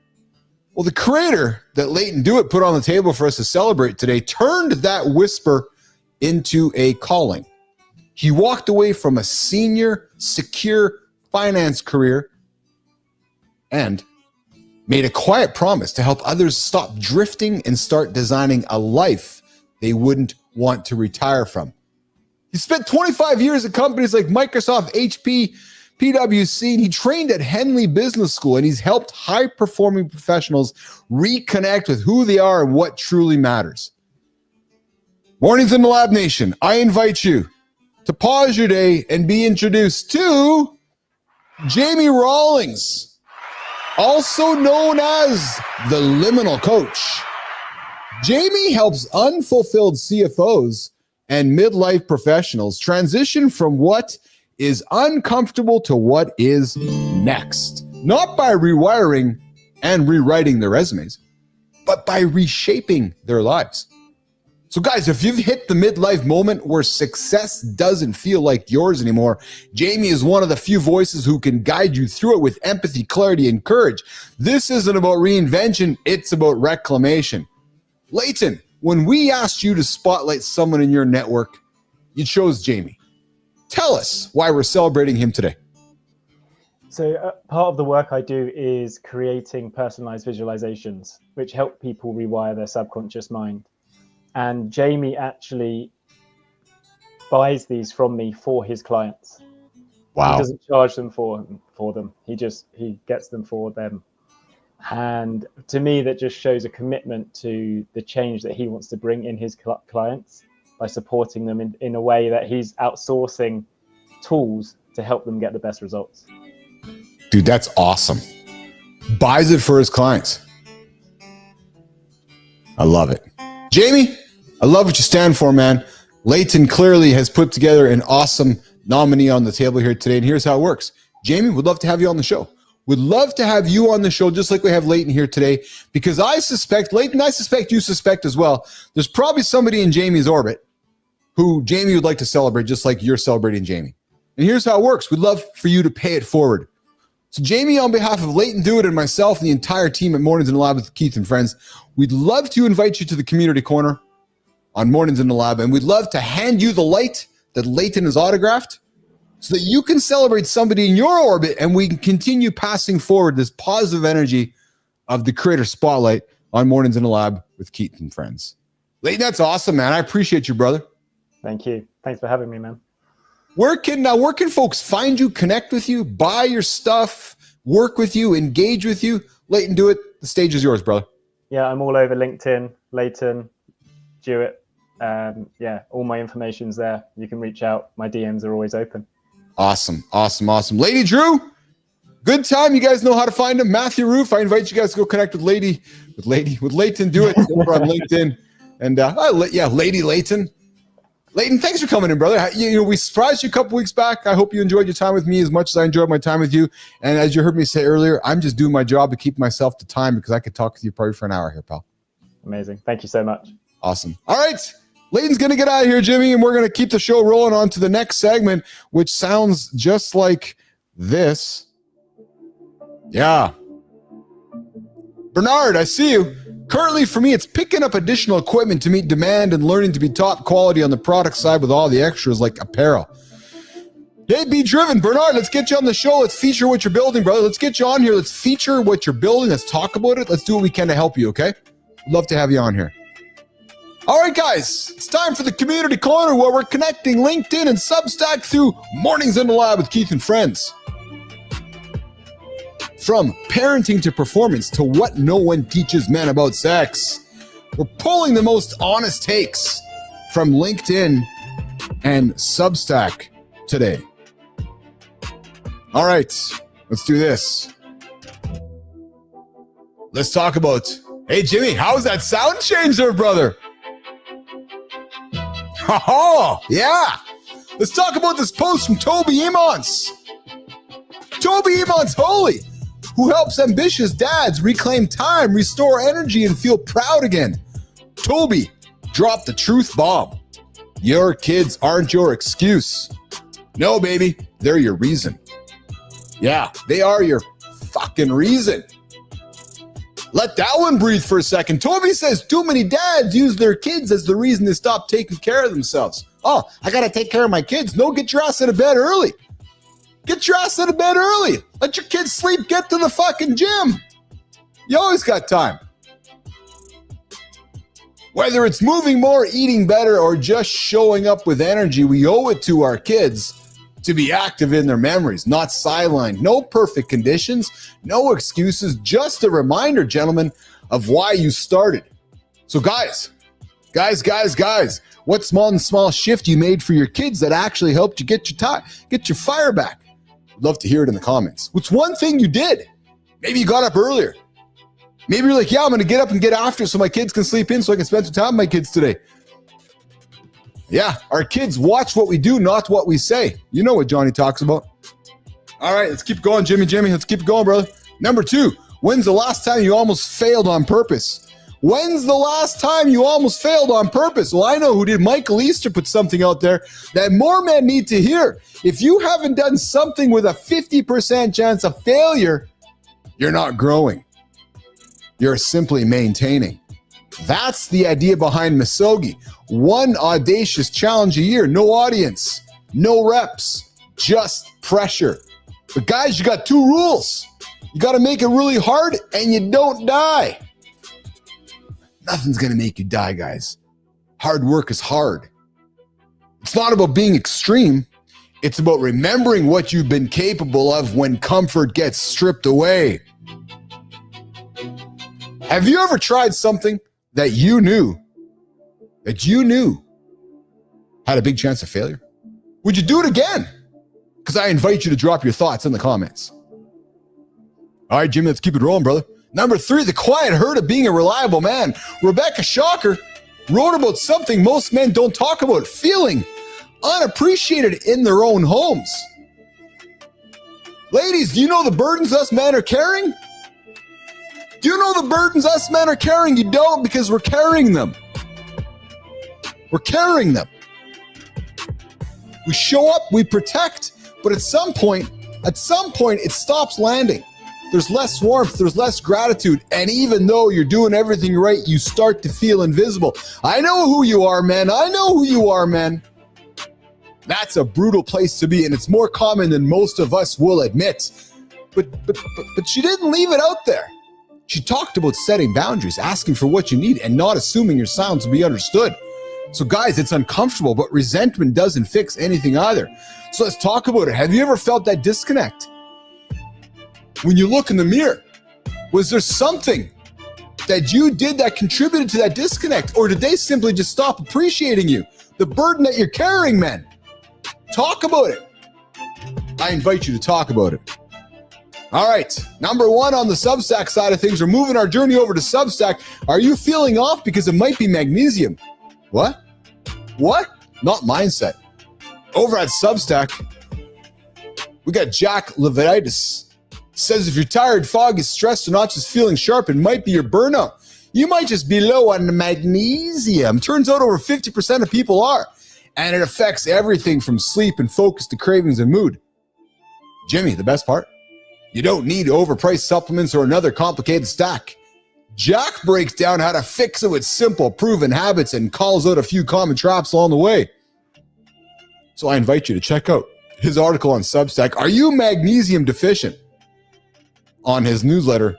Well, the creator that Layton Dewitt put on the table for us to celebrate today turned that whisper into a calling. He walked away from a senior, secure finance career and made a quiet promise to help others stop drifting and start designing a life they wouldn't want to retire from. He spent 25 years at companies like Microsoft, HP, PwC, and he trained at Henley Business School, and he's helped high-performing professionals reconnect with who they are and what truly matters. Mornings in the Lab Nation, I invite you to pause your day and be introduced to Jamie Rawlings, also known as the Liminal Coach. Jamie helps unfulfilled CFOs and midlife professionals transition from what is uncomfortable to what is next. Not by rewiring and rewriting their resumes, but by reshaping their lives. So guys, if you've hit the midlife moment where success doesn't feel like yours anymore, Jamie is one of the few voices who can guide you through it with empathy, clarity, and courage. This isn't about reinvention, it's about reclamation. Layton, when we asked you to spotlight someone in your network, you chose Jamie. Tell us why we're celebrating him today. So part of the work I do is creating personalized visualizations, which help people rewire their subconscious mind. And Jamie actually buys these from me for his clients. Wow. He doesn't charge them for them. He gets them for them. And to me, that just shows a commitment to the change that he wants to bring in his clients by supporting them in a way that he's outsourcing tools to help them get the best results. Dude, that's awesome. Buys it for his clients. I love it. Jamie, I love what you stand for, man. Layton clearly has put together an awesome nominee on the table here today, and here's how it works. Jamie, would love to have you on the show. Would love to have you on the show just like we have Layton here today, because I suspect, Layton, I suspect you suspect as well, there's probably somebody in Jamie's orbit who Jamie would like to celebrate just like you're celebrating Jamie. And here's how it works. We'd love for you to pay it forward. So Jamie, on behalf of Layton Dewitt and myself and the entire team at Mornings in the Lab with Keith and Friends, we'd love to invite you to the community corner on Mornings in the Lab, and we'd love to hand you the light that Layton has autographed so that you can celebrate somebody in your orbit and we can continue passing forward this positive energy of the creator spotlight on Mornings in the Lab with Keith and Friends. Layton, that's awesome, man. I appreciate you, brother. Thank you. Thanks for having me, man. Where can folks find you, connect with you, buy your stuff, work with you, engage with you? Layton Dewitt, the stage is yours, brother. Yeah, I'm all over LinkedIn, Layton, Dewitt. All my information's there. You can reach out. My DMs are always open. Awesome. Lady Drew, good time. You guys know how to find him. Matthew Roof, I invite you guys to go connect with Layton Dewitt over on LinkedIn. And Lady Layton. Layton, thanks for coming in, brother. We surprised you a couple weeks back. I hope you enjoyed your time with me as much as I enjoyed my time with you. And as you heard me say earlier, I'm just doing my job to keep myself to time because I could talk with you probably for an hour here, pal. Amazing. Thank you so much. Awesome. All right. Layton's going to get out of here, Jimmy, and we're going to keep the show rolling on to the next segment, which sounds just like this. Yeah. Bernard, I see you. Currently, for me, it's picking up additional equipment to meet demand and learning to be top quality on the product side with all the extras like apparel. Hey, be driven. Bernard, let's get you on the show. Let's feature what you're building, brother. Let's get you on here. Let's feature what you're building. Let's talk about it. Let's do what we can to help you, okay? Love to have you on here. All right, guys, it's time for the community corner where we're connecting LinkedIn and Substack through Mornings in the Lab with Keith and Friends. From parenting to performance to what no one teaches men about sex, we're pulling the most honest takes from LinkedIn and Substack today. All right, let's do this. Let's talk about, hey, Jimmy, how's that sound change there, brother? Oh, yeah. Let's talk about this post from Toby Emons. Toby Emons, holy. who helps ambitious dads reclaim time, restore energy, and feel proud again. Toby dropped the truth bomb. Your kids aren't your excuse. No, baby, they're your reason. Yeah, they are your fucking reason. Let that one breathe for a second. Toby says too many dads use their kids as the reason to stop taking care of themselves. Oh, I got to take care of my kids. No, get your ass out of bed early. Get your ass out of bed early. Let your kids sleep. Get to the fucking gym. You always got time. Whether it's moving more, eating better, or just showing up with energy, we owe it to our kids to be active in their memories, not sidelined. No perfect conditions, no excuses, just a reminder, gentlemen, of why you started. So guys, what small shift you made for your kids that actually helped you get your fire back? I'd love to hear it in the comments. What's one thing you did? Maybe you got up earlier. Maybe you're like, yeah, I'm going to get up and get after it so my kids can sleep in so I can spend some time with my kids today. Yeah, our kids watch what we do, not what we say. You know what Johnny talks about. All right, let's keep going, Jimmy. Let's keep it going, brother. Number 2, when's the last time you almost failed on purpose? When's the last time you almost failed on purpose? Well, I know who did. Michael Easter put something out there that more men need to hear. If you haven't done something with a 50% chance of failure, you're not growing. You're simply maintaining. That's the idea behind Misogi. One audacious challenge a year, no audience, no reps, just pressure. But guys, you got 2 rules. You got to make it really hard and you don't die. Nothing's going to make you die, guys. Hard work is hard. It's not about being extreme. It's about remembering what you've been capable of when comfort gets stripped away. Have you ever tried something that you knew had a big chance of failure? Would you do it again? Because I invite you to drop your thoughts in the comments. All right, Jimmy, let's keep it rolling, brother. Number 3, the quiet hurt of being a reliable man. Rebecca Shocker wrote about something most men don't talk about, feeling unappreciated in their own homes. Ladies, do you know the burdens us men are carrying? Do you know the burdens us men are carrying? You don't, because we're carrying them. We're carrying them. We show up, we protect, but at some point, it stops landing. There's less warmth, there's less gratitude, and even though you're doing everything right, you start to feel invisible. I know who you are, man. That's a brutal place to be, and it's more common than most of us will admit. But she didn't leave it out there. She talked about setting boundaries, asking for what you need, and not assuming your sounds will be understood. So guys, it's uncomfortable, but resentment doesn't fix anything either. So let's talk about it. Have you ever felt that disconnect? When you look in the mirror, was there something that you did that contributed to that disconnect? Or did they simply just stop appreciating you? The burden that you're carrying, man. Talk about it. I invite you to talk about it. All right, number 1 on the Substack side of things, we're moving our journey over to Substack. Are you feeling off because it might be magnesium? What? Not mindset. Over at Substack, we got Jack Levitis. Says if you're tired, foggy, stressed, or not just feeling sharp, it might be your burnout. You might just be low on magnesium. Turns out over 50% of people are. And it affects everything from sleep and focus to cravings and mood. Jimmy, the best part? You don't need overpriced supplements or another complicated stack. Jack breaks down how to fix it with simple, proven habits and calls out a few common traps along the way. So I invite you to check out his article on Substack. Are you magnesium deficient? On his newsletter,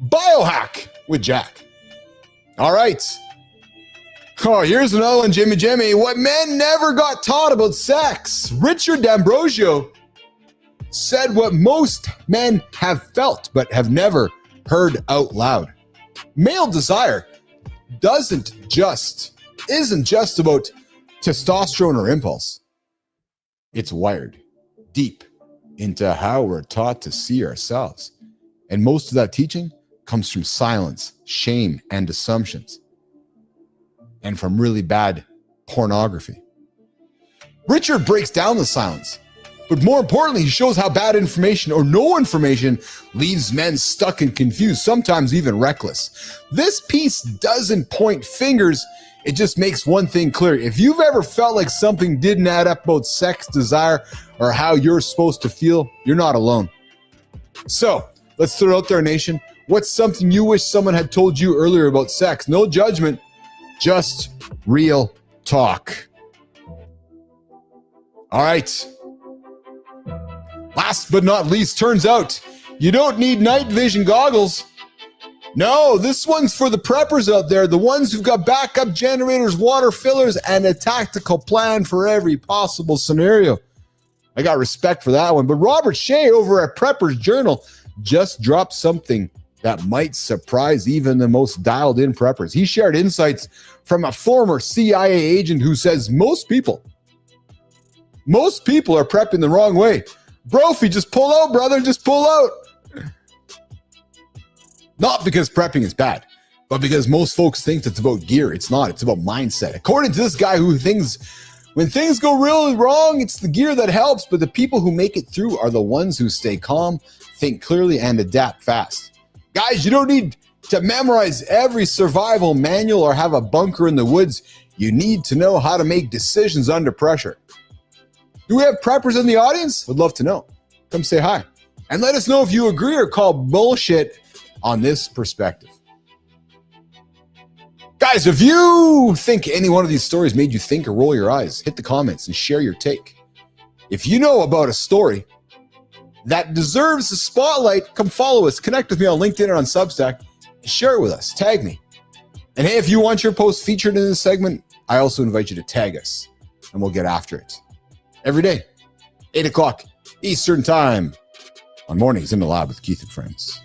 Biohack with Jack. All right. Oh, here's another one, Jimmy. What men never got taught about sex. Richard D'Ambrosio said what most men have felt but have never heard out loud. Male desire isn't just about testosterone or impulse. It's wired deep into how we're taught to see ourselves. And most of that teaching comes from silence, shame, and assumptions. And from really bad pornography. Richard breaks down the silence. But more importantly, he shows how bad information or no information leaves men stuck and confused, sometimes even reckless. This piece doesn't point fingers. It just makes one thing clear. If you've ever felt like something didn't add up about sex, desire, or how you're supposed to feel, you're not alone. So let's throw it out there, nation. What's something you wish someone had told you earlier about sex? No judgment, just real talk. All right. Last but not least, turns out you don't need night vision goggles. No, this one's for the preppers out there, the ones who've got backup generators, water fillers, and a tactical plan for every possible scenario. I got respect for that one. But Robert Shea over at Prepper's Journal just dropped something that might surprise even the most dialed-in preppers. He shared insights from a former CIA agent who says most people are prepping the wrong way. Brophy, just pull out, brother, just pull out. Not because prepping is bad, but because most folks think it's about gear. It's not. It's about mindset. According to this guy who thinks when things go really wrong, it's the gear that helps, but the people who make it through are the ones who stay calm, think clearly, and adapt fast. Guys, you don't need to memorize every survival manual or have a bunker in the woods. You need to know how to make decisions under pressure. Do we have preppers in the audience? Would love to know. Come say hi. And let us know if you agree or call bullshit on this perspective. Guys, if you think any one of these stories made you think or roll your eyes, hit the comments and share your take. If you know about a story that deserves the spotlight, come follow us. Connect with me on LinkedIn or on Substack. Share it with us. Tag me. And hey, if you want your post featured in this segment, I also invite you to tag us and we'll get after it. Every day, 8 o'clock Eastern Time on Mornings in the Lab with Keith and Friends.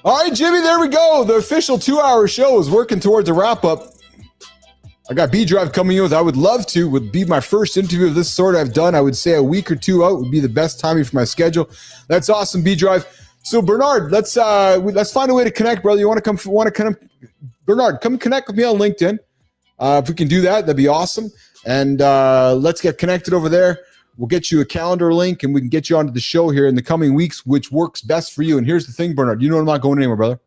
All right, Jimmy, there we go. The official 2-hour show is working towards a wrap-up. I got B-Drive coming in with, I would love to, would be my first interview of this sort I've done. I would say a week or two out would be the best timing for my schedule. That's awesome, B-Drive. So, Bernard, let's find a way to connect, brother. Bernard, come connect with me on LinkedIn. If we can do that, that'd be awesome. And let's get connected over there. We'll get you a calendar link and we can get you onto the show here in the coming weeks, which works best for you. And here's the thing, Bernard, you know I'm not going anywhere, brother.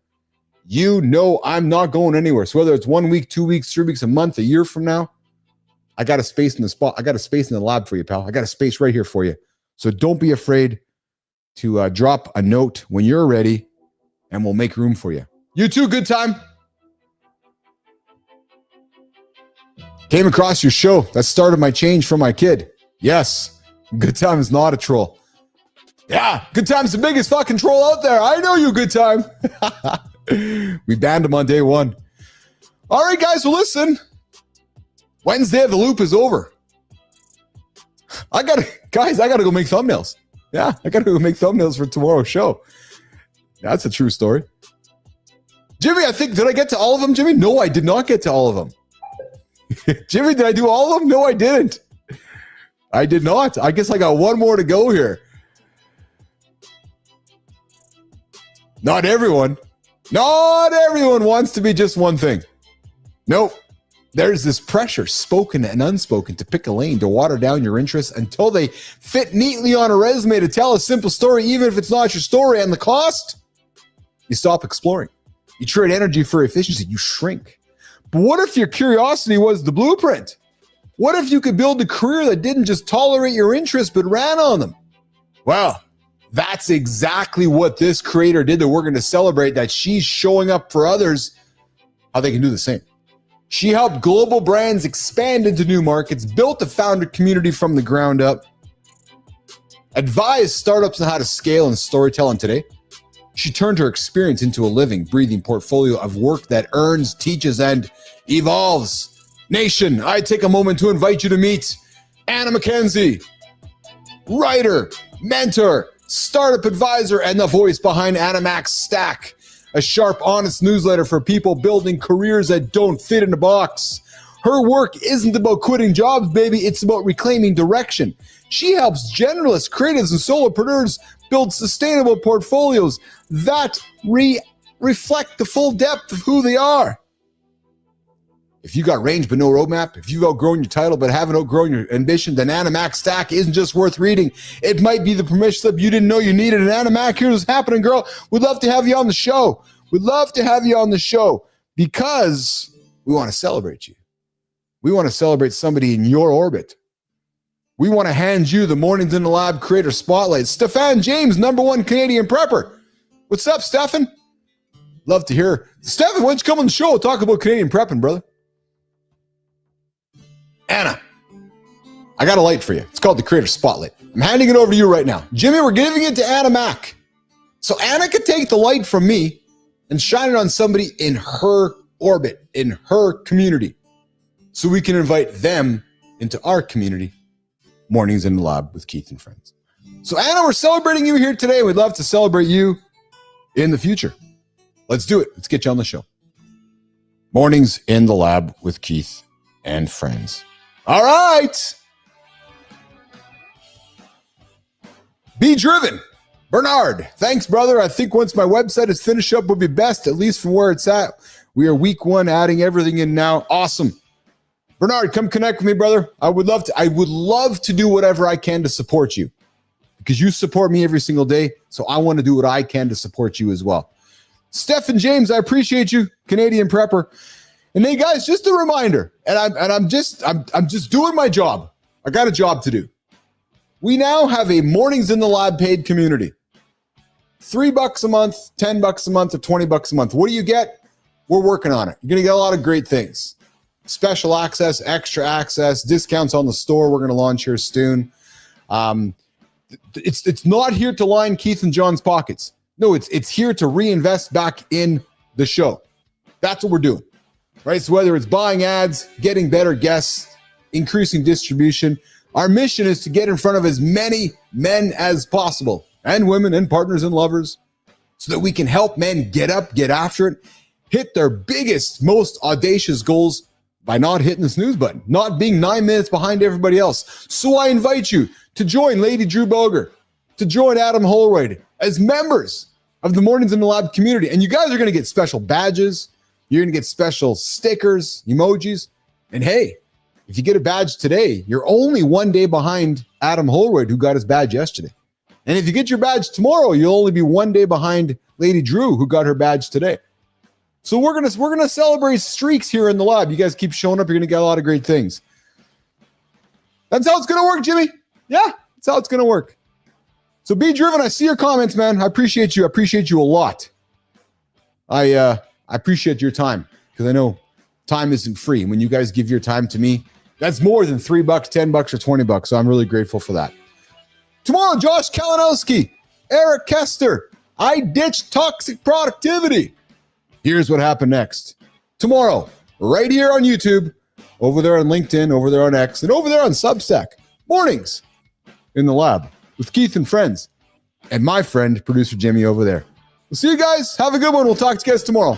You know I'm not going anywhere. So whether it's 1 week, 2 weeks, 3 weeks, a month, a year from now, I got a space in the spot. I got a space in the lab for you, pal. I got a space right here for you. So don't be afraid to drop a note when you're ready and we'll make room for you. You too, good time. Came across your show. That started my change for my kid. Yes. Good Time is not a troll. Yeah, Good Time's the biggest fucking troll out there. I know you, Good Time. We banned him on day one. All right, guys, well, listen. Wednesday of the Loop is over. I gotta go make thumbnails. Yeah, I gotta go make thumbnails for tomorrow's show. That's a true story. Jimmy, did I get to all of them, Jimmy? No, I did not get to all of them. Jimmy, did I do all of them? No, I didn't. I did not. I guess I got one more to go here. Not everyone wants to be just one thing. Nope. There's this pressure, spoken and unspoken, to pick a lane, to water down your interests until they fit neatly on a resume to tell a simple story, even if it's not your story. And the cost? You stop exploring. You trade energy for efficiency. You shrink. But what if your curiosity was the blueprint? What if you could build a career that didn't just tolerate your interests, but ran on them? Well, that's exactly what this creator did that we're going to celebrate, that she's showing up for others, how they can do the same. She helped global brands expand into new markets, built a founder community from the ground up, advised startups on how to scale and storytell. And today, she turned her experience into a living, breathing portfolio of work that earns, teaches, and evolves. Nation, I take a moment to invite you to meet Anna McKenzie, writer, mentor, startup advisor, and the voice behind Animax Stack, a sharp, honest newsletter for people building careers that don't fit in a box. Her work isn't about quitting jobs, baby. It's about reclaiming direction. She helps generalists, creatives, and solopreneurs build sustainable portfolios that reflect the full depth of who they are. If you got range but no roadmap, if you've outgrown your title but haven't outgrown your ambition, then Animac Stack isn't just worth reading. It might be the permission slip you didn't know you needed. And Animac, here's what's happening, girl. We'd love to have you on the show. We'd love to have you on the show because we want to celebrate you. We want to celebrate somebody in your orbit. We want to hand you the Mornings in the Lab Creator Spotlight. Stefan James, #1 Canadian prepper. What's up, Stefan? Love to hear. Stefan, why don't you come on the show? We'll talk about Canadian prepping, brother. Anna, I got a light for you. It's called the Creator Spotlight. I'm handing it over to you right now. Jimmy, we're giving it to Anna Mac. So Anna could take the light from me and shine it on somebody in her orbit, in her community. So we can invite them into our community, Mornings in the Lab with Keith and Friends. So Anna, we're celebrating you here today. We'd love to celebrate you in the future. Let's do it. Let's get you on the show. Mornings in the Lab with Keith and Friends. All right. Be driven. Bernard, thanks, brother. I think once my website is finished up would be best, at least from where it's at. We are week 1, adding everything in now. Awesome. Bernard, come connect with me, brother. I would love to do whatever I can to support you because you support me every single day. So I want to do what I can to support you as well. Stephen James, I appreciate you, Canadian prepper. And hey, guys, just a reminder, and I'm just doing my job. I got a job to do. We now have a Mornings in the Lab paid community. $3 a month, $10 a month, or $20 a month. What do you get? We're working on it. You're going to get a lot of great things. Special access, extra access, discounts on the store. We're going to launch here soon. It's not here to line Keith and John's pockets. No, it's here to reinvest back in the show. That's what we're doing, right? So whether it's buying ads, getting better guests, increasing distribution, our mission is to get in front of as many men as possible and women and partners and lovers so that we can help men get up, get after it, hit their biggest, most audacious goals by not hitting the snooze button, not being 9 minutes behind everybody else. So I invite you to join Lady Drew Boger, to join Adam Holroyd as members of the Mornings in the Lab community. And you guys are going to get special badges. You're going to get special stickers, emojis. And hey, if you get a badge today, you're only 1 day behind Adam Holroyd, who got his badge yesterday. And if you get your badge tomorrow, you'll only be 1 day behind Lady Drew, who got her badge today. So we're gonna celebrate streaks here in the lab. You guys keep showing up, you're gonna get a lot of great things. That's how it's gonna work, Jimmy. Yeah, that's how it's gonna work. So be driven. I see your comments, man. I appreciate you. I appreciate you a lot. I appreciate your time because I know time isn't free. When you guys give your time to me, that's more than $3, $10, or $20. So I'm really grateful for that. Tomorrow, Josh Kalinowski, Eric Kester. I ditched toxic productivity. Here's what happened next. Tomorrow, right here on YouTube, over there on LinkedIn, over there on X, and over there on Substack. Mornings in the Lab with Keith and Friends and my friend, producer Jimmy over there. We'll see you guys. Have a good one. We'll talk to you guys tomorrow.